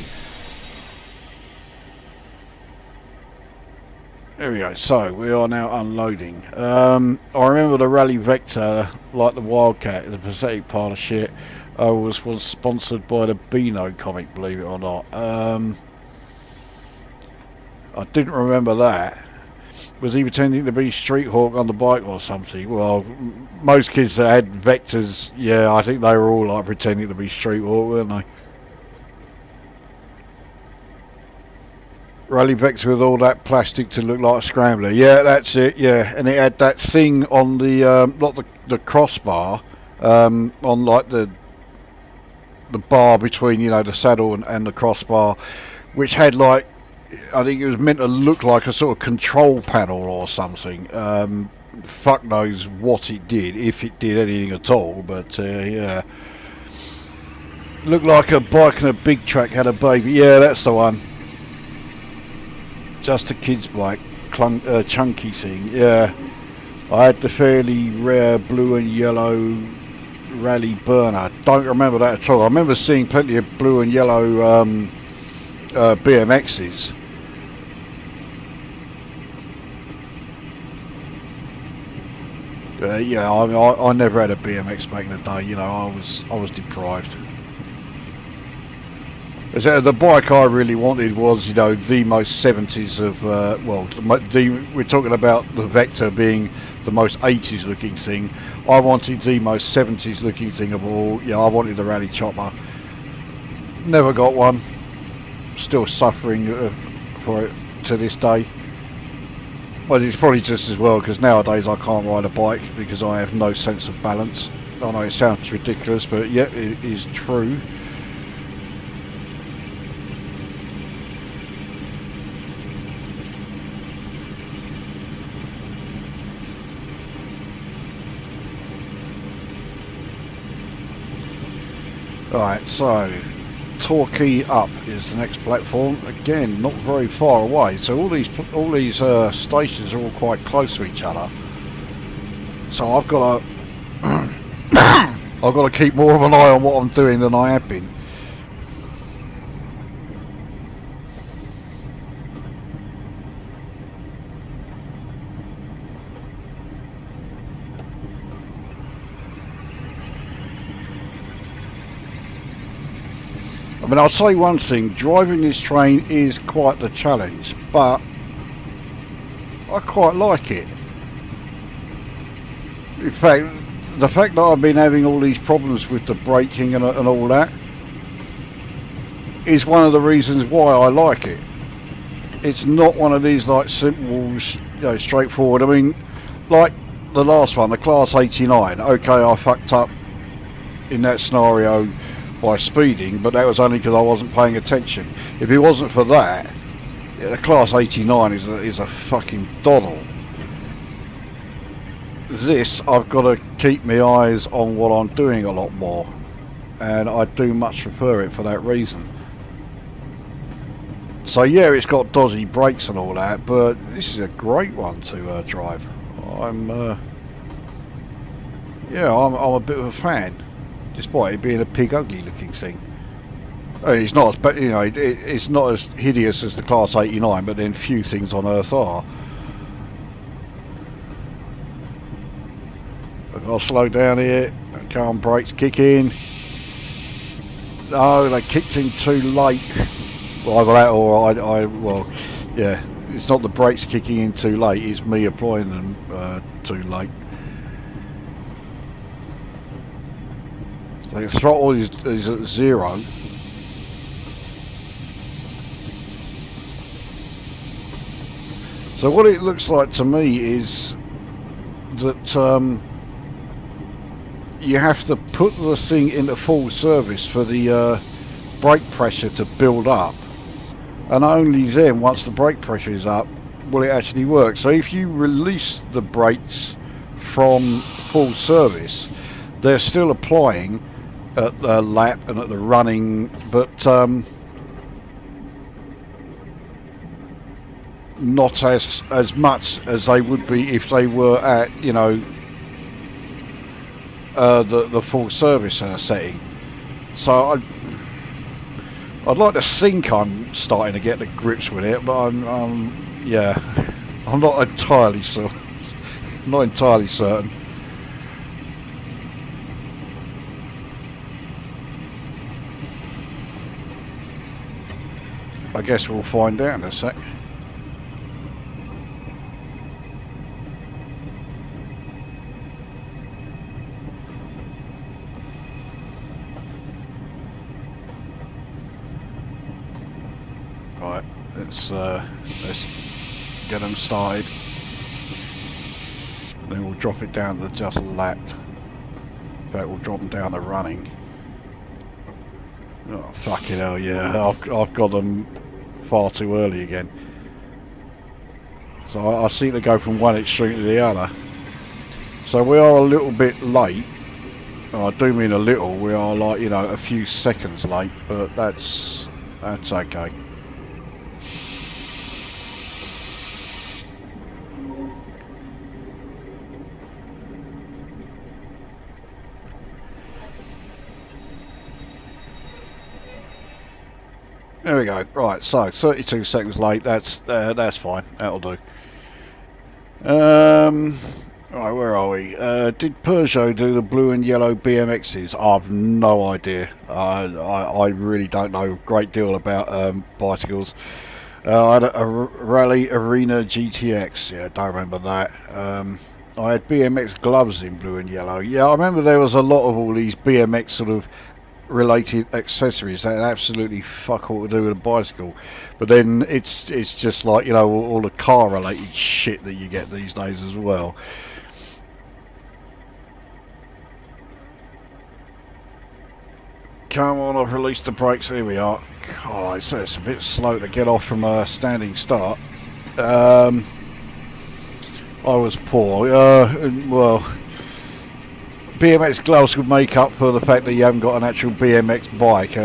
There we go, so we are now unloading. I remember the Rally Vector, like the Wildcat, is a pathetic pile of shit. Was sponsored by the Beano comic, believe it or not. I didn't remember that. Was he pretending to be Street Hawk on the bike or something? Well, most kids that had Vectors, yeah, I think they were all like pretending to be Street Hawk, weren't they? Rally Vector with all that plastic to look like a scrambler. Yeah, that's it, yeah. And it had that thing on the, not the crossbar, on like the bar between, you know, the saddle and the crossbar, which had like, I think it was meant to look like a sort of control panel or something. Fuck knows what it did, if it did anything at all, but yeah. Looked like a bike and a big track had a baby. Yeah, that's the one. Just a kid's bike, chunky thing, yeah. I had the fairly rare blue and yellow Rally Burner. Don't remember that at all. I remember seeing plenty of blue and yellow BMXs. Yeah, I never had a BMX back in the day. You know, I was deprived. The bike I really wanted was, you know, the most 70s of, well, we're talking about the Vector being the most 80s looking thing. I wanted the most 70s looking thing of all. Yeah, I wanted the Rally Chopper. Never got one. Still suffering for it to this day. Well, it's probably just as well, because nowadays I can't ride a bike because I have no sense of balance. I know it sounds ridiculous, but yeah, it is true. Right, so Torquay Up is the next platform. Again, not very far away. So all these stations are all quite close to each other. So I've got to I've got to keep more of an eye on what I'm doing than I have been. I mean, I'll say one thing, driving this train is quite the challenge, but I quite like it. In fact, the fact that I've been having all these problems with the braking and all that is one of the reasons why I like it. It's not one of these like simple, straightforward. I mean, like the last one, the Class 89. Okay, I fucked up in that scenario by speeding, but that was only because I wasn't paying attention. If it wasn't for that, the Class 89 is a fucking doddle. This, I've got to keep my eyes on what I'm doing a lot more, and I do much prefer it for that reason. So yeah, it's got dodgy brakes and all that, but this is a great one to drive. I'm a bit of a fan, despite it being a pig ugly looking thing. It's not as, but it's not as hideous as the Class 89, but then few things on earth are. I'll slow down here. Come on, brakes kick in. No, they kicked in too late. Well, either that or well, yeah, it's not the brakes kicking in too late, it's me applying them too late. So the throttle is at 0. So what it looks like to me is that you have to put the thing into full service for the brake pressure to build up, and only then, once the brake pressure is up, will it actually work. So if you release the brakes from full service, they're still applying at the lap and at the running, but not as much as they would be if they were at the full service setting. So I'd like to think I'm starting to get the grips with it, but I'm not entirely certain. I guess we'll find out in a sec. Right, let's get them started. Then we'll drop it down to just lapped. In fact, we'll drop them down to running. Oh fucking hell, yeah! I've got them far too early again. So I seem to go from one extreme to the other. So we are a little bit late. I do mean a little. We are like a few seconds late, but that's okay. There we go. Right, so 32 seconds late. That's fine. That'll do. Right, where are we? Did Peugeot do the blue and yellow BMXs? I've no idea. I really don't know a great deal about bicycles. I had a Rally Arena GTX. Yeah, don't remember that. I had BMX gloves in blue and yellow. Yeah, I remember there was a lot of all these BMX sort of related accessories that had absolutely fuck all to do with a bicycle, but then it's just like all the car related shit that you get these days as well. Come on, I've released the brakes. Here we are. Oh, it's a bit slow to get off from a standing start. I was poor. Well, BMX gloves would make up for the fact that you haven't got an actual BMX bike.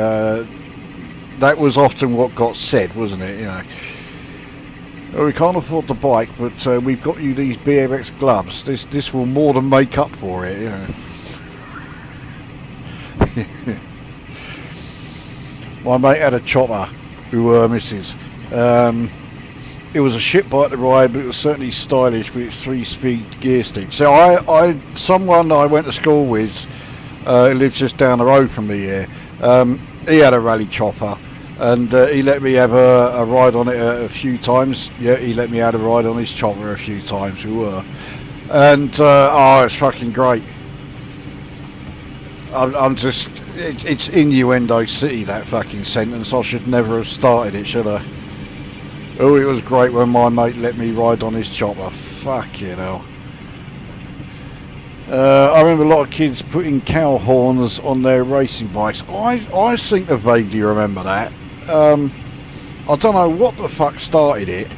That was often what got said, wasn't it? Oh, we can't afford the bike, but we've got you these BMX gloves. This will more than make up for it, My mate had a chopper who misses. It was a shit bike to ride, but it was certainly stylish with its 3-speed gear stick. So someone I went to school with, who lives just down the road from me here, He had a rally chopper, and he let me have a ride on it a few times. Yeah, he let me have a ride on his chopper a few times. We were, and oh, it's fucking great. I'm just, it's innuendo city, that fucking sentence. I should never have started it, should I? Oh, it was great when my mate let me ride on his chopper. Fuck you know. I remember a lot of kids putting cow horns on their racing bikes. I seem to vaguely remember that. I don't know what the fuck started it.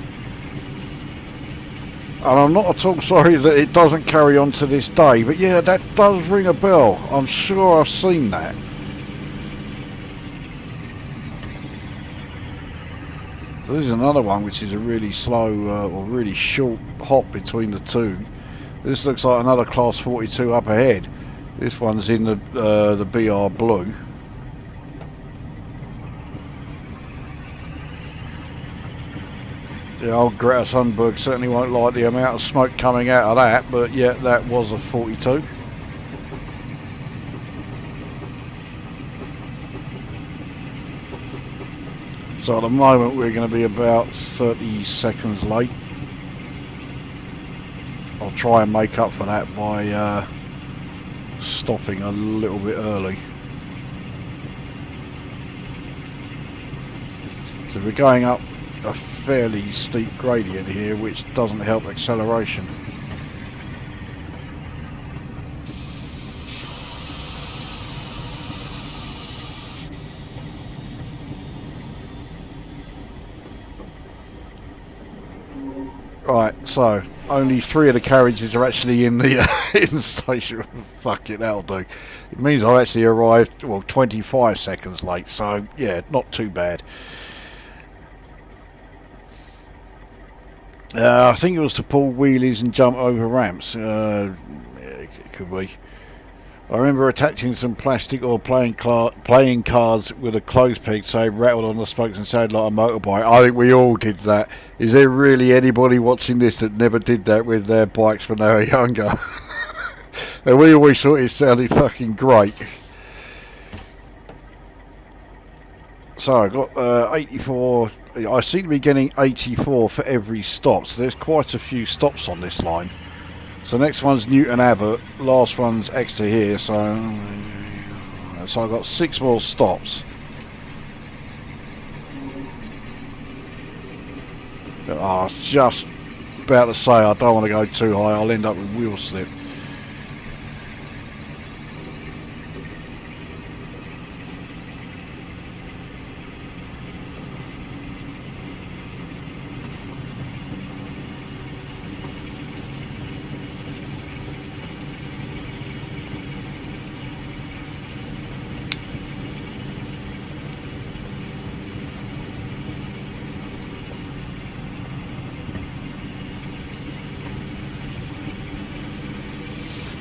And I'm not at all sorry that it doesn't carry on to this day. But yeah, that does ring a bell. I'm sure I've seen that. This is another one which is a really slow or really short hop between the two. This looks like another class 42 up ahead. This one's in the BR blue. The old Greta Thunberg certainly won't like the amount of smoke coming out of that, but yeah, that was a 42. So at the moment we're going to be about 30 seconds late. I'll try and make up for that by stopping a little bit early. So we're going up a fairly steep gradient here, which doesn't help acceleration. Right, so only 3 of the carriages are actually in the in the station. Fucking hell, dude. It means I actually arrived, well, 25 seconds late, so yeah, not too bad. I think it was to pull wheelies and jump over ramps. Yeah, it could be. I remember attaching some plastic or playing cards with a clothes peg so it rattled on the spokes and sounded like a motorbike. I think we all did that. Is there really anybody watching this that never did that with their bikes when they were younger? And we always thought it sounded fucking great. So I got 84. I seem to be getting 84 for every stop, so there's quite a few stops on this line. So next one's Newton Abbot, last one's Exeter here, so I've got 6 more stops. I was just about to say I don't want to go too high, I'll end up with wheel slip.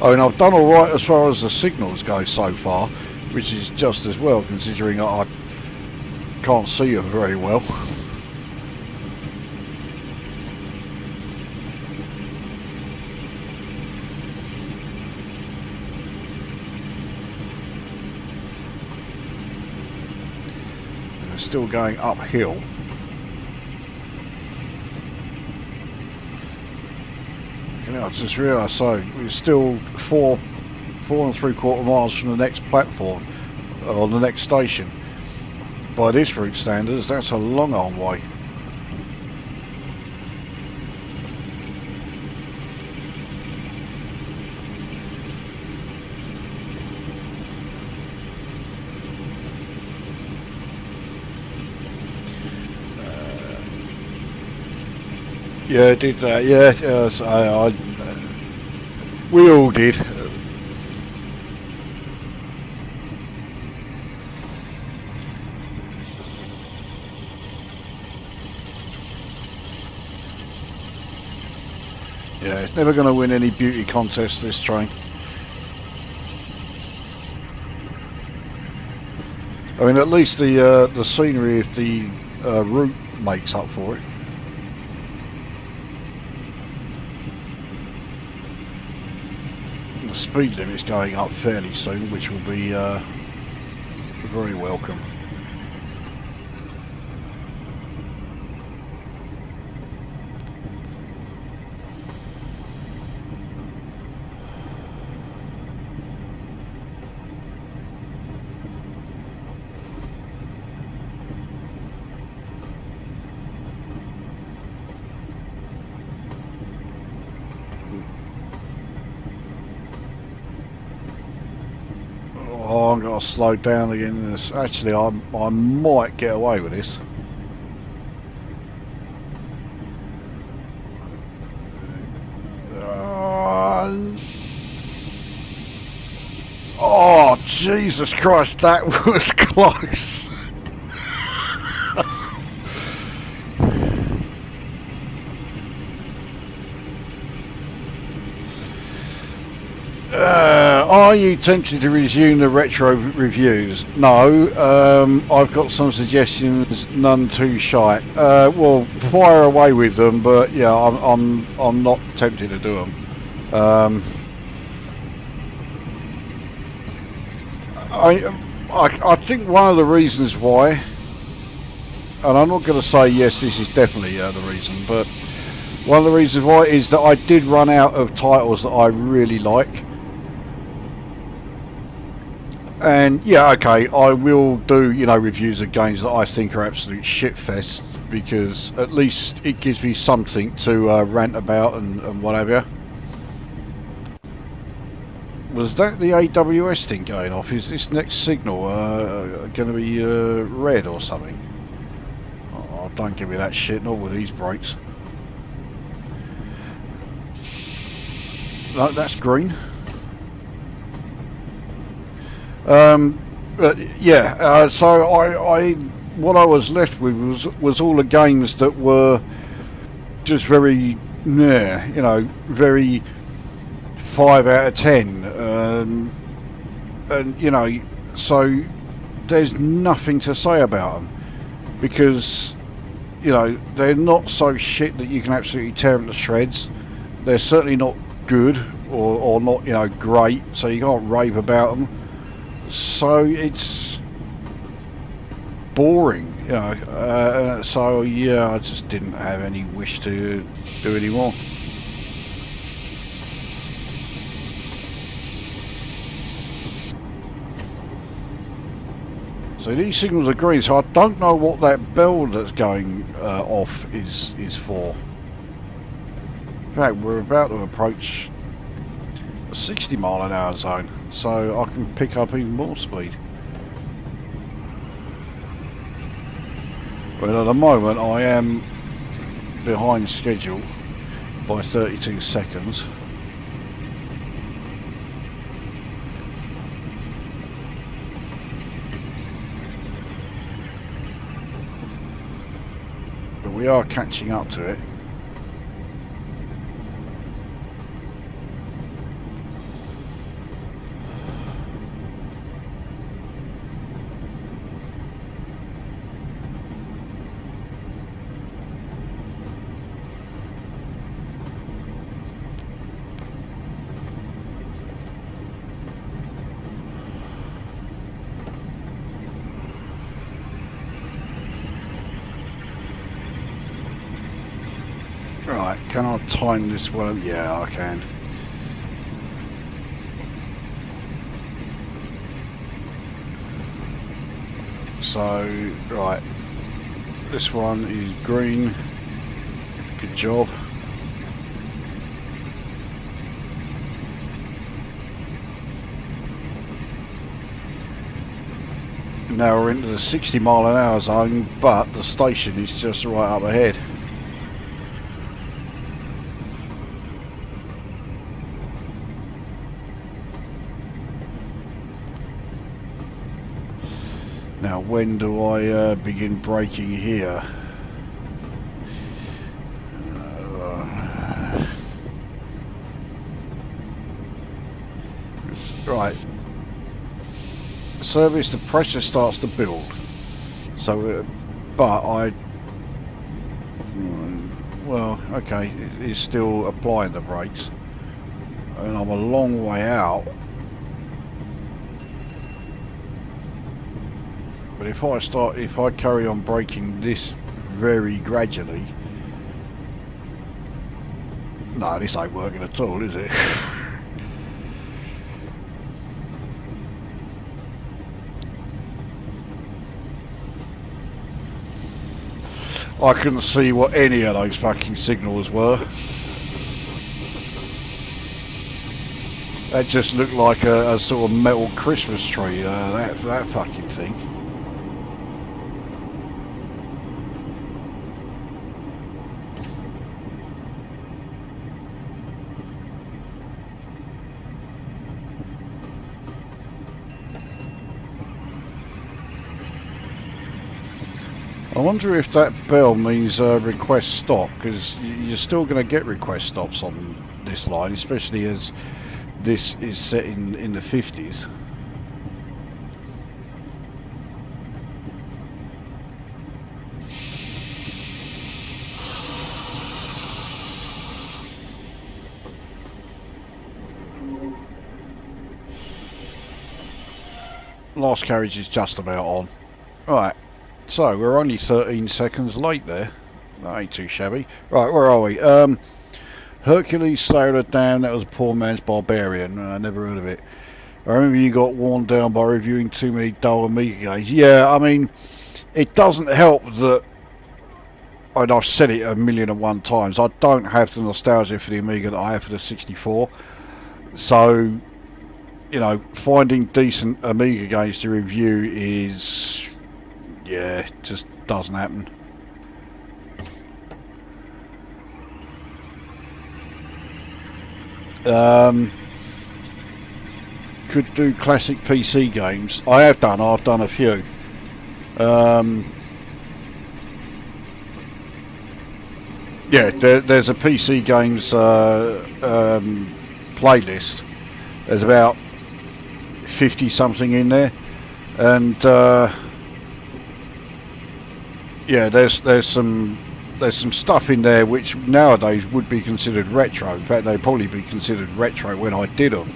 I mean, I've done alright as far as the signals go so far, which is just as well considering I can't see them very well. And we're still going uphill. You know, I just realised, so we're still 4 3/4 miles from the next platform, or the next station. By this route standards, that's a long old way. Yeah, did that. Yeah, yes, we all did. Yeah, it's never going to win any beauty contest, this train. I mean, at least the scenery of the route makes up for it. The speed limit's going up fairly soon, which will be very welcome. Oh, I'm going to slow down again. Actually, I might get away with this. Oh, Jesus Christ, that was close. Are you tempted to resume the retro reviews? No, I've got some suggestions, none too shy. Well, fire away with them, but yeah, I'm not tempted to do them. I think one of the reasons why, and I'm not going to say yes, this is definitely the reason, but one of the reasons why is that I did run out of titles that I really like. And yeah, okay, I will do, you know, reviews of games that I think are absolute shitfest, because at least it gives me something to rant about and whatever. Was that the AWS thing going off? Is this next signal going to be red or something? Oh, don't give me that shit, not with these brakes. No, that's green. Yeah, so I what I was left with was all the games that were just very, yeah, you know, very 5 out of 10, and you know, so there's nothing to say about them, because you know they're not so shit that you can absolutely tear them to shreds. They're certainly not good or not, you know, great, so you can't rave about them. So it's boring, you know. So yeah, I just didn't have any wish to do any more. So these signals are green, so I don't know what that bell that's going off is for. In fact, we're about to approach a 60-mile-an-hour zone, so I can pick up even more speed. But at the moment I am behind schedule by 32 seconds. But we are catching up to it. Right, can I time this well? Yeah, I can. So, right, this one is green. Good job. Now we're into the 60-mile-an-hour zone, but the station is just right up ahead. Now, when do I begin braking here? Right. Service, the pressure starts to build. So, but well, okay, it is still applying the brakes. And I'm a long way out. But if I carry on braking this very gradually, no, this ain't working at all, is it? I couldn't see what any of those fucking signals were. That just looked like a sort of metal Christmas tree, that fucking thing. I wonder if that bell means request stop, because you're still going to get request stops on this line, especially as this is set in the 50s. Last carriage is just about on. Right. So, we're only 13 seconds late there. That ain't too shabby. Right, where are we? Hercules sailed down, that was a poor man's barbarian. I never heard of it. I remember you got worn down by reviewing too many dull Amiga games. Yeah, I mean, it doesn't help that, and I've said it 1,000,001 times, I don't have the nostalgia for the Amiga that I have for the 64. So, you know, finding decent Amiga games to review is... yeah, it just doesn't happen. Could do classic PC games. I've done a few. Yeah, there's a PC games playlist. There's about 50 something in there, and yeah, there's some stuff in there which nowadays would be considered retro. In fact, they'd probably be considered retro when I did them.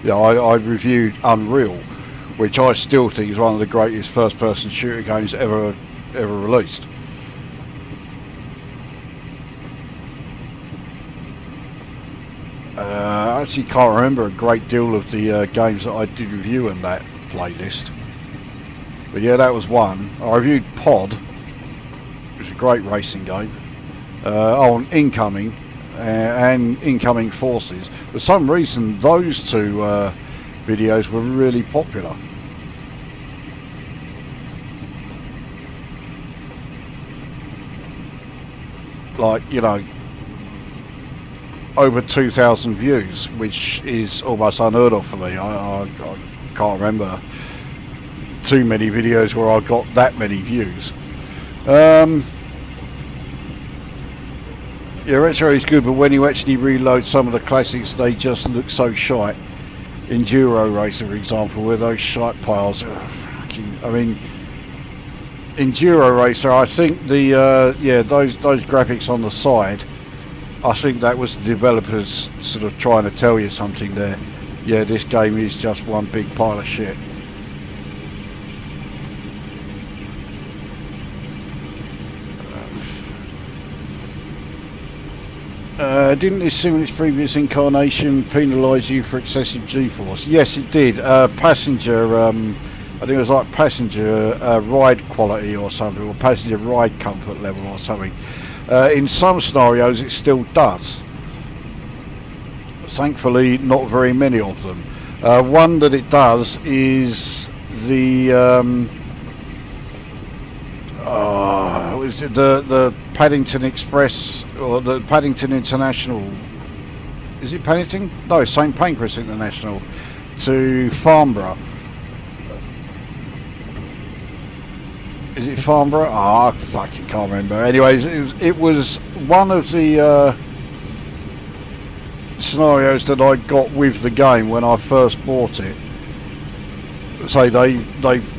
You know, I reviewed Unreal, which I still think is one of the greatest first-person shooter games ever released. I actually can't remember a great deal of the games that I did review in that playlist. But yeah, that was one. I reviewed Pod, which is a great racing game, on Incoming and Incoming Forces. For some reason, those two videos were really popular. Like, you know, over 2,000 views, which is almost unheard of for me. I can't remember too many videos where I got that many views. Yeah, retro is good, but when you actually reload some of the classics, they just look so shite. Enduro Racer, for example, where those shite piles are fucking... I mean, Enduro Racer, I think the yeah, those graphics on the side, I think that was the developers sort of trying to tell you something there. Yeah, this game is just one big pile of shit. Didn't this sim in its previous incarnation penalise you for excessive G-force? Yes, it did. Passenger, I think it was like passenger ride quality or something, or passenger ride comfort level or something. In some scenarios it still does. Thankfully, not very many of them. One that it does is the was it the Paddington Express or the Paddington International? Is it Paddington? No, St Pancras International to Farnborough. Is it Farnborough? Oh, I fucking can't remember. Anyways, it was one of the scenarios that I got with the game when I first bought it. So they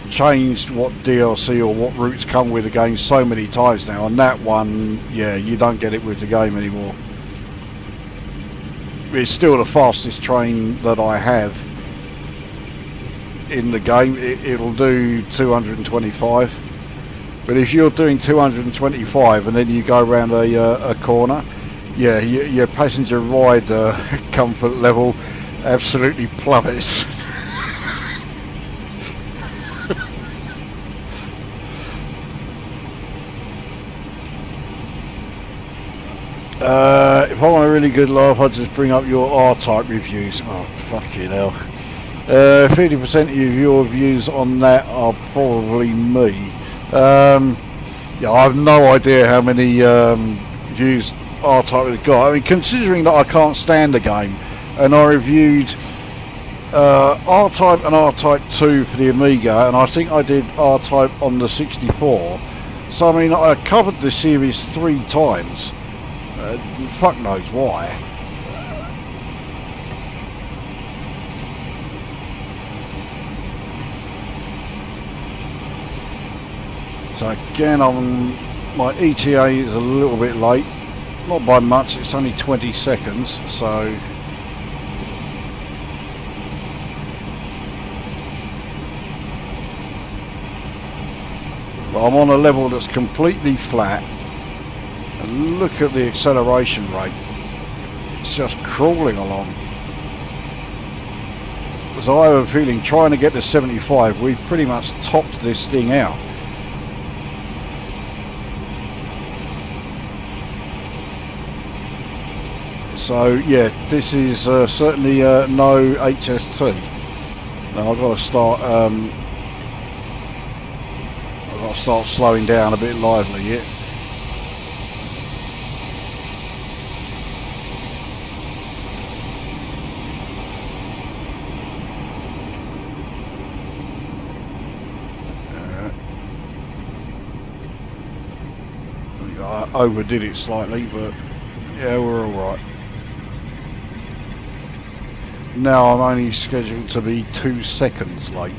changed what DLC or what routes come with the game so many times now, and that one, yeah, you don't get it with the game anymore. It's still the fastest train that I have in the game, it'll do 225. But if you're doing 225 and then you go around a corner, yeah, your passenger ride comfort level absolutely plummets. If I want a really good laugh, I'd just bring up your R-Type reviews. Oh, fucking hell. 50% of your views on that are probably me. Yeah, I have no idea how many views R-Type has got. I mean, considering that I can't stand the game, and I reviewed R-Type and R-Type 2 for the Amiga, and I think I did R-Type on the 64. So, I mean, I covered the series 3 times. Fuck knows why. So again, my ETA is a little bit late, not by much, it's only 20 seconds, so but I'm on a level that's completely flat, and look at the acceleration rate, it's just crawling along. So I have a feeling trying to get to 75, we've pretty much topped this thing out. So yeah, this is certainly no HST. Now I've got to start slowing down a bit lively here. I overdid it slightly, but yeah, we're all right. Now I'm only scheduled to be 2 seconds late.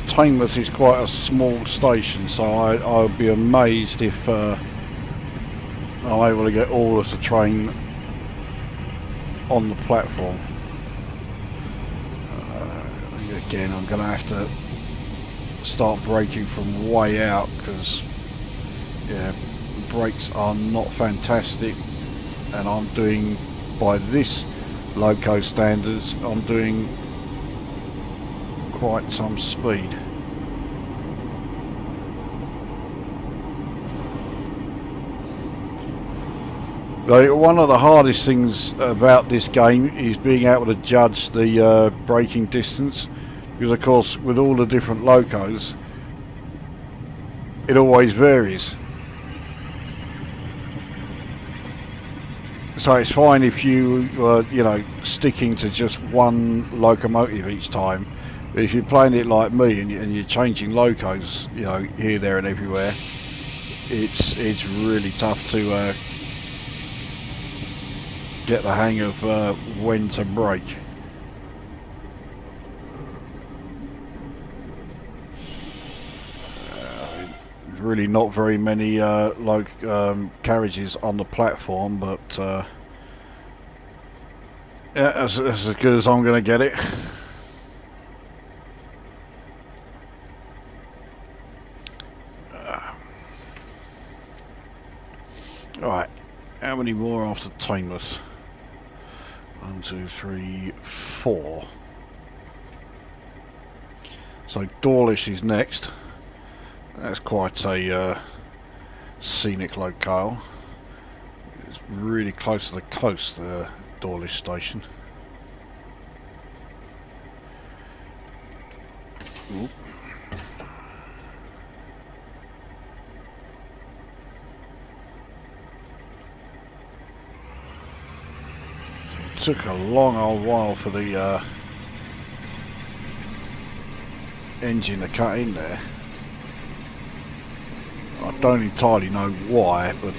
Teignmouth is quite a small station, so I'll be amazed if I'm able to get all of the train on the platform. Again, I'm going to have to start braking from way out, because yeah, brakes are not fantastic, and I'm doing, by this loco standards, I'm doing quite some speed. So one of the hardest things about this game is being able to judge the braking distance, because of course with all the different locos it always varies. So it's fine if you you know, sticking to just one locomotive each time, but if you're playing it like me and you're changing locos, you know, here, there and everywhere, it's really tough to get the hang of when to brake. Really not very many carriages on the platform, but yeah, that's as good as I'm going to get it. Right, how many more after Teignmouth? 1, 2, 3, 4. So Dawlish is next. That's quite a scenic locale. It's really close to the coast, the Dawlish station. Oop. It took a long old while for the engine to cut in there. I don't entirely know why, but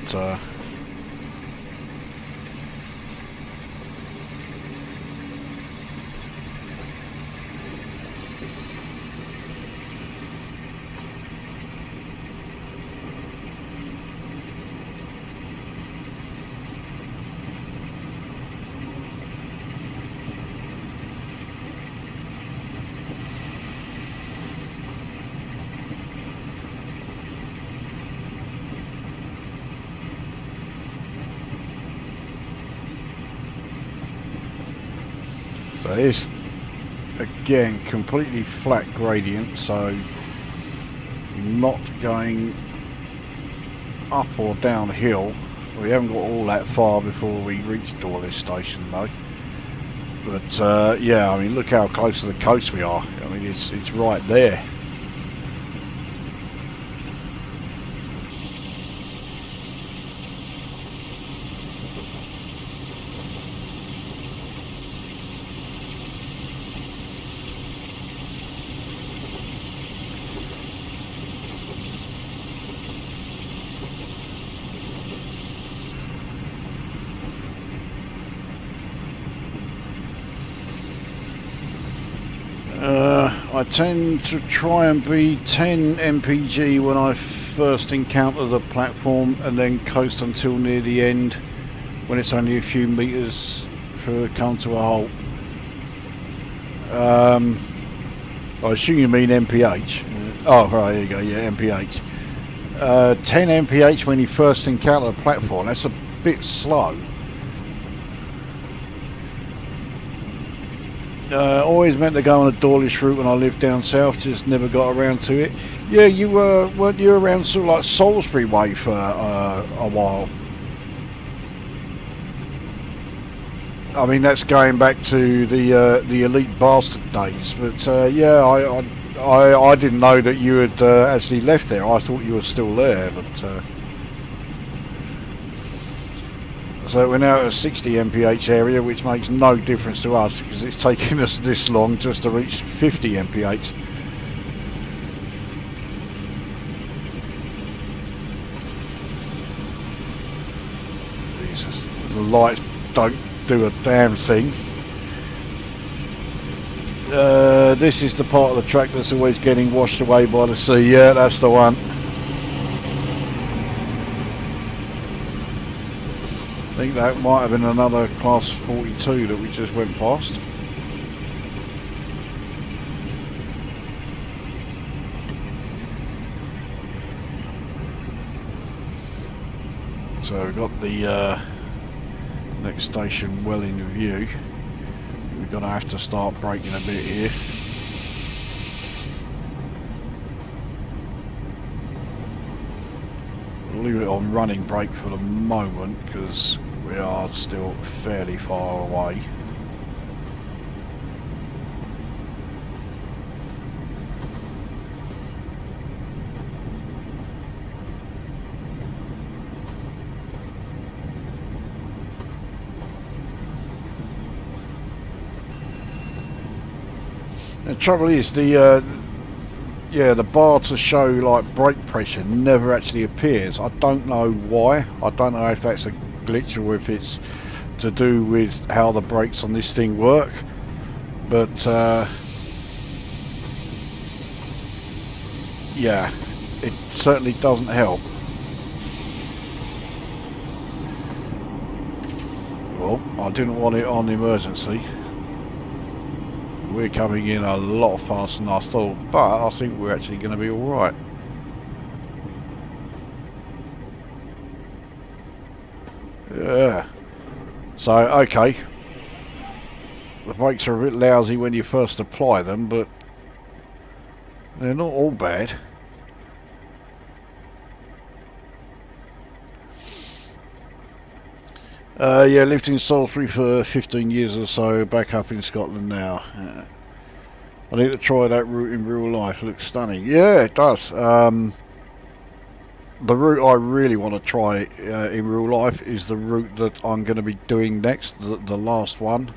It's again completely flat gradient, so not going up or downhill. We haven't got all that far before we reach Dawlish Station though. But yeah, I mean, look how close to the coast we are. I mean, it's right there. I tend to try and be 10 mpg when I first encounter the platform, and then coast until near the end when it's only a few meters for come to a halt. I assume you mean mph. Oh right, there you go, yeah, mph. 10 mph when you first encounter the platform, that's a bit slow. Always meant to go on a Dawlish route when I lived down south, just never got around to it. Yeah, you weren't you around sort of like Salisbury way for a while? I mean, that's going back to the Elite Bastard days, but yeah, I didn't know that you had actually left there. I thought you were still there, but so we're now at a 60 mph area, which makes no difference to us because it's taken us this long just to reach 50 mph. Jesus, the lights don't do a damn thing. This is the part of the track that's always getting washed away by the sea. Yeah, that's the one. I think that might have been another class 42 that we just went past. So we've got the next station well in view. We're going to have to start braking a bit here. We'll leave it on running brake for the moment because we are still fairly far away. The trouble is the bar to show like brake pressure never actually appears. I don't know why. I don't know if that's a glitch or if it's to do with how the brakes on this thing work, but yeah, it certainly doesn't help. Well, I didn't want it on emergency. We're coming in a lot faster than I thought, but I think we're actually going to be alright. Yeah. So, okay. The brakes are a bit lousy when you first apply them, but they're not all bad. Yeah, lived in Salisbury for 15 years or so, back up in Scotland now. I need to try that route in real life, it looks stunning. Yeah, it does. The route I really want to try in real life is the route that I'm going to be doing next, the last one.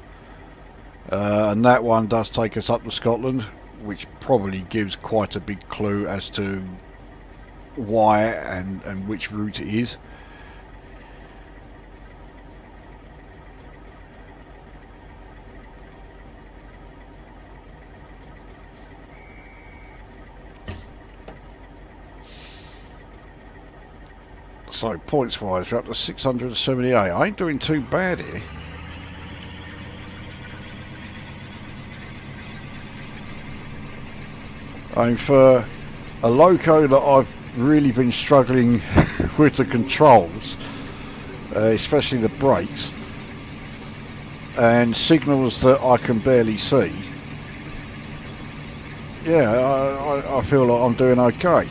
And that one does take us up to Scotland, which probably gives quite a big clue as to why and which route it is. So points wise, we're up to 678. I ain't doing too bad here. I mean, for a loco that I've really been struggling with the controls, especially the brakes, and signals that I can barely see, yeah, I feel like I'm doing okay.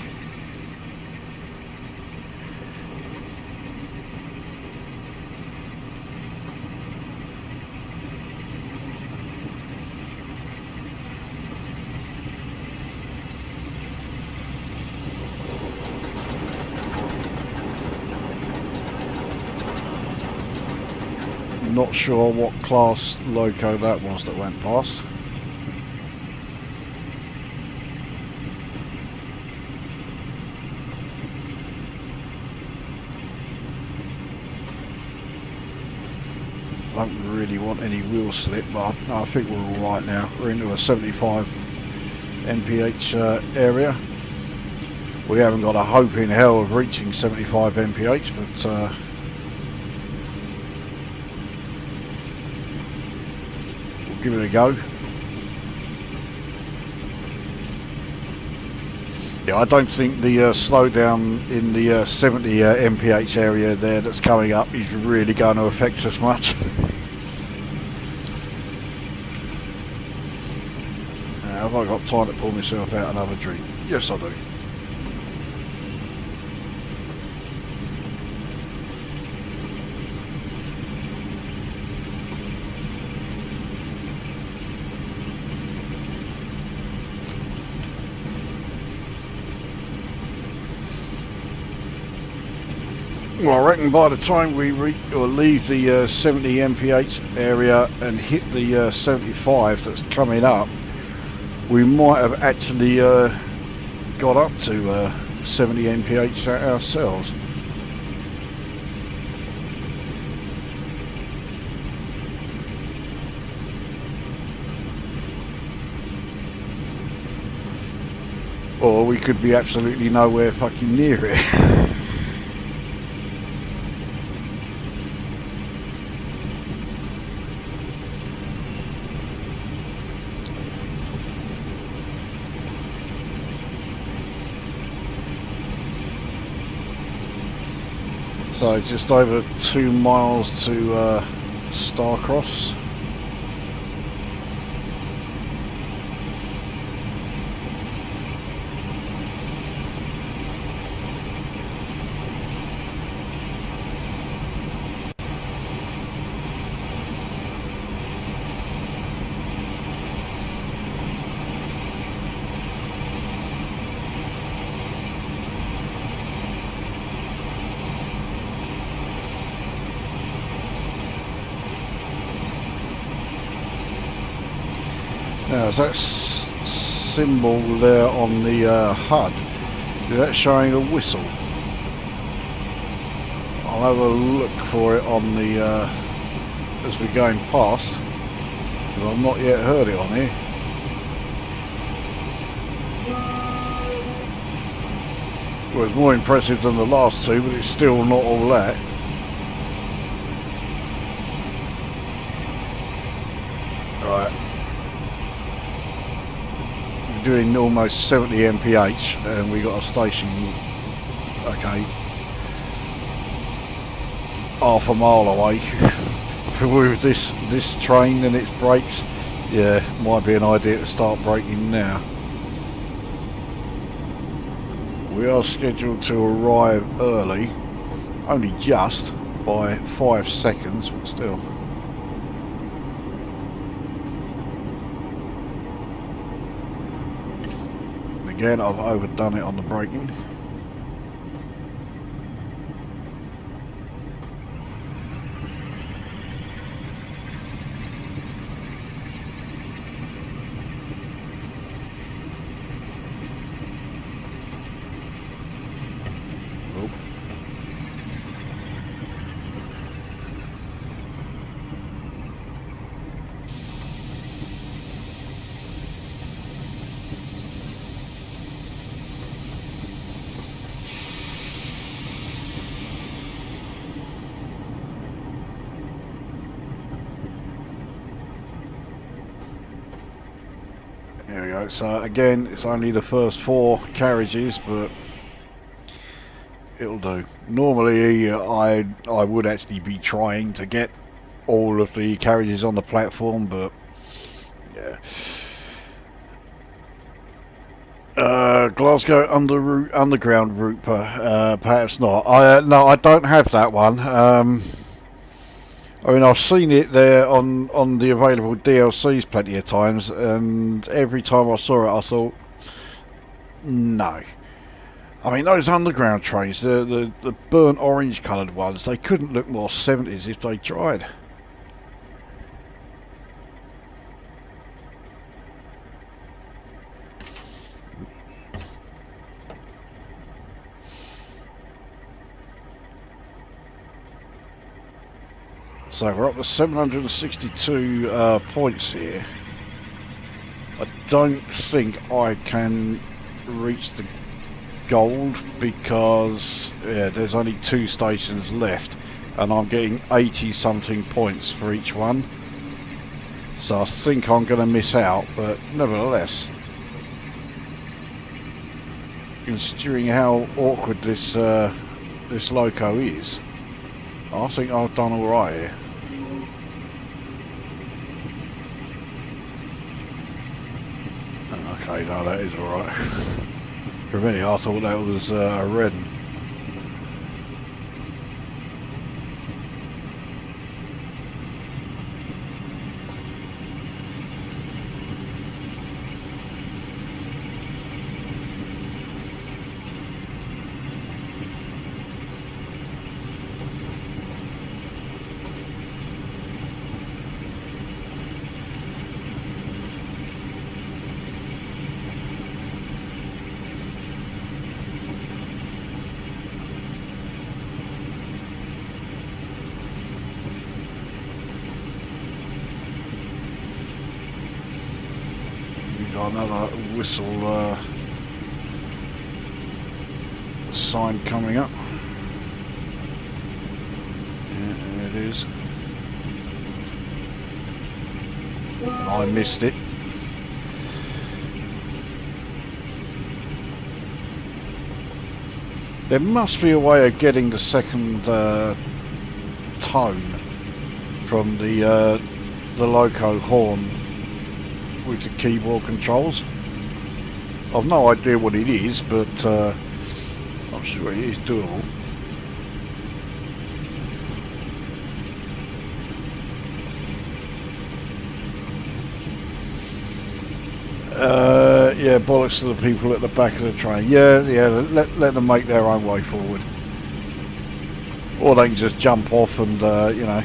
Not sure what class loco that was that went past. I don't really want any wheel slip, but I think we're alright now. We're into a 75 mph area. We haven't got a hope in hell of reaching 75 mph, but give it a go. Yeah, I don't think the slowdown in the 70 mph area there that's coming up is really going to affect us much. Have I got time to pull myself out another drink? Yes, I do. Well, I reckon by the time we leave the 70 mph area and hit the 75 that's coming up, we might have actually got up to 70 mph ourselves. Or we could be absolutely nowhere fucking near it. So just over 2 miles to Starcross. Now, is that symbol there on the HUD? Is that showing a whistle? I'll have a look for it on the as we're going past, because I've not yet heard it on here. Well, it's more impressive than the last two, but it's still not all that. Right. Doing almost 70 mph and we got a station, okay, half a mile away. With this train and its brakes, yeah, might be an idea to start braking now. We are scheduled to arrive early, only just by 5 seconds, but still. Again, I've overdone it on the braking. There we go. So again, it's only the first 4 carriages, but it'll do. Normally, I would actually be trying to get all of the carriages on the platform, but yeah. Glasgow underground route, perhaps not. No, I don't have that one. I mean, I've seen it there on the available DLCs plenty of times, and every time I saw it, I thought, no. I mean, those underground trains, the burnt orange coloured ones, they couldn't look more 70s if they tried. So we're up to 762 points here. I don't think I can reach the gold because there's only 2 stations left and I'm getting 80 something points for each one. So I think I'm going to miss out, but nevertheless, considering how awkward this loco is, I think I've done alright here. Okay, no, that is alright. For a minute I thought that was a red. Another whistle sign coming up. Yeah, there it is. I missed it. There must be a way of getting the second tone from the loco horn with the keyboard controls. I've no idea what it is, but I'm sure it is doable. Yeah, bollocks to the people at the back of the train. Yeah, let them make their own way forward. Or they can just jump off and, you know,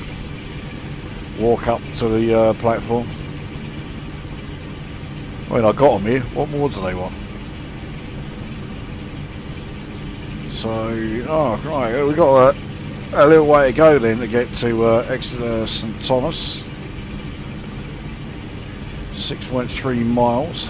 walk up to the platform. I mean, I got them here. What more do they want? So, oh right, we've got a little way to go then to get to Exeter St Thomas. 6.3 miles.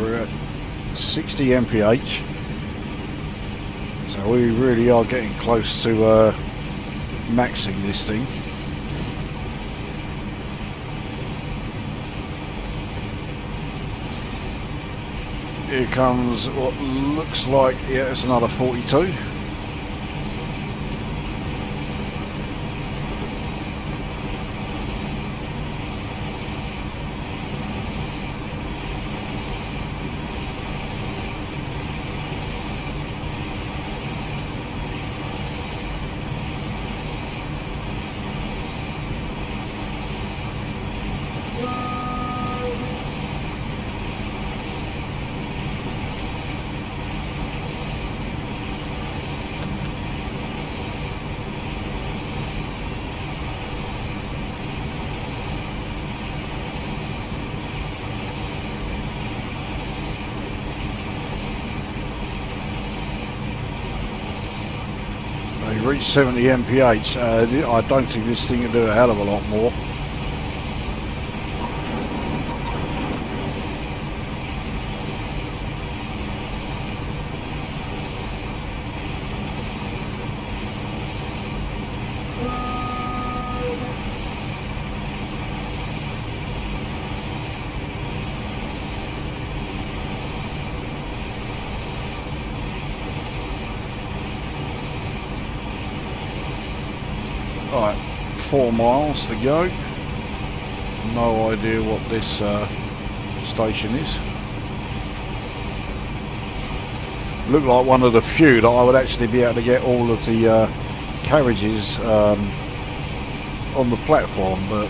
We're at 60 mph, so we really are getting close to maxing this thing. Here comes what looks like, yeah, it's another 42. You reach 70 mph. I don't think this thing can do a hell of a lot more. Right, 4 miles to go. No idea what this station is. Looked like one of the few that I would actually be able to get all of the carriages on the platform, but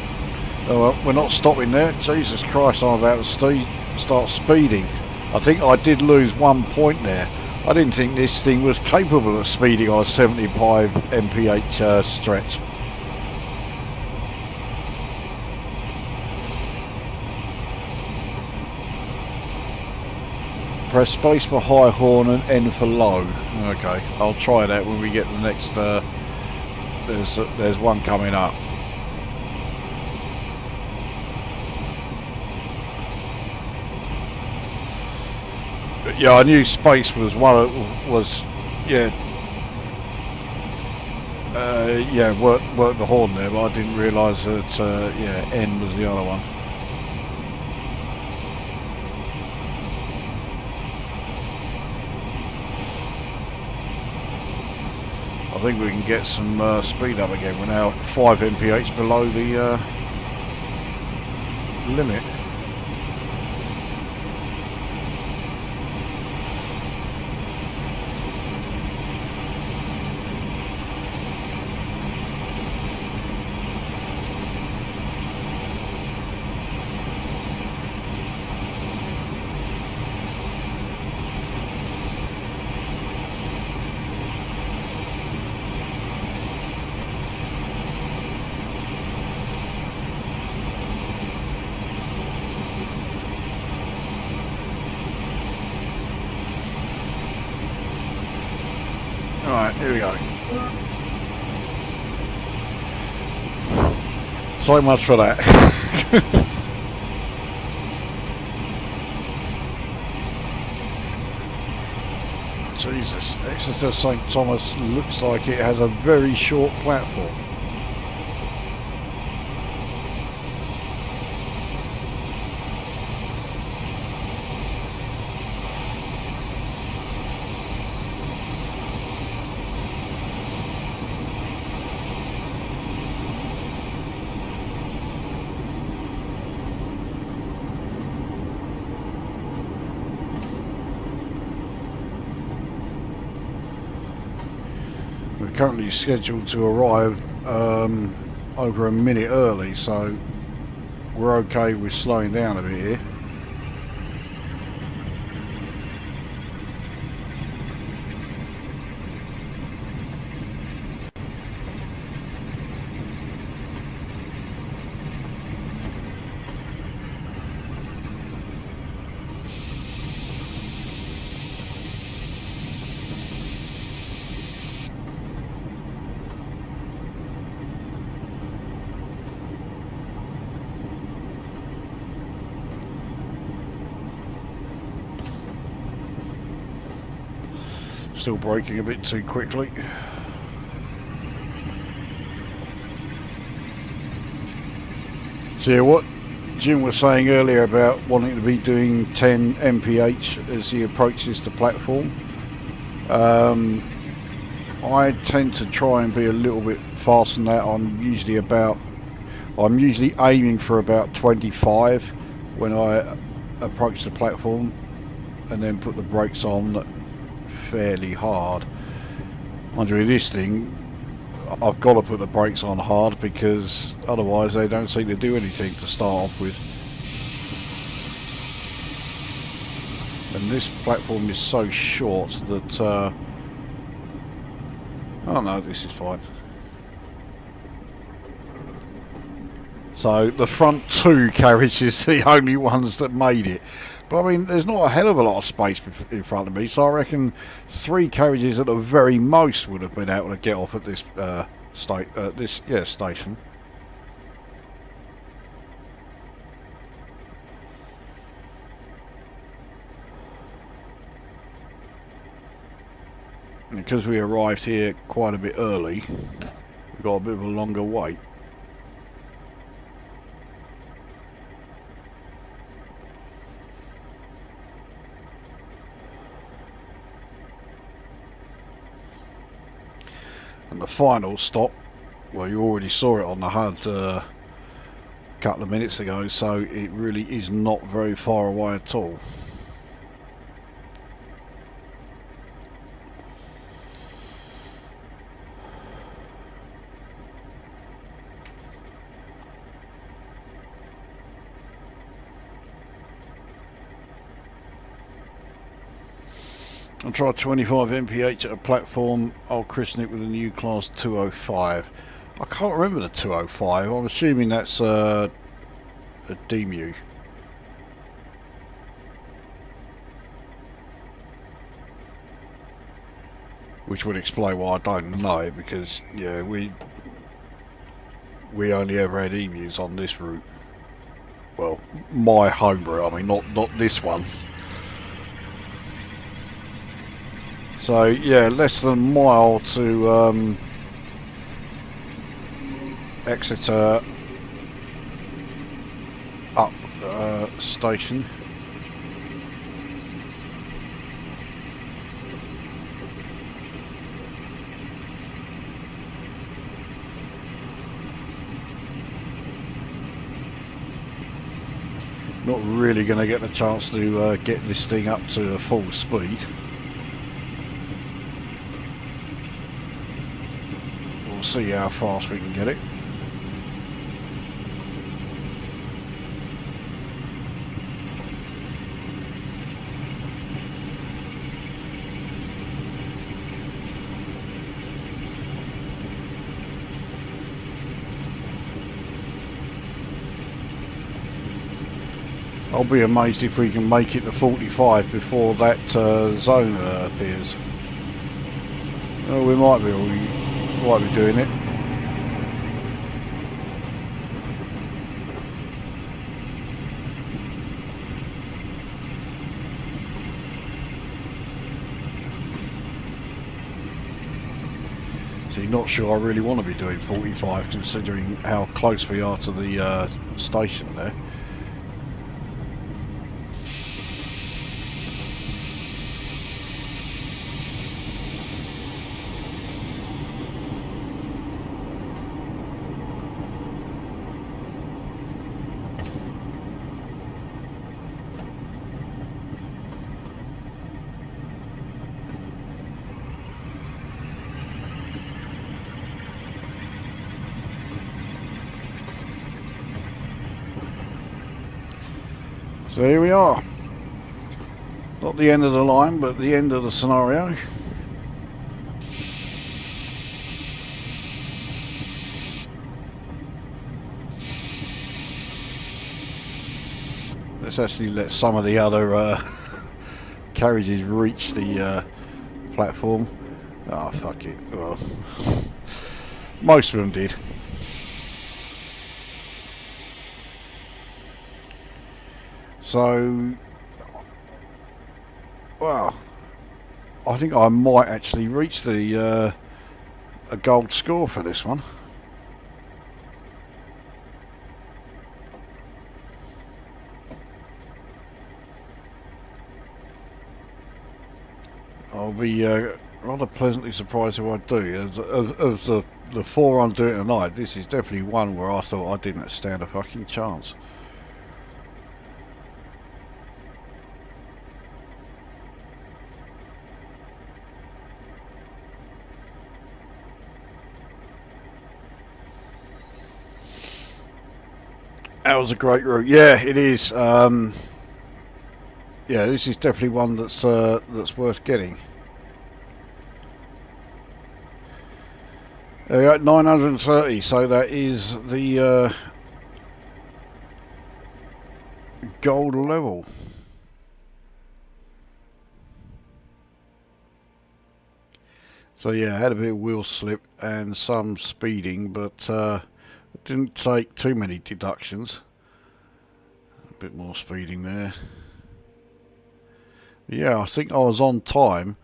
we're not stopping there. Jesus Christ, I'm about to start speeding. I think I did lose 1 point there. I didn't think this thing was capable of speeding on a 75 mph stretch. Press space for high horn and N for low. Okay, I'll try that when we get the next. There's one coming up. But yeah, I knew space was work the horn there, but I didn't realise that N was the other one. I think we can get some speed up again. We're now 5 mph below the limit. Alright, here we go. So much for that. Jesus, Exeter St Thomas looks like it has a very short platform. We're currently scheduled to arrive over a minute early, so we're okay with slowing down a bit here. Still braking a bit too quickly. So yeah, what Jim was saying earlier about wanting to be doing 10 mph as he approaches the platform, I tend to try and be a little bit faster than that. I'm usually aiming for about 25 when I approach the platform, and then put the brakes on fairly hard. Mind you, this thing, I've got to put the brakes on hard because otherwise they don't seem to do anything to start off with. And this platform is so short that oh no, this is fine. So the front 2 carriages are the only ones that made it. But I mean, there's not a hell of a lot of space in front of me, so I reckon 3 carriages at the very most would have been able to get off at this station. And because we arrived here quite a bit early, we've got a bit of a longer wait. And the final stop Well, you already saw it on the HUD a couple of minutes ago, so it really is not very far away at all. I'll try 25 mph at a platform. I'll christen it with a new class 205. I can't remember the 205. I'm assuming that's a DMU. Which would explain why I don't know it, because yeah, we only ever had emus on this route. Well, my home route. I mean, not this one. So yeah, less than a mile to Exeter up station. Not really going to get the chance to get this thing up to full speed. We'll see how fast we can get it. I'll be amazed if we can make it to 45 before that zone appears. Oh, we might be doing it. See, not sure I really want to be doing 45 considering how close we are to the station there. So here we are. Not the end of the line, but the end of the scenario. Let's actually let some of the other carriages reach the platform. Oh, fuck it. Well, most of them did. So, well, I think I might actually reach the a gold score for this one. I'll be rather pleasantly surprised if I do. Of the four I'm doing tonight, this is definitely one where I thought I didn't stand a fucking chance. That was a great route. Yeah, it is. Yeah, this is definitely one that's worth getting. There we go, 930. So that is the gold level. So yeah, I had a bit of wheel slip and some speeding, but it didn't take too many deductions. A bit more speeding there. Yeah, I think I was on time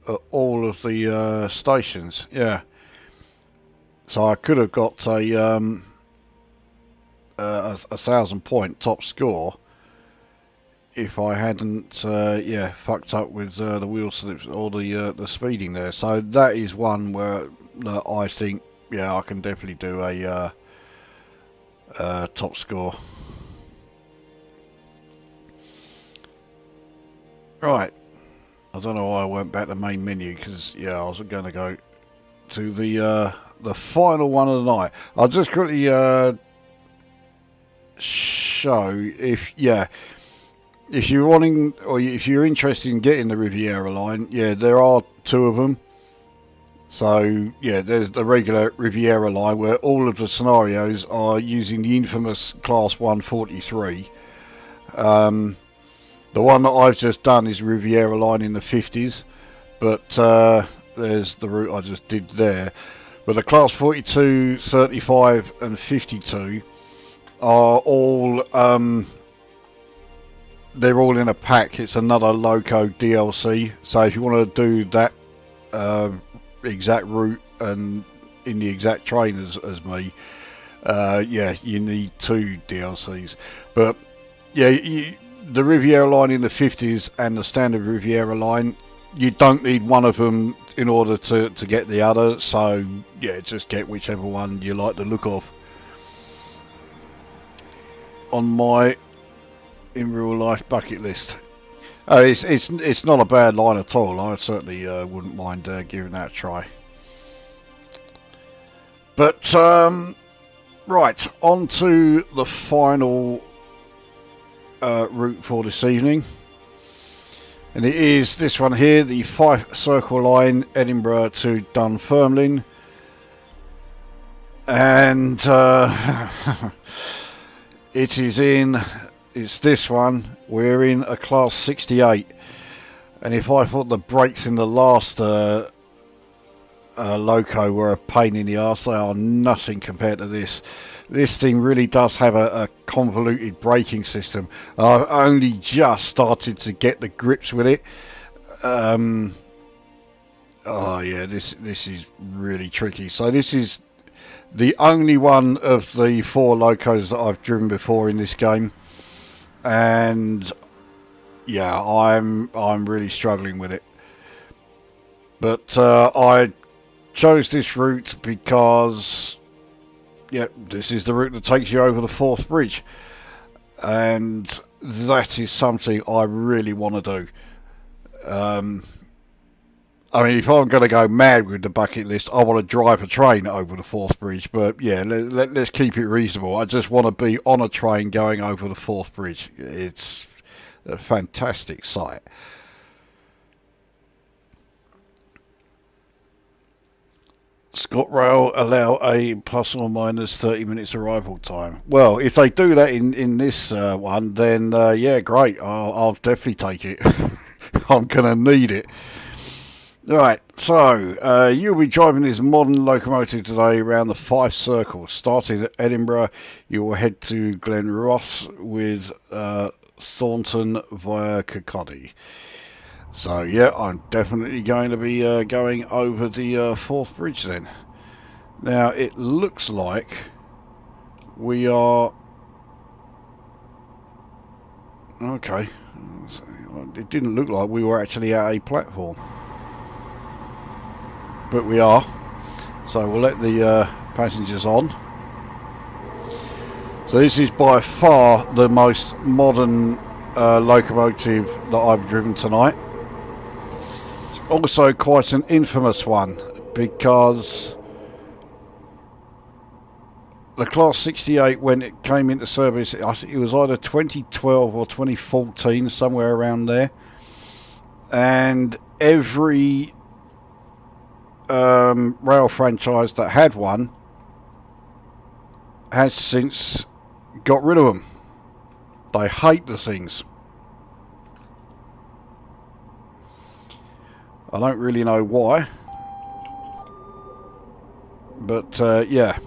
at all of the stations. Yeah. So I could have got a 1,000-point top score if I hadn't yeah, fucked up with the wheel slips or the speeding there. So that is one where I think yeah, I can definitely do a top score. Right, I don't know why I went back to main menu, because yeah, I was going to go to the final one of the night. I'll just quickly show if you're wanting, or if you're interested in getting the Riviera line, yeah, there are two of them. So yeah, there's the regular Riviera line where all of the scenarios are using the infamous Class 143. The one that I've just done is Riviera line in the 50s, but there's the route I just did there. But the Class 42, 35 and 52 are all, they're all in a pack. It's another Loco DLC. So if you want to do that exact route and in the exact train as me, yeah, you need two DLCs. But yeah, the Riviera line in the 50s and the standard Riviera line, you don't need one of them in order to get the other. So yeah, just get whichever one you like the look of. On my in real life bucket list, it's not a bad line at all. I certainly wouldn't mind giving that a try. But right, on to the final route for this evening, and it is this one here, the Fife Circle line, Edinburgh to Dunfermline. And it's this one. We're in a Class 68, and if I thought the brakes in the last Loco were a pain in the arse, they are nothing compared to this. This thing really does have a convoluted braking system. I've only just started to get the grips with it. Oh yeah, this is really tricky. So this is the only one of the 4 Locos that I've driven before in this game, and yeah, I'm really struggling with it. But I chose this route because, yeah, this is the route that takes you over the Forth Bridge, and that is something I really want to do. I mean, if I'm going to go mad with the bucket list, I want to drive a train over the Forth Bridge. But yeah, let's keep it reasonable. I just want to be on a train going over the Forth Bridge. It's a fantastic sight. ScotRail allow a plus or minus 30 minutes arrival time. Well, if they do that in this one, then yeah, great. I'll definitely take it. I'm going to need it. Right, so you'll be driving this modern locomotive today around the Fife Circle. Starting at Edinburgh, you will head to Glenross with Thornton via Kirkcaldy. So yeah, I'm definitely going to be going over the Forth Bridge then. Now it looks like we are... Okay, it didn't look like we were actually at a platform. But we are, so we'll let the passengers on. So this is by far the most modern locomotive that I've driven tonight. It's also quite an infamous one, because the Class 68, when it came into service, I think it was either 2012 or 2014, somewhere around there, and every rail franchise that had one has since got rid of them. They hate the things. I don't really know why, but yeah,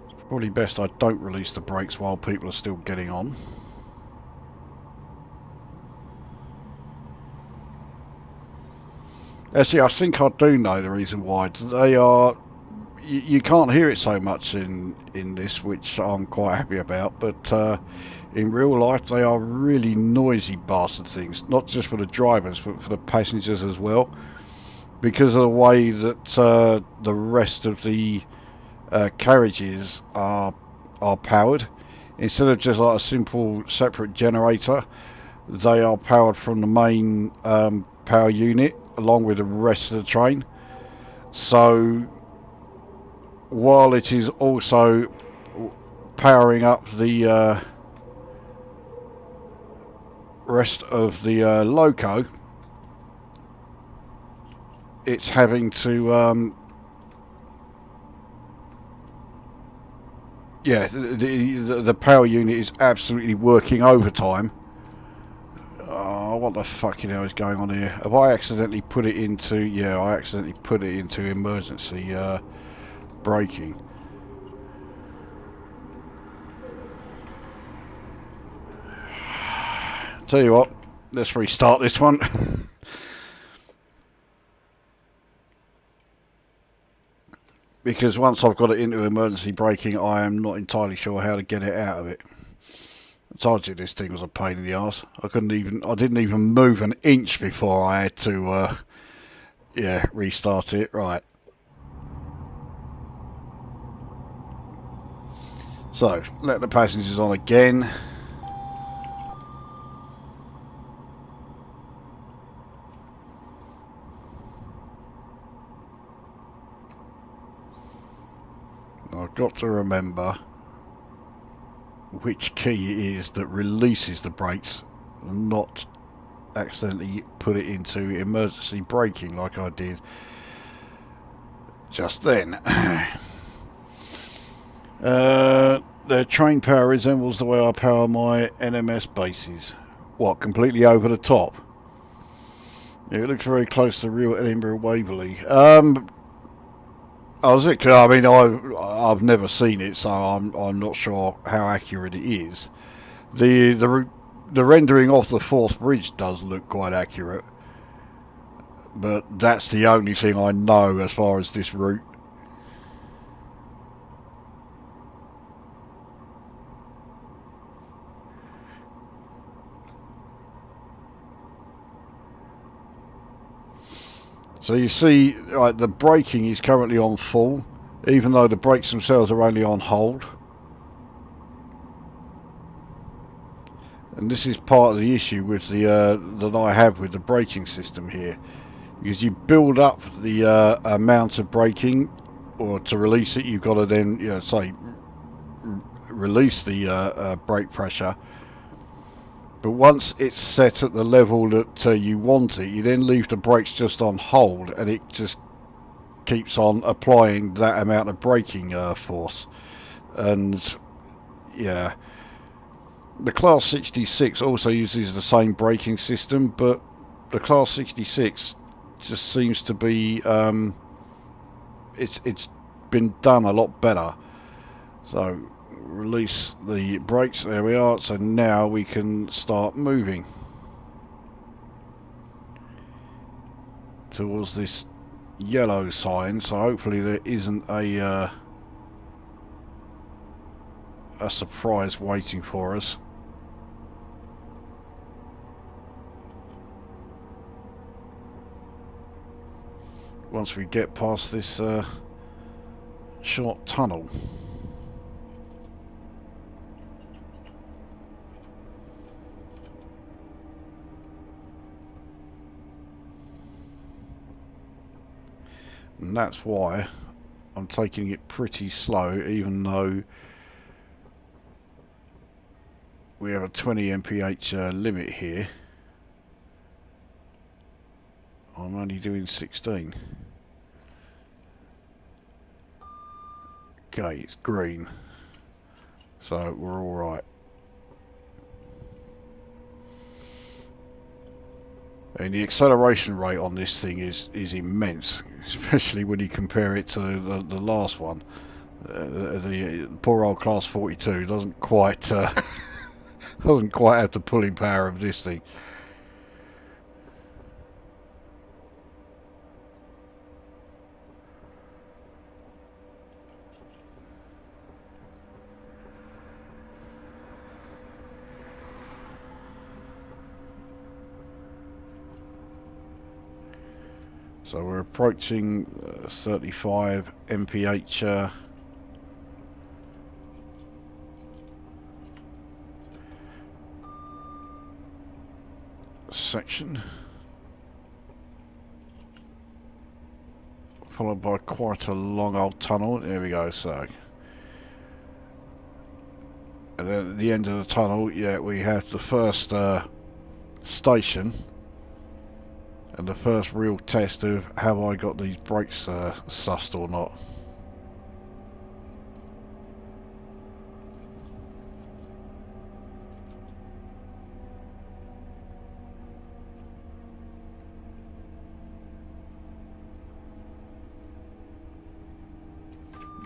it's probably best I don't release the brakes while people are still getting on. Actually, I think I do know the reason why. They are... You can't hear it so much in this, which I'm quite happy about, but in real life they are really noisy bastard things. Not just for the drivers, but for the passengers as well. because of the way that the rest of the carriages are powered, instead of just like a simple separate generator, they are powered from the main power unit along with the rest of the train. So while it is also powering up the rest of the loco, it's having to yeah, the power unit is absolutely working overtime. Oh, what the fucking hell is going on here? Have I accidentally put it into... Yeah, I accidentally put it into emergency braking. Tell you what, let's restart this one. Because once I've got it into emergency braking, I am not entirely sure how to get it out of it. I told you this thing was a pain in the arse. I didn't even move an inch before I had to, yeah, restart it. Right. So, let the passengers on again. I've got to remember which key it is that releases the brakes and not accidentally put it into emergency braking like I did just then. The train power resembles the way I power my NMS bases. What, completely over the top? Yeah, it looks very close to real Edinburgh Waverley. Was it? I mean, I've never seen it, so I'm not sure how accurate it is. The rendering off the Forth Bridge does look quite accurate, but that's the only thing I know as far as this route. So you see, right, the braking is currently on full, even though the brakes themselves are only on hold. And this is part of the issue with the that I have with the braking system here, because you build up the amount of braking, or to release it, you've got to then, you know, say release the brake pressure. But once it's set at the level that you want it, you then leave the brakes just on hold, and it just keeps on applying that amount of braking force. And yeah, the Class 66 also uses the same braking system, but the Class 66 just seems to be it's been done a lot better. So release the brakes, there we are. So now we can start moving towards this yellow sign, so hopefully there isn't a surprise waiting for us. Once we get past this short tunnel. And that's why I'm taking it pretty slow, even though we have a 20 mph limit here. I'm only doing 16. Okay, it's green, so we're all right. And the acceleration rate on this thing is immense, especially when you compare it to the last one. The poor old Class 42 doesn't quite doesn't quite have the pulling power of this thing. So we're approaching 35 mph section, followed by quite a long old tunnel. There we go. So, and then at the end of the tunnel, yeah, we have the first station and the first real test of have I got these brakes sussed or not.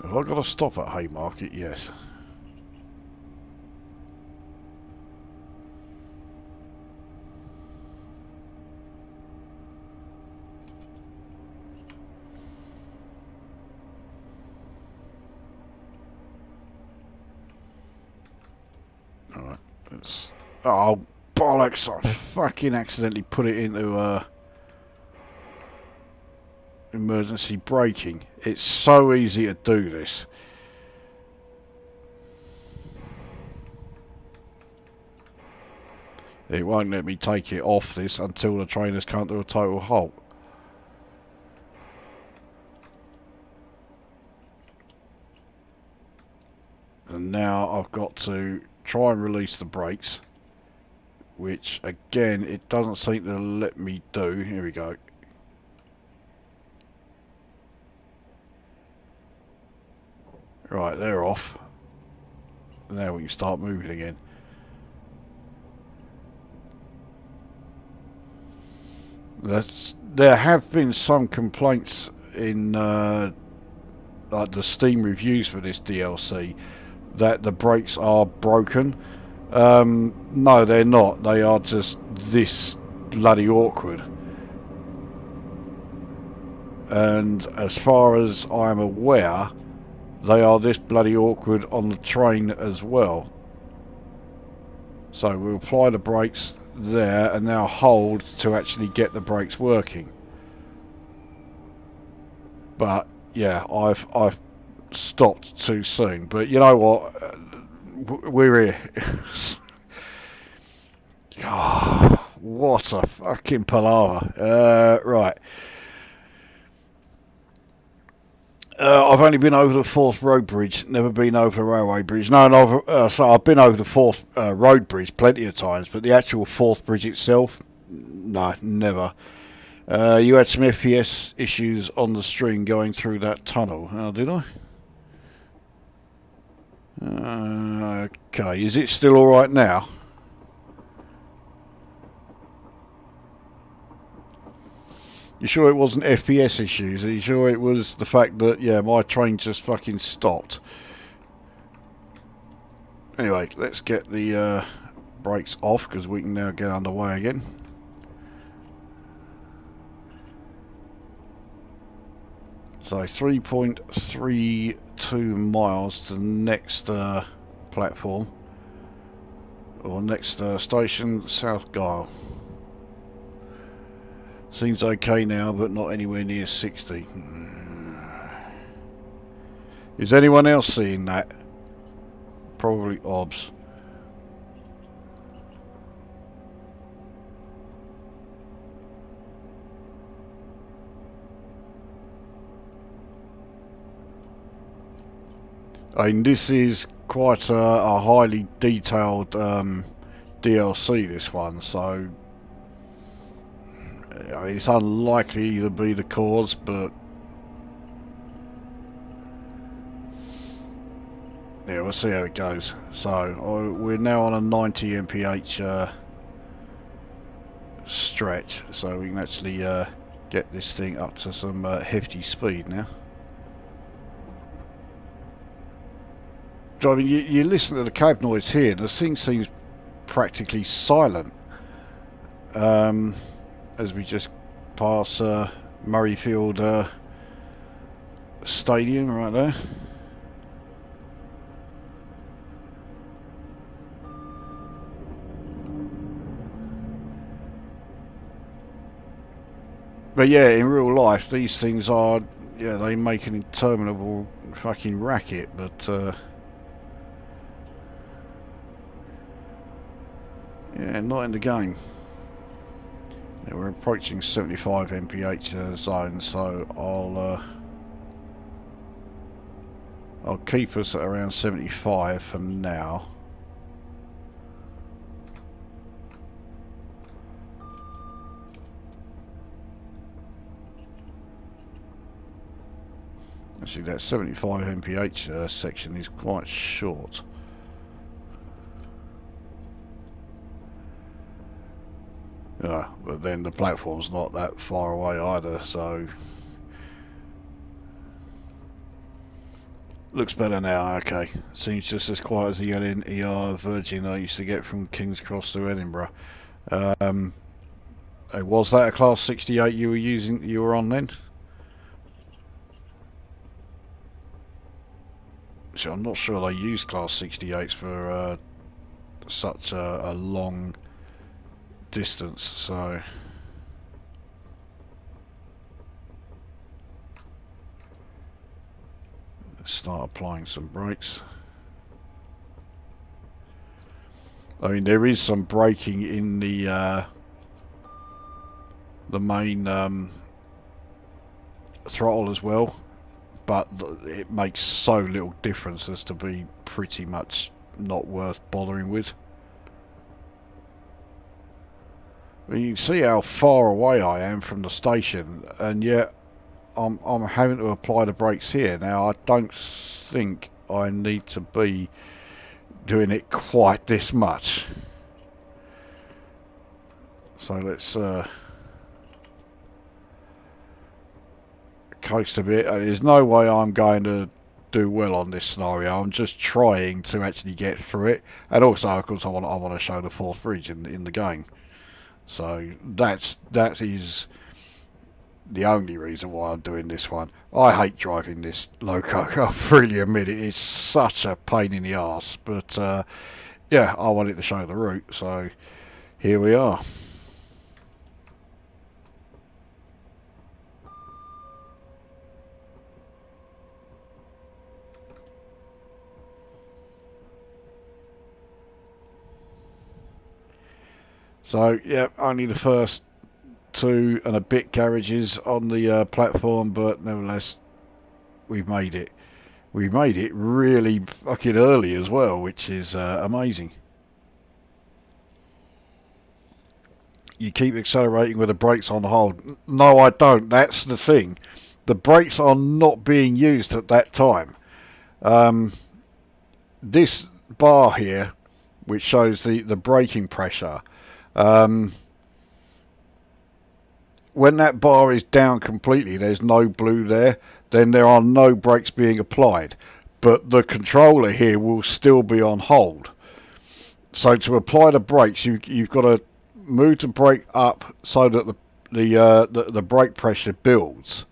Have I got to stop at Haymarket? Yes. Alright, let's... Oh, bollocks! I fucking accidentally put it into emergency braking. It's so easy to do this. It won't let me take it off this until the trainers can't do a total halt. And now I've got to try and release the brakes, which again it doesn't seem to let me do. Here we go. Right, they're off. Now we can start moving again. There have been some complaints in like the Steam reviews for this DLC that the brakes are broken. No, they're not. They are just this bloody awkward. And as far as I'm aware, they are this bloody awkward on the train as well. So we'll apply the brakes there and now hold to actually get the brakes working. But yeah, I've stopped too soon. But you know what? We're here. Oh, what a fucking palaver. Right. I've only been over the Forth Road Bridge, never been over the railway bridge. No, so I've been over the Forth Road Bridge plenty of times, but the actual Forth Bridge itself, no, never. You had some FPS issues on the stream going through that tunnel. Oh, did I? Okay, is it still alright now? You sure it wasn't FPS issues? Are you sure it was the fact that, yeah, my train just fucking stopped? Anyway, let's get the brakes off because we can now get underway again. So 3.32 miles to the next platform, or next station, South Gyle. Seems okay now, but not anywhere near 60. Is anyone else seeing that? Probably OBS. I mean, this is quite a highly detailed DLC, this one, so I mean, it's unlikely to be the cause, but yeah, we'll see how it goes. So we're now on a 90 mph stretch, so we can actually get this thing up to some hefty speed now. I mean, you listen to the cab noise here, the thing seems practically silent. As we just pass Murrayfield Stadium right there. But yeah, in real life, these things are, yeah, they make an interminable fucking racket, but yeah, not in the game. Yeah, we're approaching 75 mph zone, so I'll keep us at around 75 for now. See, that 75 mph section is quite short. Yeah, but then the platform's not that far away either, so looks better now. Okay, seems just as quiet as the LNER Virgin I used to get from King's Cross to Edinburgh. Was that a Class 68 you were using? You were on then? So I'm not sure they use Class 68s for such a long distance, so let's start applying some brakes. I mean, there is some braking in the main throttle as well, but it makes so little difference as to be pretty much not worth bothering with. I mean, you can see how far away I am from the station, and yet I'm having to apply the brakes here. Now, I don't think I need to be doing it quite this much. So let's coast a bit. There's no way I'm going to do well on this scenario. I'm just trying to actually get through it, and also, of course, I want to show the fourth bridge in the game. So that is the only reason why I'm doing this one. I hate driving this loco. I freely admit it. It's such a pain in the arse. But yeah, I wanted to show the route, so here we are. So yeah, only the first 2 and a bit garages on the platform, but nevertheless, we've made it. We made it really fucking early as well, which is amazing. You keep accelerating with the brakes on hold. No, I don't. That's the thing. The brakes are not being used at that time. This bar here, which shows the braking pressure, when that bar is down completely, there's no blue there, then there are no brakes being applied. But the controller here will still be on hold. So to apply the brakes, you've got to move the brake up so that the brake pressure builds.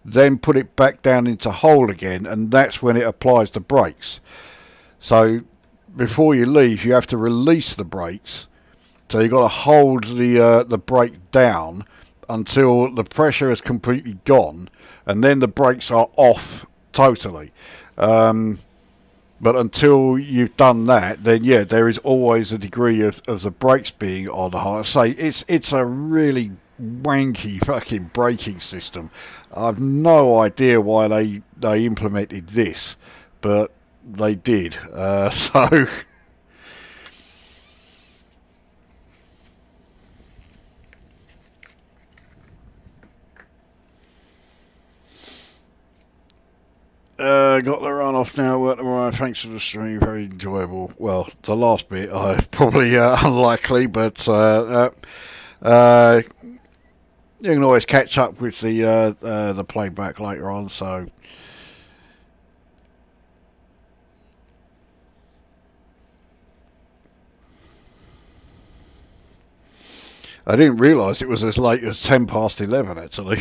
Then put it back down into hold again, and that's when it applies the brakes. So before you leave, you have to release the brakes. So you've got to hold the brake down until the pressure is completely gone, and then the brakes are off totally. But until you've done that, then yeah, there is always a degree of the brakes being on. I say it's a really wanky fucking braking system. I've no idea why they implemented this, but they did. So. Got the run off now. Worked alright. Thanks for the stream. Very enjoyable. Well, the last bit, probably unlikely, but you can always catch up with the playback later on. So I didn't realise it was as late as 11:10 actually.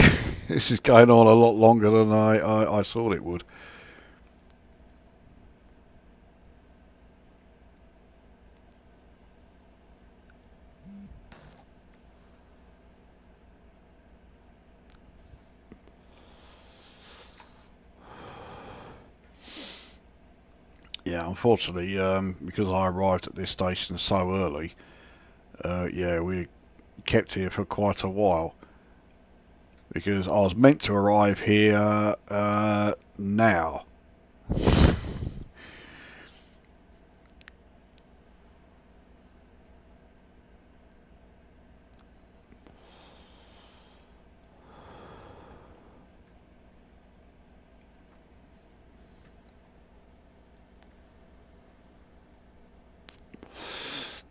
This is going on a lot longer than I thought it would. Yeah, unfortunately, because I arrived at this station so early, yeah, we kept here for quite a while. Because I was meant to arrive here now.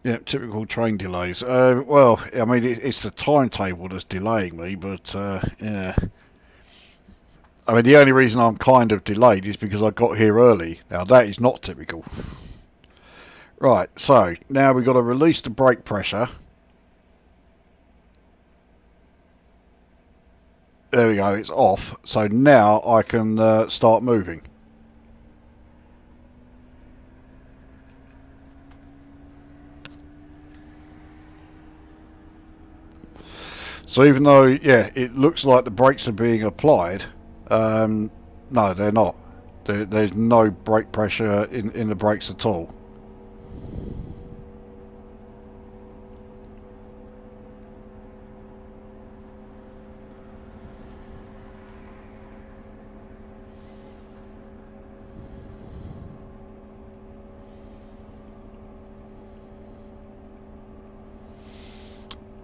Yeah, typical train delays. Well, I mean, it's the timetable that's delaying me, but yeah. I mean, the only reason I'm kind of delayed is because I got here early. Now, that is not typical. Right, so now we've got to release the brake pressure. There we go, it's off. So now I can start moving. So even though, yeah, it looks like the brakes are being applied, no, they're not. There's no brake pressure in the brakes at all.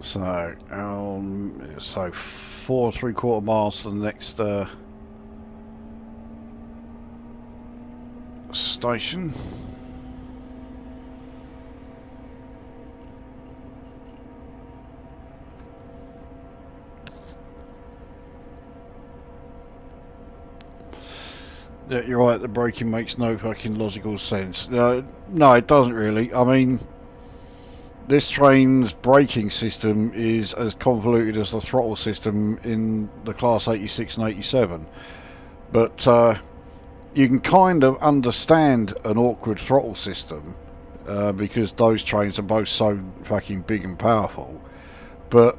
So, so 4 3/4 miles to the next station. Yeah, you're right, the braking makes no fucking logical sense. No, it doesn't really. I mean, this train's braking system is as convoluted as the throttle system in the Class 86 and 87. But you can kind of understand an awkward throttle system because those trains are both so fucking big and powerful. But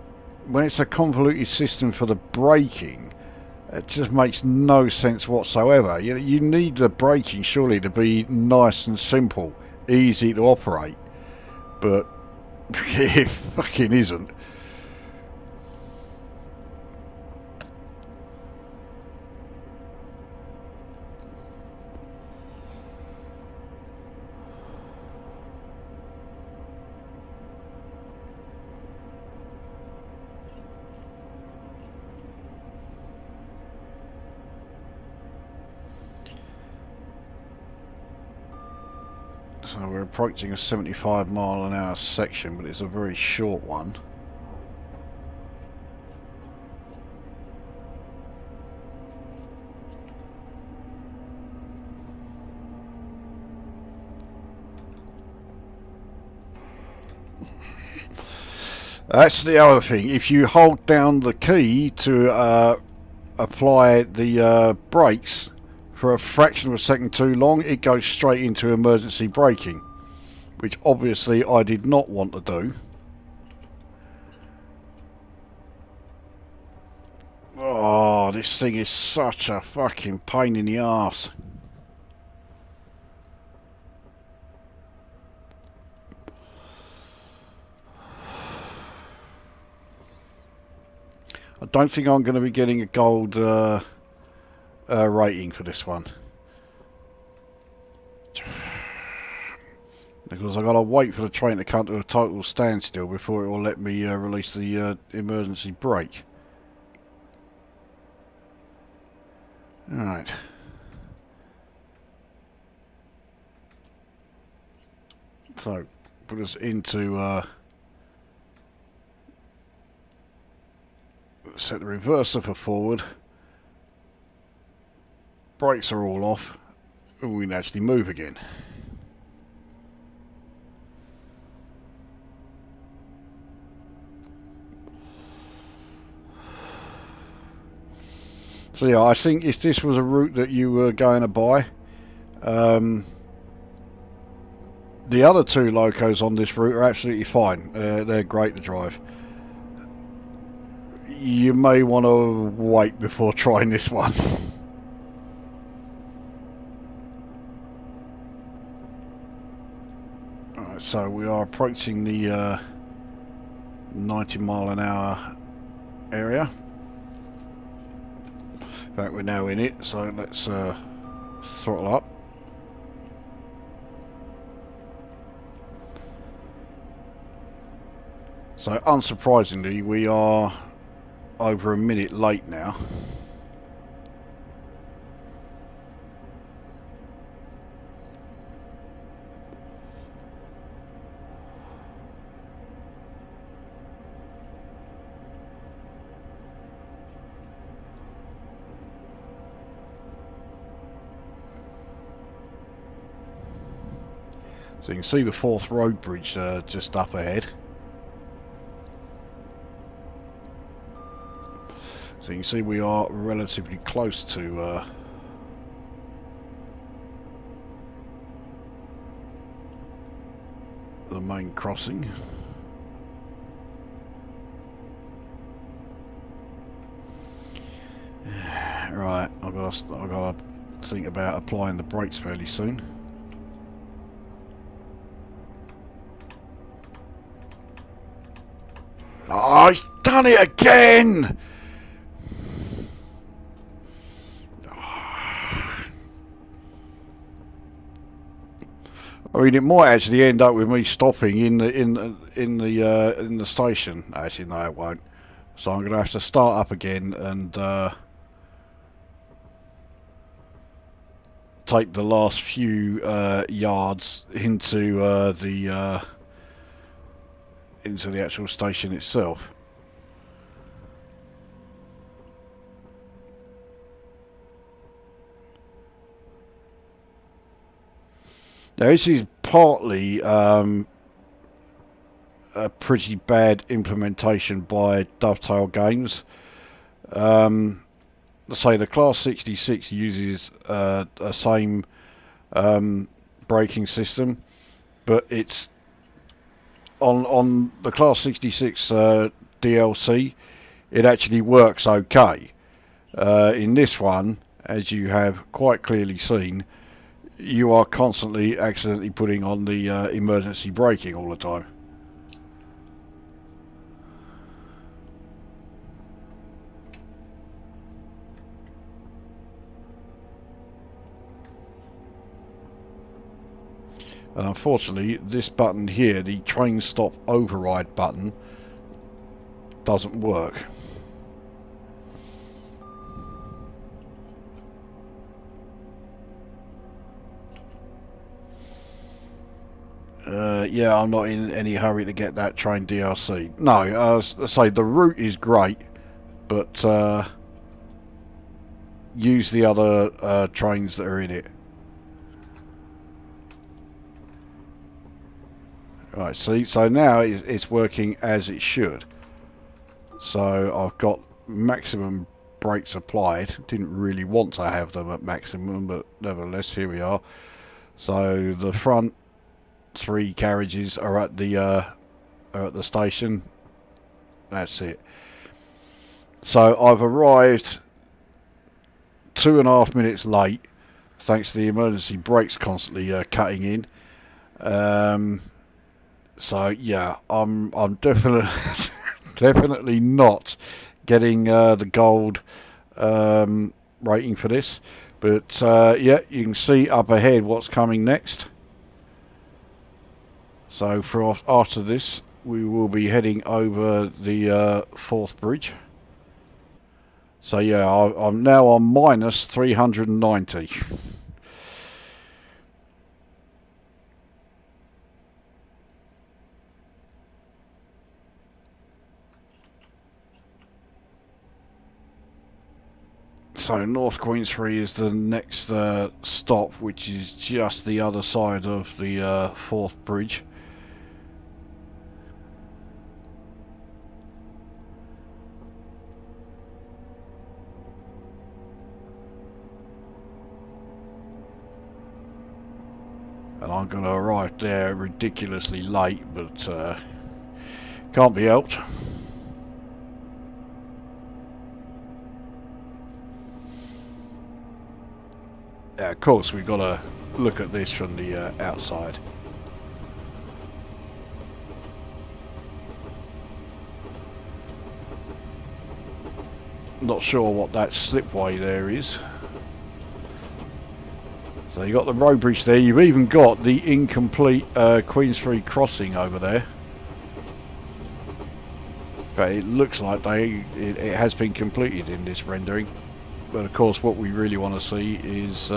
when it's a convoluted system for the braking, it just makes no sense whatsoever. You need the braking surely to be nice and simple, easy to operate, but it fucking isn't. So we're approaching a 75 mph section, but it's a very short one. That's the other thing. If you hold down the key to apply the brakes for a fraction of a second too long, it goes straight into emergency braking, which obviously I did not want to do. Oh, this thing is such a fucking pain in the arse. I don't think I'm going to be getting a gold rating for this one. Because I've got to wait for the train to come to a total standstill before it will let me release the emergency brake. Alright. So, put us into... set the reverser for forward. Brakes are all off. And we can actually move again. So yeah, I think if this was a route that you were going to buy, the other two locos on this route are absolutely fine. They're great to drive. You may want to wait before trying this one. Alright, so we are approaching the 90 mph area. In fact, we're now in it, so let's throttle up. So unsurprisingly, we are over a minute late now. So you can see the fourth road bridge just up ahead. So you can see we are relatively close to the main crossing. Right, I've got to think about applying the brakes fairly soon. Oh, he's done it again! I mean, it might actually end up with me stopping in the station. Actually, no, it won't. So I'm going to have to start up again and take the last few yards into the actual station itself. Now this is partly a pretty bad implementation by Dovetail Games. Let's say the Class 66 uses a same braking system, but it's on the Class 66 DLC, it actually works okay. In this one, as you have quite clearly seen, you are constantly accidentally putting on the emergency braking all the time. And unfortunately, this button here, the train stop override button, doesn't work. Yeah, I'm not in any hurry to get that train DRC. No, as I say, the route is great, but use the other trains that are in it. Right, see, so now it's working as it should. So I've got maximum brakes applied. Didn't really want to have them at maximum, but nevertheless, here we are. So the front 3 carriages are at the station. That's it. So I've arrived 2.5 minutes late, thanks to the emergency brakes constantly cutting in. So yeah, I'm definitely definitely not getting the gold rating for this. But yeah, you can see up ahead what's coming next. So for after this, we will be heading over the fourth bridge. So yeah, I'm now on minus 390. So North Queensferry is the next stop, which is just the other side of the fourth bridge. And I'm going to arrive there ridiculously late, but can't be helped. Yeah, of course, we've got to look at this from the outside. Not sure what that slipway there is. So you got the road bridge there. You've even got the incomplete Queensferry crossing over there. But it looks like it has been completed in this rendering. But of course what we really want to see is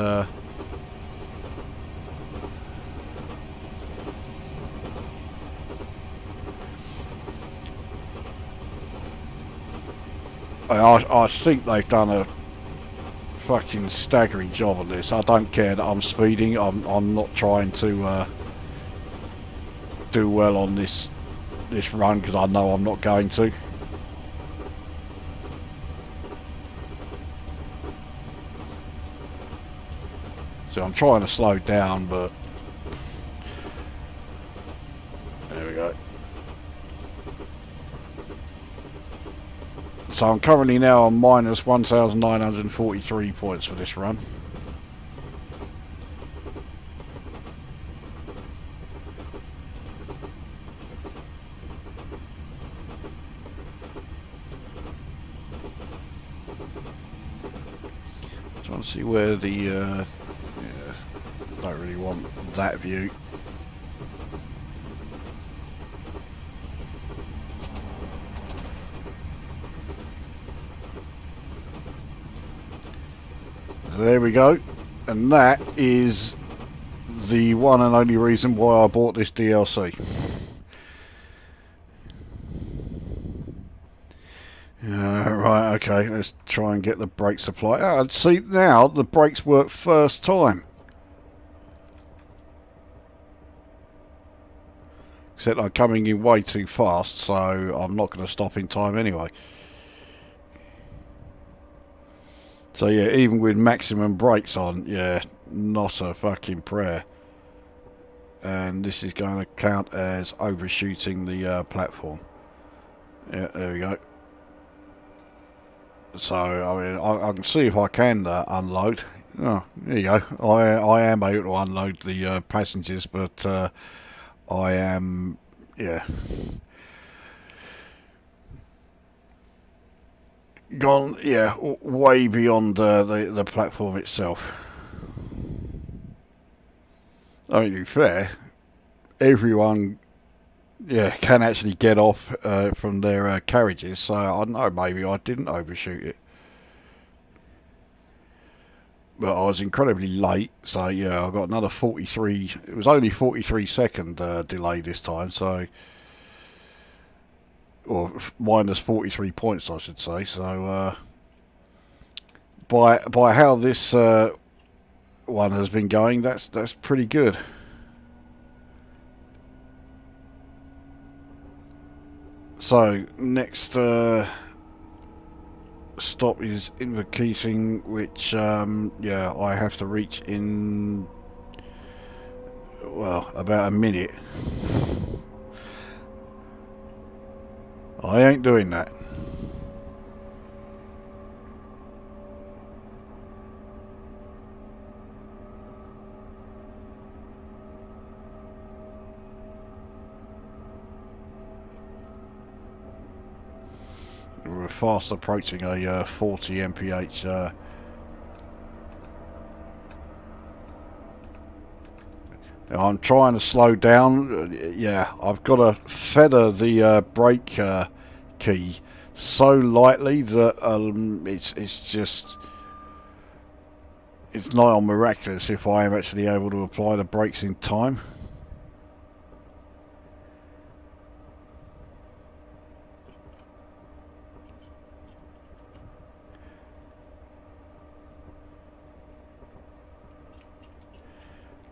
I think they've done a fucking staggering job on this. I don't care that I'm speeding. I'm not trying to do well on this run because I know I'm not going to. So I'm trying to slow down, but there we go. So I'm currently now on minus 1,943 points for this run. Trying to see where the yeah, don't really want that view. There we go, and that is the one and only reason why I bought this DLC. Right, okay, let's try and get the brake supply. Oh, see, now the brakes work first time. Except I'm coming in way too fast, so I'm not going to stop in time anyway. So yeah, even with maximum brakes on, yeah, not a fucking prayer. And this is going to count as overshooting the platform. Yeah, there we go. So, I mean, I can see if I can unload. Oh, there you go. I am able to unload the passengers, but I am, yeah, gone, yeah, way beyond the platform itself. I mean, to be fair, everyone, yeah, can actually get off from their carriages, so I don't know, maybe I didn't overshoot it. But I was incredibly late, so yeah, I got another 43, it was only 43-second delay this time, so, or minus 43 points I should say, so by how this one has been going, that's pretty good. So next stop is Inverkeithing, which yeah, I have to reach in, well, about a minute. I ain't doing that. We're fast approaching a 40 mph I'm trying to slow down. Yeah, I've got to feather the brake key so lightly that it's just, it's nigh on miraculous if I am actually able to apply the brakes in time.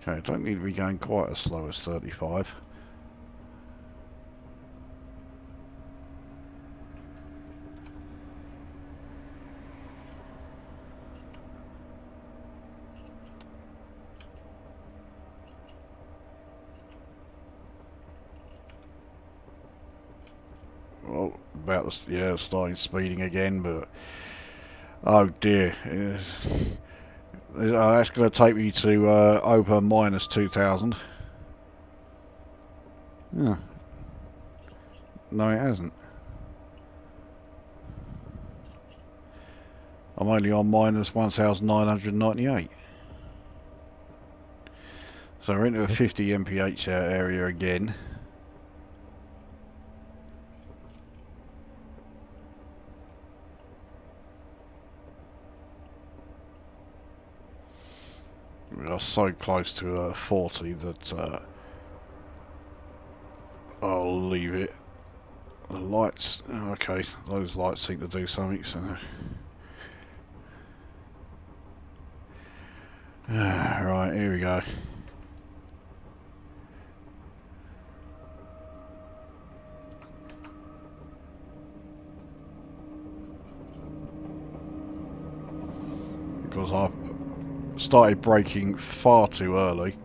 Okay, I don't need to be going quite as slow as 35. Well, about the, yeah, starting speeding again, but oh dear. That's going to take me to over minus 2,000. Yeah. No, it hasn't. I'm only on minus 1,998. So we're into a 50 mph area again. We are so close to 40 that I'll leave it. The lights, okay, those lights seem to do something, so... right, here we go. Because I started braking far too early.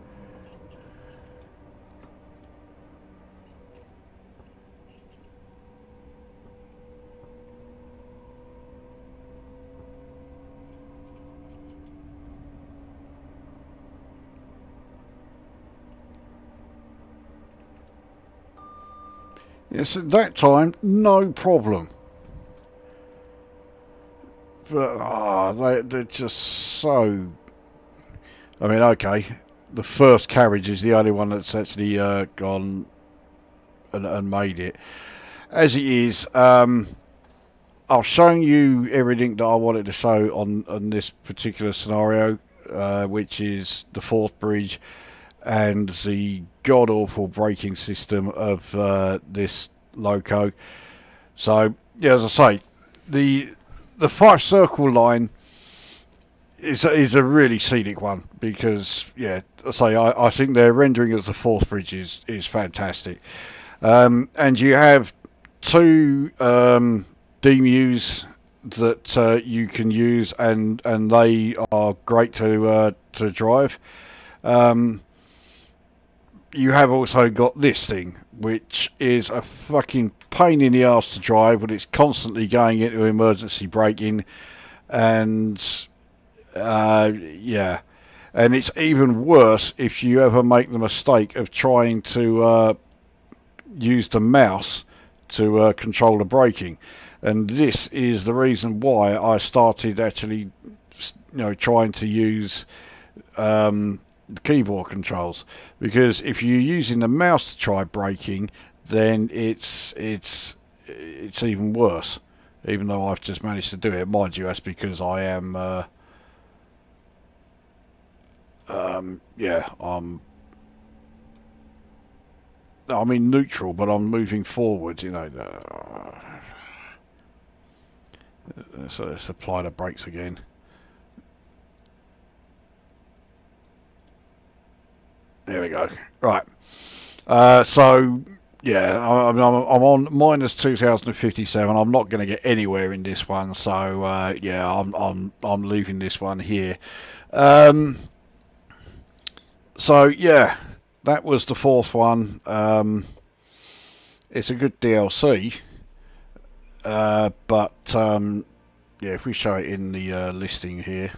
Yes, at that time, no problem. But they're just so... I mean, okay, the first carriage is the only one that's actually gone and made it. As it is, I've shown you everything that I wanted to show on this particular scenario, which is the fourth bridge and the god-awful braking system of this loco. So, yeah, as I say, the Fife Circle line is a really scenic one because, yeah, I think their rendering of the fourth bridge is fantastic. And you have two DMUs that you can use, and they are great to drive. You have also got this thing, which is a fucking pain in the arse to drive, but it's constantly going into emergency braking, and yeah, and it's even worse if you ever make the mistake of trying to use the mouse to control the braking. And this is the reason why I started actually, trying to use the keyboard controls, because if you're using the mouse to try braking, then it's even worse. Even though I've just managed to do it, mind you, that's because I am yeah, I'm in neutral, but I'm moving forward, So let's apply the brakes again. There we go. Right. So yeah, I'm on minus 2,057. I'm not going to get anywhere in this one. So yeah, I'm leaving this one here. So yeah, that was the fourth one. It's a good DLC, but yeah, if we show it in the listing here.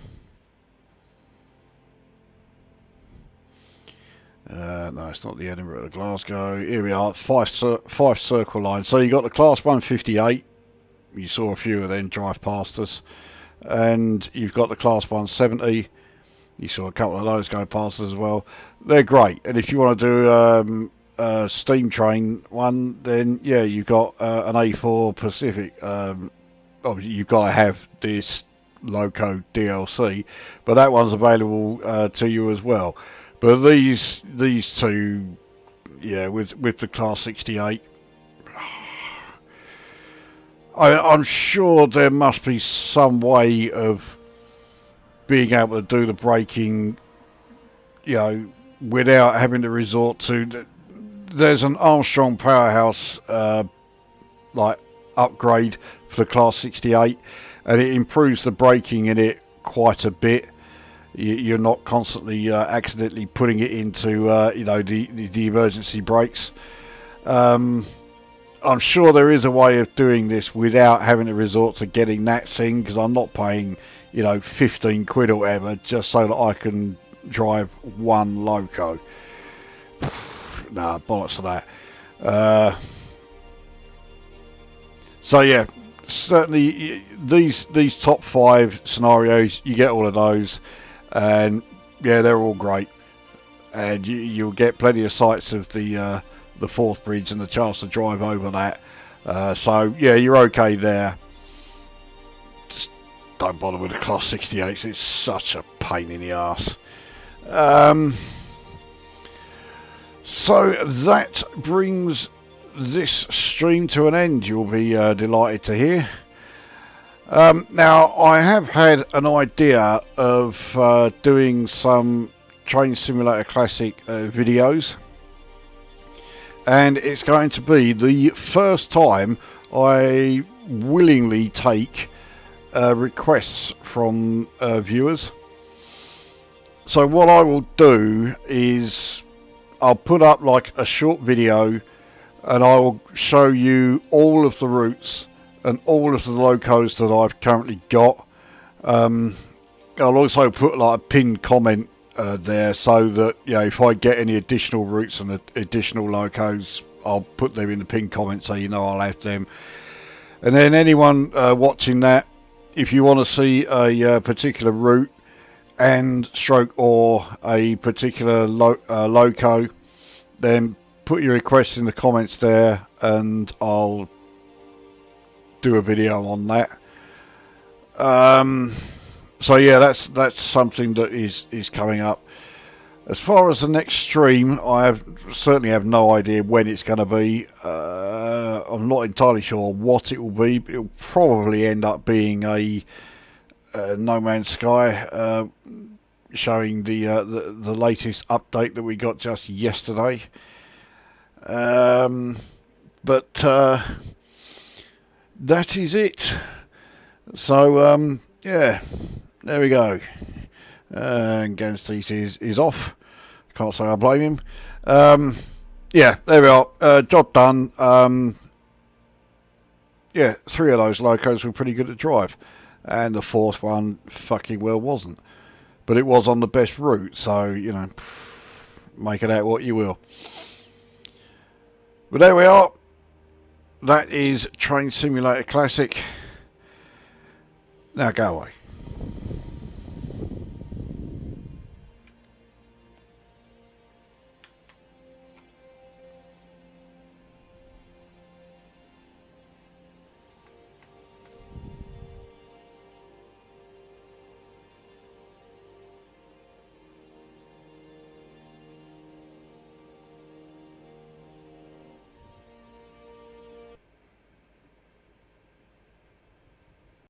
No, it's not the Edinburgh, the Glasgow. Here we are, Fife Circle line. So you got the Class 158. You saw a few of them drive past us. And you've got the Class 170. You saw a couple of those go past us as well. They're great. And if you want to do a steam train one, then yeah, you've got an A4 Pacific. Obviously, you've got to have this Loco DLC, but that one's available to you as well. But these two, yeah, with the Class 68, I'm sure there must be some way of being able to do the braking, without having to resort to. There's an Armstrong Powerhouse upgrade for the Class 68, and it improves the braking in it quite a bit. You're not constantly accidentally putting it into the emergency brakes. I'm sure there is a way of doing this without having to resort to getting that thing, because I'm not paying 15 quid or whatever just so that I can drive one loco. Nah, bollocks to that. So yeah, certainly these top 5 scenarios, you get all of those, and yeah, they're all great, and you'll get plenty of sights of the Forth Bridge and the chance to drive over that. So yeah, you're okay there. Just don't bother with the Class 68s. It's such a pain in the arse. So that brings this stream to an end, you'll be delighted to hear. Now, I have had an idea of doing some Train Simulator Classic videos, and it's going to be the first time I willingly take requests from viewers. So what I will do is I'll put up like a short video, and I will show you all of the routes and all of the locos that I've currently got. I'll also put like a pinned comment there, so that, you know, if I get any additional routes and additional locos, I'll put them in the pinned comment, so you know I'll have them. And then anyone watching that, if you want to see a particular route and stroke or a particular loco, then put your request in the comments there, and I'll do a video on that. So yeah, that's something that is coming up. As far as the next stream, I certainly have no idea when it's going to be. I'm not entirely sure what it will be, but it'll probably end up being a No Man's Sky, showing the latest update that we got just yesterday. But that is it. So yeah, there we go. And Gansteet is off. Can't say I blame him. Yeah, there we are. Job done. Yeah, 3 of those locos were pretty good to drive, and the 4th one fucking well wasn't. But it was on the best route, so, you know, make it out what you will. But there we are. That is Train Simulator Classic. Now go away.